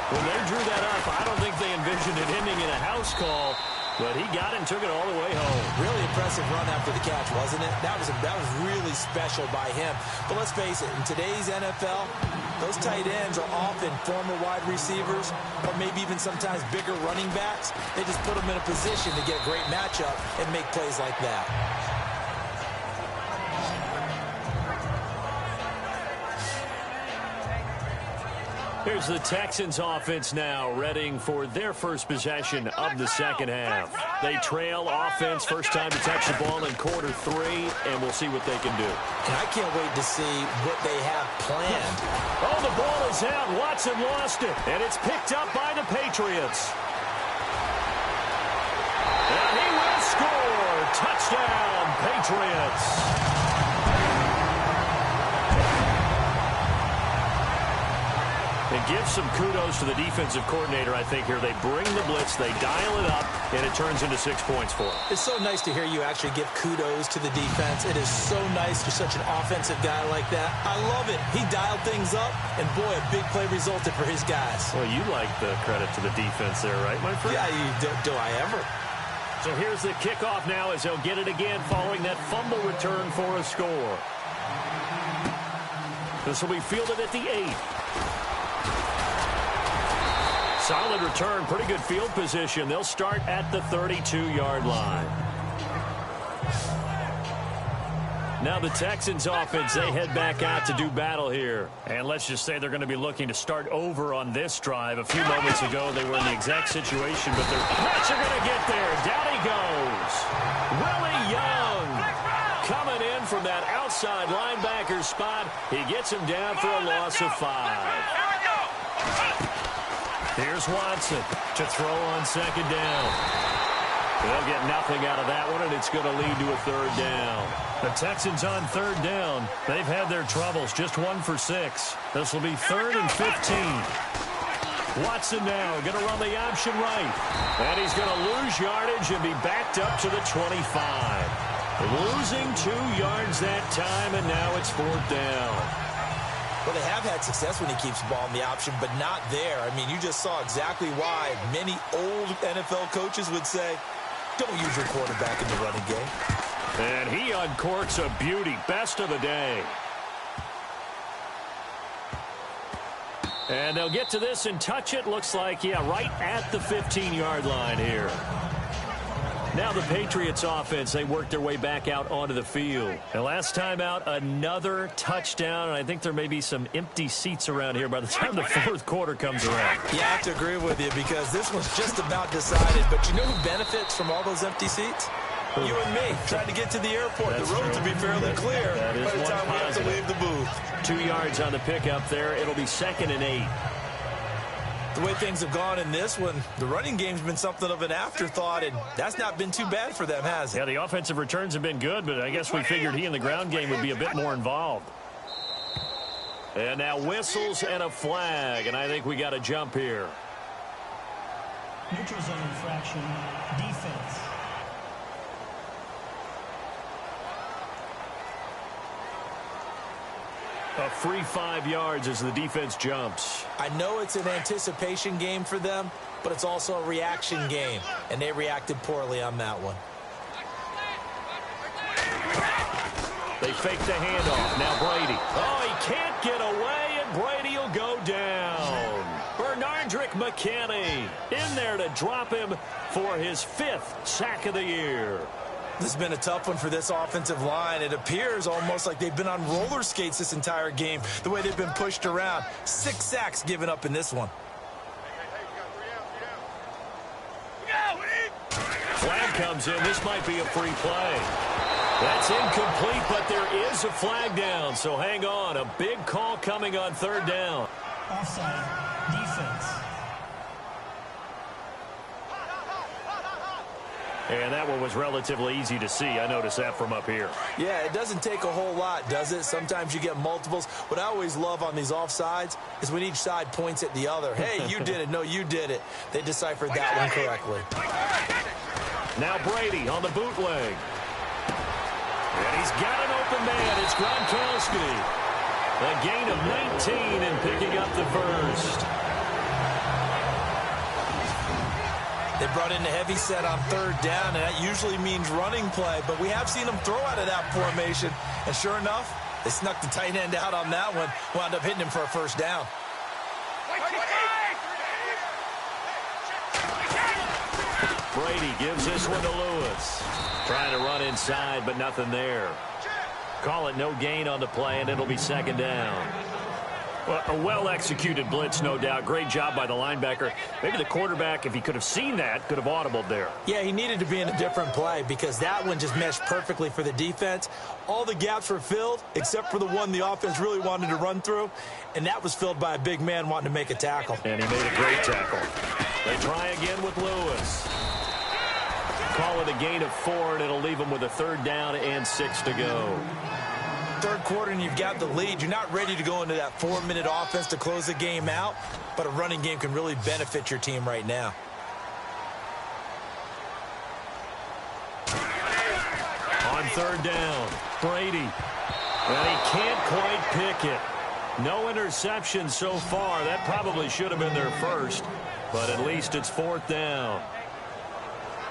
When they drew that up, I don't think they envisioned it ending in a house call, but he got it and took it all the way home. Really impressive run after the catch, wasn't it? That was really special by him. But let's face it, in today's NFL, those tight ends are often former wide receivers or maybe even sometimes bigger running backs. They just put them in a position to get a great matchup and make plays like that. Here's the Texans offense now, readying for their first possession of the second half. They trail offense, first time to touch the ball in quarter 3, and we'll see what they can do. And I can't wait to see what they have planned. Oh, the ball is out. Watson lost it, and it's picked up by the Patriots. And he will score. Touchdown, Patriots. And give some kudos to the defensive coordinator, I think, here. They bring the blitz, they dial it up, and it turns into 6 points for them. It's so nice to hear you actually give kudos to the defense. It is so nice to such an offensive guy like that. I love it. He dialed things up, and boy, a big play resulted for his guys. Well, you like the credit to the defense there, right, my friend? Yeah, do I ever? So here's the kickoff now as they'll get it again following that fumble return for a score. This will be fielded at the 8. Solid return, pretty good field position. They'll start at the 32-yard line. Now the Texans offense, they head back out to do battle here. And let's just say they're going to be looking to start over on this drive. A few moments ago, they were in the exact situation, but their pressure going to get there. Down he goes. Willie Young coming in from that outside linebacker spot. He gets him down for a loss of 5. Here's Watson to throw on second down. They'll get nothing out of that one, and it's going to lead to a third down. The Texans on third down. They've had their troubles, just 1 for 6. This will be 3rd and 15. Watson now going to run the option right. And he's going to lose yardage and be backed up to the 25. Losing 2 yards that time, and now it's 4th down. Well, they have had success when he keeps the ball in the option, but not there. I mean, you just saw exactly why many old NFL coaches would say, don't use your quarterback in the running game. And he uncorks a beauty. Best of the day. And they'll get to this and touch it. Looks like, yeah, right at the 15-yard line here. Now the Patriots offense, they work their way back out onto the field. And last time out, another touchdown. And I think there may be some empty seats around here by the time the 4th quarter comes around. Yeah, I have to agree with you because this one's just about decided. But you know who benefits from all those empty seats? You and me, trying to get to the airport. That's the road true. to be fairly clear by by the time we have to leave the booth. 2 yards on the pickup there. It'll be 2nd and 8. The way things have gone in this one, the running game's been something of an afterthought, and that's not been too bad for them, has it? Yeah, the offensive returns have been good, but I guess we figured he in the ground game would be a bit more involved. And now whistles and a flag, and I think we got a jump here. Neutral zone infraction, defense. A free 5 yards as the defense jumps. I know it's an anticipation game for them, but it's also a reaction game, and they reacted poorly on that one. They fake the handoff. Now Brady. Oh, he can't get away, and Brady will go down. Bernardrick McKinney in there to drop him for his 5th sack of the year. This has been a tough one for this offensive line. It appears almost like they've been on roller skates this entire game, the way they've been pushed around. 6 sacks given up in this one. Flag comes in. This might be a free play. That's incomplete, but there is a flag down, so hang on. A big call coming on 3rd down. Offside, defense. And that one was relatively easy to see. I noticed that from up here. Yeah, it doesn't take a whole lot, does it? Sometimes you get multiples. What I always love on these offsides is when each side points at the other. Hey, you did it. No, you did it. They deciphered that one correctly. Now Brady on the bootleg. And he's got an open man. It's Gronkowski. A gain of 19 and picking up the first. They brought in the heavy set on 3rd down, and that usually means running play, but we have seen them throw out of that formation, and sure enough, they snuck the tight end out on that one, wound up hitting him for a 1st down. Brady gives this one to Lewis. Trying to run inside, but nothing there. Call it no gain on the play, and it'll be 2nd down. Well, a well-executed blitz, no doubt. Great job by the linebacker. Maybe the quarterback, if he could have seen that, could have audibled there. Yeah, he needed to be in a different play because that one just meshed perfectly for the defense. All the gaps were filled except for the one the offense really wanted to run through, and that was filled by a big man wanting to make a tackle. And he made a great tackle. They try again with Lewis. Call it a gain of 4, and it'll leave him with a 3rd down and 6 to go. 3rd quarter and you've got the lead. You're not ready to go into that 4-minute offense to close the game out, but a running game can really benefit your team right now. On 3rd down, Brady. And he can't quite pick it. No interception so far. That probably should have been their first, but at least it's 4th down.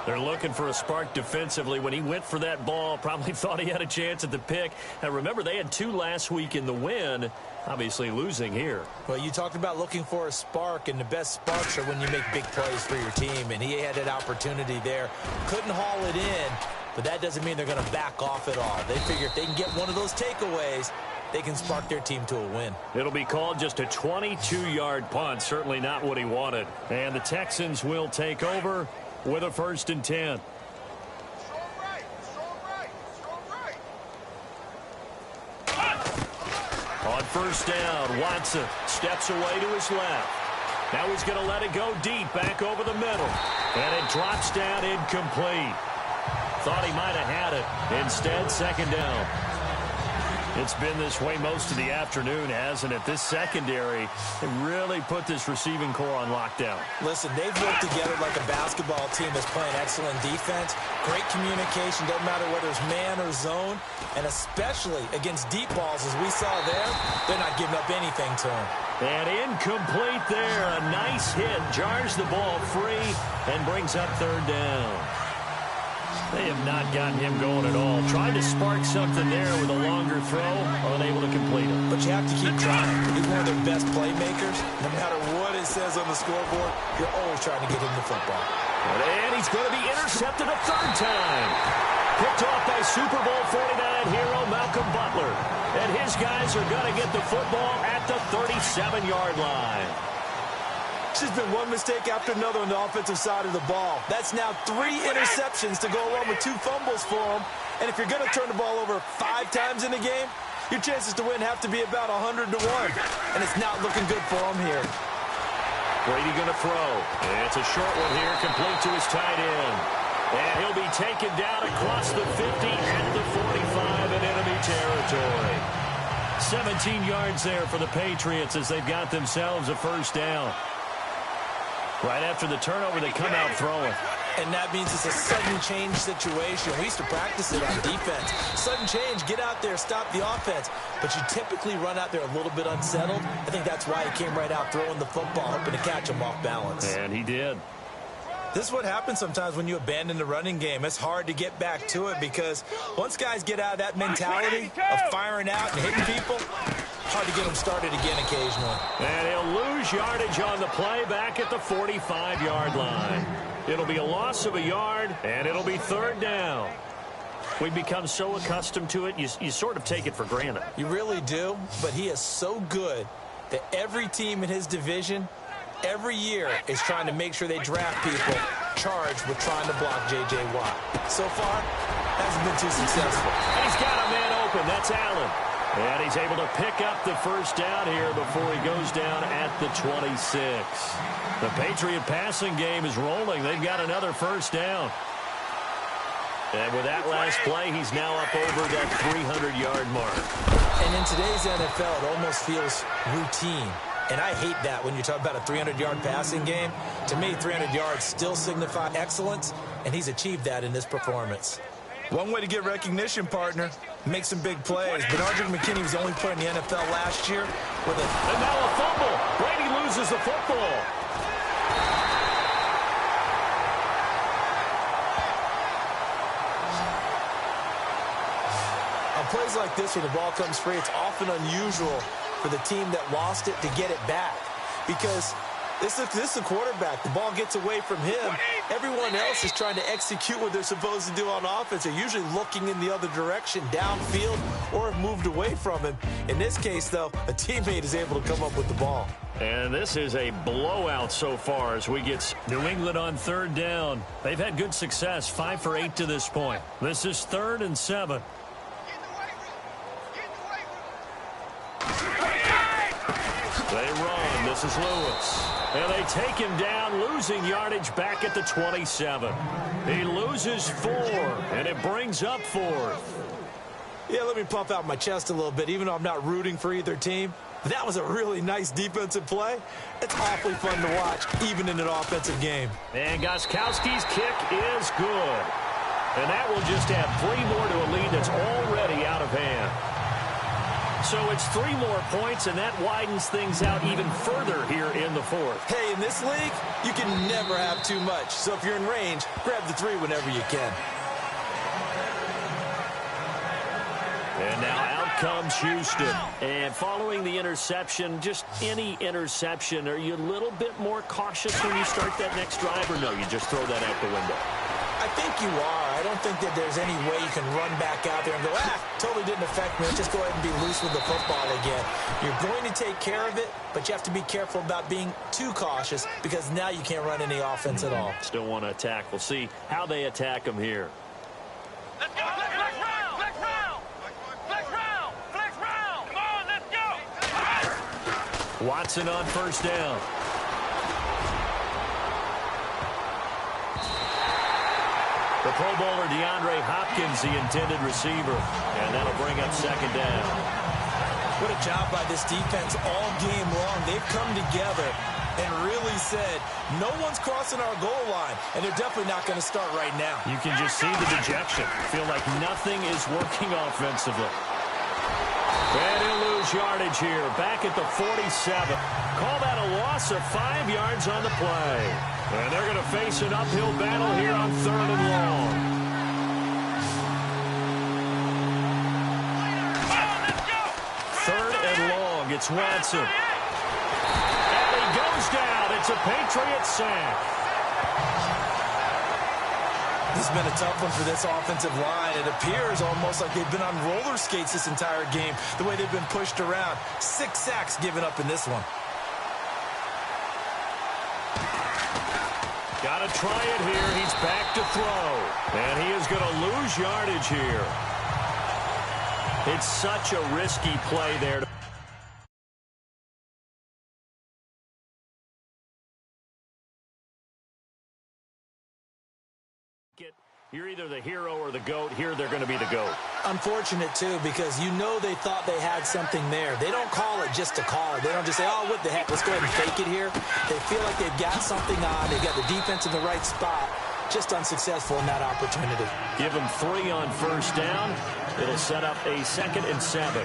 They're looking for a spark defensively. When he went for that ball, probably thought he had a chance at the pick. Now, remember, they had 2 last week in the win, obviously losing here. Well, you talked about looking for a spark, and the best sparks are when you make big plays for your team, and he had an opportunity there. Couldn't haul it in, but that doesn't mean they're going to back off at all. They figure if they can get one of those takeaways, they can spark their team to a win. It'll be called just a 22-yard punt. Certainly not what he wanted. And the Texans will take over with a 1st and 10. On 1st down, Watson steps away to his left. Now he's going to let it go deep, back over the middle. And it drops down incomplete. Thought he might have had it. Instead, 2nd down. It's been this way most of the afternoon, hasn't it? This secondary really put this receiving core on lockdown. Listen, they've worked together like a basketball team that's playing excellent defense. Great communication, doesn't matter whether it's man or zone. And especially against deep balls, as we saw there, they're not giving up anything to them. And incomplete there. A nice hit. Jars the ball free and brings up 3rd down. They have not gotten him going at all. Tried to spark something there with a longer throw, unable to complete it. But you have to keep trying. He's one of their best playmakers. No matter what it says on the scoreboard, you're always trying to get him the football. And he's going to be intercepted a 3rd time. Picked off by Super Bowl 49 hero Malcolm Butler. And his guys are going to get the football at the 37-yard line. It's just been one mistake after another on the offensive side of the ball. That's now 3 interceptions to go along with 2 fumbles for him. And if you're going to turn the ball over 5 times in a game, your chances to win have to be about 100 to 1. And it's not looking good for him here. Brady going to throw. It's a short one here, complete to his tight end. And he'll be taken down across the 50 at the 45 in enemy territory. 17 yards there for the Patriots as they've got themselves a 1st down. Right after the turnover, they come out throwing. And that means it's a sudden change situation. We used to practice it on defense. Sudden change, get out there, stop the offense. But you typically run out there a little bit unsettled. I think that's why he came right out throwing the football, hoping to catch him off balance. And he did. This is what happens sometimes when you abandon the running game. It's hard to get back to it because once guys get out of that mentality of firing out and hitting people, hard to get them started again occasionally. And he'll lose yardage on the play back at the 45-yard line. It'll be a loss of a yard, and it'll be 3rd down. We've become so accustomed to it, you sort of take it for granted. You really do, but he is so good that every team in his division every year is trying to make sure they draft people charged with trying to block J.J. Watt. So far, hasn't been too successful. And he's got a man open. That's Allen. And he's able to pick up the 1st down here before he goes down at the 26. The Patriot passing game is rolling. They've got another 1st down. And with that last play, he's now up over that 300-yard mark. And in today's NFL, it almost feels routine. And I hate that when you talk about a 300-yard passing game. To me, 300 yards still signify excellence, and he's achieved that in this performance. One way to get recognition, partner, make some big plays. But Arjun McKinney was the only player in the NFL last year with a... And now a fumble. Brady loses the football. On plays like this where the ball comes free, it's often unusual for the team that lost it to get it back. Because this is the quarterback. The ball gets away from him. Everyone else is trying to execute what they're supposed to do on offense. They're usually looking in the other direction, downfield, or have moved away from him. In this case, though, a teammate is able to come up with the ball. And this is a blowout so far as we get New England on 3rd down. They've had good success, 5 for 8 to this point. This is 3rd and 7. They run. This is Lewis. And they take him down, losing yardage back at the 27. He loses 4, and it brings up 4th. Yeah, let me puff out my chest a little bit, even though I'm not rooting for either team. That was a really nice defensive play. It's awfully fun to watch, even in an offensive game. And Gostkowski's kick is good. And that will just add 3 more to a lead that's already out of hand. So it's 3 more points, and that widens things out even further here in the 4th. Hey, in this league, you can never have too much. So if you're in range, grab the 3 whenever you can. And now out comes Houston. And following the interception, just any interception, are you a little bit more cautious when you start that next drive, or no, you just throw that out the window? I think you are. I I don't think that there's any way you can run back out there and go, totally didn't affect me. Let's just go ahead and be loose with the football again. You're going to take care of it, but you have to be careful about being too cautious because now you can't run any offense at all. Still want to attack. We'll see how they attack them here. Let's go. Flex round. Flex round. Flex round. Flex round. Come on, let's go. Watson on first down. The Pro Bowler DeAndre Hopkins, the intended receiver. And that'll bring up second down. What a job by this defense all game long. They've come together and really said, no one's crossing our goal line, and they're definitely not going to start right now. You can just see the dejection. Feel like nothing is working offensively. And he'll lose yardage here. Back at the 47. Call that a loss of 5 yards on the play. And they're going to face an uphill battle here on 3rd and long. Third and long. It's Watson. And he goes down. It's a Patriot sack. This has been a tough one for this offensive line. It appears almost like they've been on roller skates this entire game, the way they've been pushed around. 6 sacks given up in this one. Got to try it here. He's back to throw. And he is going to lose yardage here. It's such a risky play there. You're either the hero or the GOAT. Here they're going to be the GOAT. Unfortunate, too, because you know they thought they had something there. They don't call it just to call it. They don't just say, oh, what the heck, let's go ahead and fake it here. They feel like they've got something on. They've got the defense in the right spot. Just unsuccessful in that opportunity. Give them 3 on first down. It'll set up a 2nd and 7.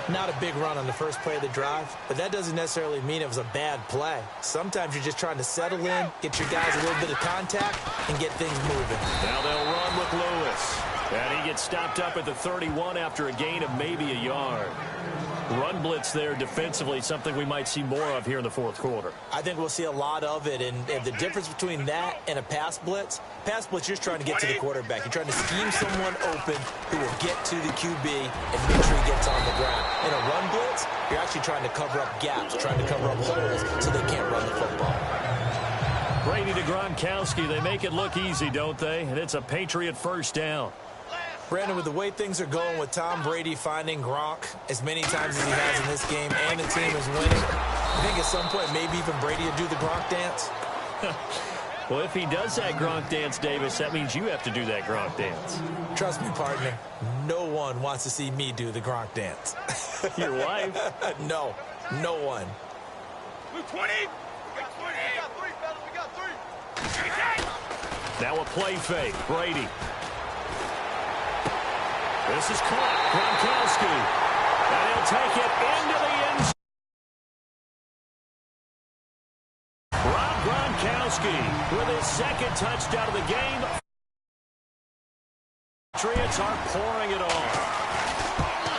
Not a big run on the first play of the drive, but that doesn't necessarily mean it was a bad play. Sometimes you're just trying to settle in, get your guys a little bit of contact, and get things moving. Now they'll run with Lewis. And he gets stopped up at the 31 after a gain of maybe a yard. Run blitz there defensively, something we might see more of here in the 4th quarter. I think we'll see a lot of it, and the difference between that and a pass blitz, you're just trying to get to the quarterback. You're trying to scheme someone open who will get to the QB and make sure he gets on the ground. In a run blitz, you're actually trying to cover up gaps, trying to cover up holes so they can't run the football. Brady to Gronkowski, they make it look easy, don't they? And it's a Patriot first down. Brandon, with the way things are going with Tom Brady finding Gronk as many times as he has in this game and the team is winning, I think at some point maybe even Brady will do the Gronk dance. Well, if he does that Gronk dance, Davis, that means you have to do that Gronk dance. Trust me, partner, no one wants to see me do the Gronk dance. Your wife? No, no one. 20. We got 20. We got 3, fellas. We got 3. Now a play fake. Brady. This is caught. Gronkowski. And he'll take it into the end zone. Rob Gronkowski with his 2nd touchdown of the game. Patriots are pouring it on.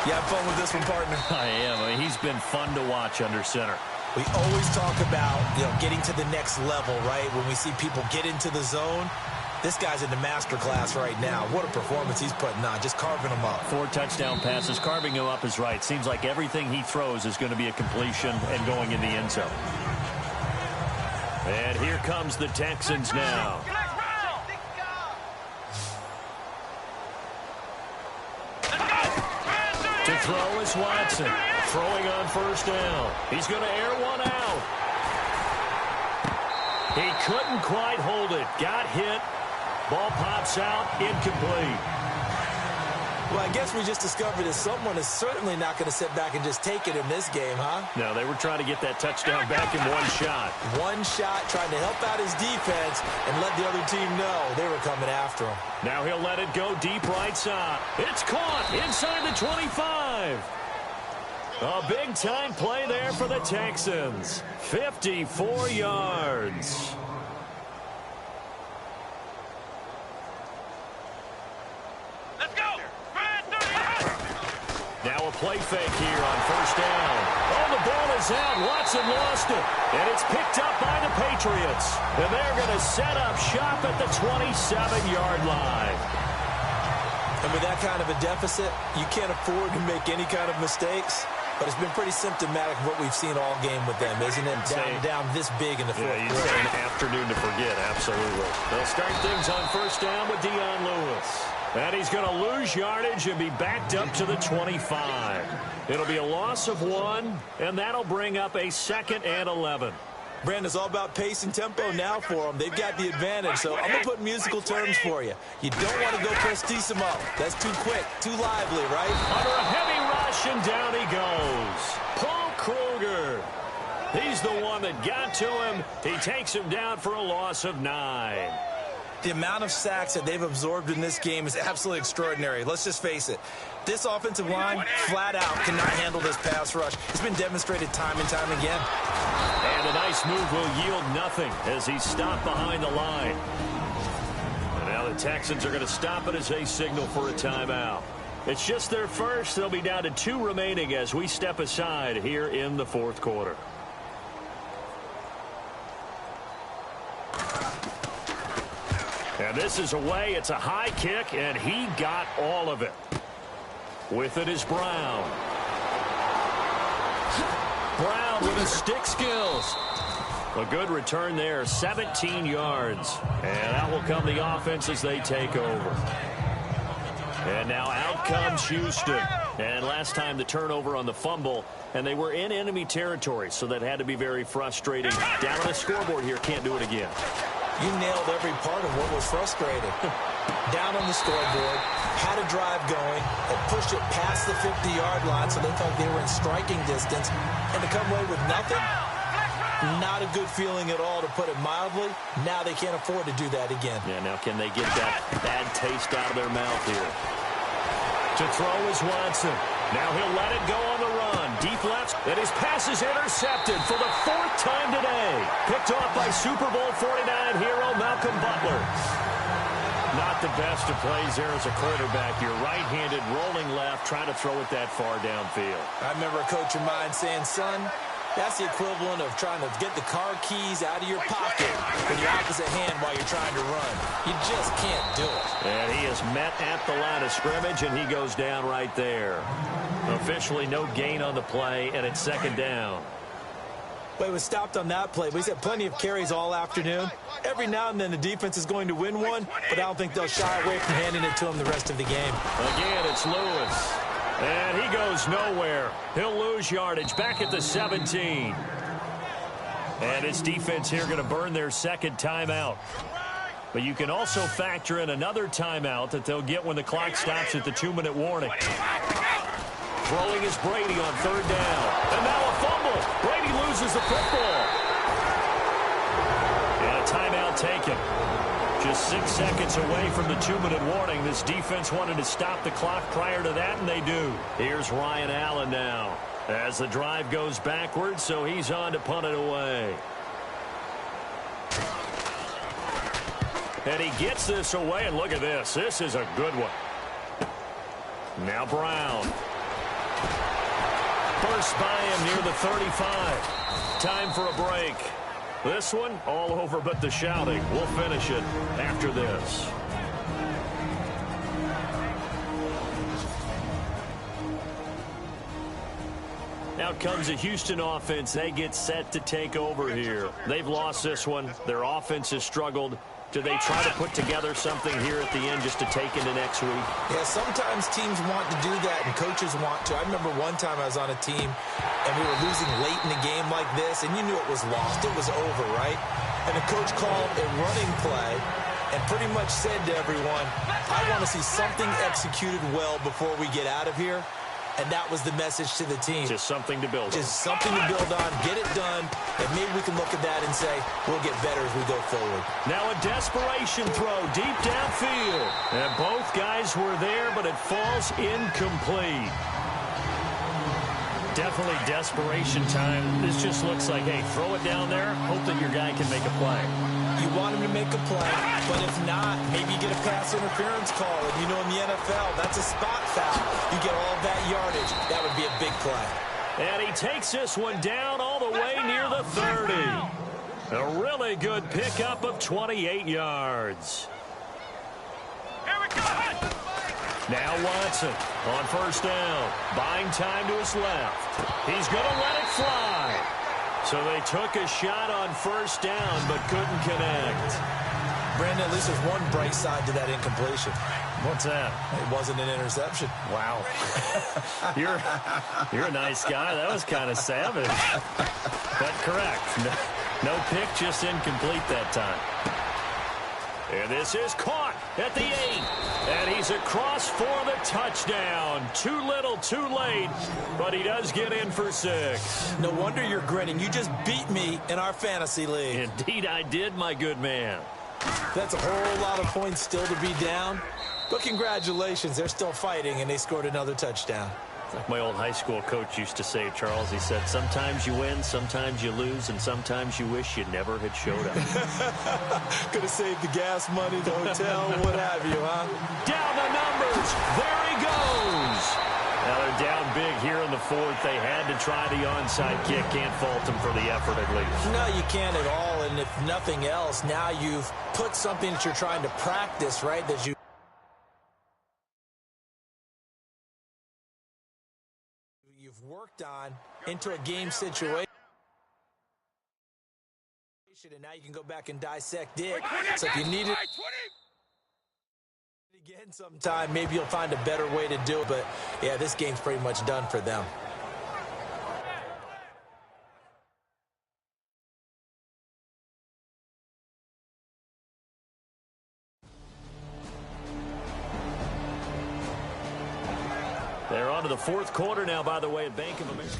You have fun with this one, partner? I am. I mean, he's been fun to watch under center. We always talk about, getting to the next level, right? When we see people get into the zone. This guy's in the master class right now. What a performance he's putting on, just carving them up. 4 touchdown passes. Carving him up is right. Seems like everything he throws is going to be a completion and going in the end zone. And here comes the Texans now. To throw is Watson. Throwing on first down. He's going to air one out. He couldn't quite hold it. Got hit. Ball pops out, incomplete. Well, I guess we just discovered that someone is certainly not going to sit back and just take it in this game, huh? No, they were trying to get that touchdown back in one shot. One shot, trying to help out his defense and let the other team know they were coming after him. Now he'll let it go deep right side. It's caught inside the 25. A big-time play there for the Texans. 54 yards. Now a play fake here on first down. Oh, the ball is goes out. Watson lost it. And it's picked up by the Patriots. And they're going to set up shop at the 27-yard line. And with that kind of a deficit, you can't afford to make any kind of mistakes. But it's been pretty symptomatic of what we've seen all game with them, isn't it? Down this big in the fourth quarter. You'd say an afternoon to forget, absolutely. They'll start things on first down with Dion Lewis. And he's going to lose yardage and be backed up to the 25. It'll be a loss of 1, and that'll bring up a 2nd and 11. Brandon, it's all about pace and tempo now for them. They've got the advantage, so I'm going to put musical terms for you. You don't want to go prestissimo. That's too quick, too lively, right? Under a heavy rush, and down he goes. Paul Kruger. He's the one that got to him. He takes him down for a loss of 9. The amount of sacks that they've absorbed in this game is absolutely extraordinary. Let's just face it. This offensive line, flat out, cannot handle this pass rush. It's been demonstrated time and time again. And a nice move will yield nothing as he's stopped behind the line. And now the Texans are going to stop it as they signal for a timeout. It's just their first. They'll be down to 2 remaining as we step aside here in the fourth quarter. And this is away. It's a high kick, and he got all of it. With it is Brown. Brown with his stick skills. A good return there, 17 yards. And out will come the offense as they take over. And now out comes Houston. And last time the turnover on the fumble, and they were in enemy territory, so that had to be very frustrating. Down on the scoreboard here, can't do it again. You nailed every part of what was frustrating. Down on the scoreboard, had a drive going, and pushed it past the 50-yard line so they felt like they were in striking distance. And to come away with nothing, not a good feeling at all, to put it mildly. Now they can't afford to do that again. Yeah, now can they get that bad taste out of their mouth here? To throw is Watson. Now he'll let it go on the run. Deep left, and his pass is intercepted for the 4th time today. Picked off by Super Bowl 49 hero Malcolm Butler. Not the best of plays there as a quarterback. You're right-handed, rolling left, trying to throw it that far downfield. I remember a coach of mine saying, son, that's the equivalent of trying to get the car keys out of your pocket with your opposite hand while you're trying to run. You just can't do it. And he is met at the line of scrimmage, and he goes down right there. Officially no gain on the play, and it's 2nd down. But it was stopped on that play. He's had plenty of carries all afternoon. Every now and then the defense is going to win one, but I don't think they'll shy away from handing it to him the rest of the game. Again, it's Lewis. And he goes nowhere. He'll lose yardage back at the 17. And his defense here going to burn their 2nd timeout. But you can also factor in another timeout that they'll get when the clock stops at the 2-minute warning. Throwing is Brady on 3rd down. And now a fumble. Brady loses the football. And a timeout taken. Just 6 seconds away from the 2-minute warning. This defense wanted to stop the clock prior to that, and they do. Here's Ryan Allen now as the drive goes backwards, so he's on to punt it away. And he gets this away, and look at this. This is a good one. Now Brown. Burst by him near the 35. Time for a break. This one, all over but the shouting. We'll finish it after this. Now comes a Houston offense. They get set to take over here. They've lost this one. Their offense has struggled. Do they try to put together something here at the end just to take into next week? Yeah, sometimes teams want to do that and coaches want to. I remember one time I was on a team and we were losing late in a game like this, and you knew it was lost. It was over, right? And the coach called a running play and pretty much said to everyone, I want to see something executed well before we get out of here. And that was the message to the team. Just something to build on. Just something to build on, get it done, and maybe we can look at that and say, we'll get better as we go forward. Now a desperation throw deep downfield. And both guys were there, but it falls incomplete. Definitely desperation time. This just looks like, hey, throw it down there, hope that your guy can make a play. You want him to make a play, but if not, maybe you get a pass interference call. And you know in the NFL, that's a spot foul. You get all that yardage. That would be a big play. And he takes this one down all the way near the 30. A really good pickup of 28 yards. Here we go. Now Watson on first down. Buying time to his left. He's going to let it fly. So they took a shot on first down but couldn't connect. Brandon, at least there's one bright side to that incompletion. What's that? It wasn't an interception. Wow. You're a nice guy. That was kind of savage. But correct. No pick, just incomplete that time. And this is caught at the 8. And he's across for the touchdown. Too little, too late. But he does get in for 6. No wonder you're grinning. You just beat me in our fantasy league. Indeed I did, my good man. That's a whole lot of points still to be down. But congratulations, they're still fighting, and they scored another touchdown. Like my old high school coach used to say, Charles, he said, sometimes you win, sometimes you lose, and sometimes you wish you never had showed up. Could have saved the gas money, the hotel, what have you, huh? Down the numbers. There he goes. Now they're down big here in the 4th. They had to try the onside kick. Can't fault them for the effort at least. No, you can't at all. And if nothing else, now you've put something that you're trying to practice, right, that you've worked on into a game situation. And now you can go back and dissect it. So if you need it again sometime, maybe you'll find a better way to do it. But, yeah, this game's pretty much done for them. They're on to the 4th quarter now, by the way, at Bank of America.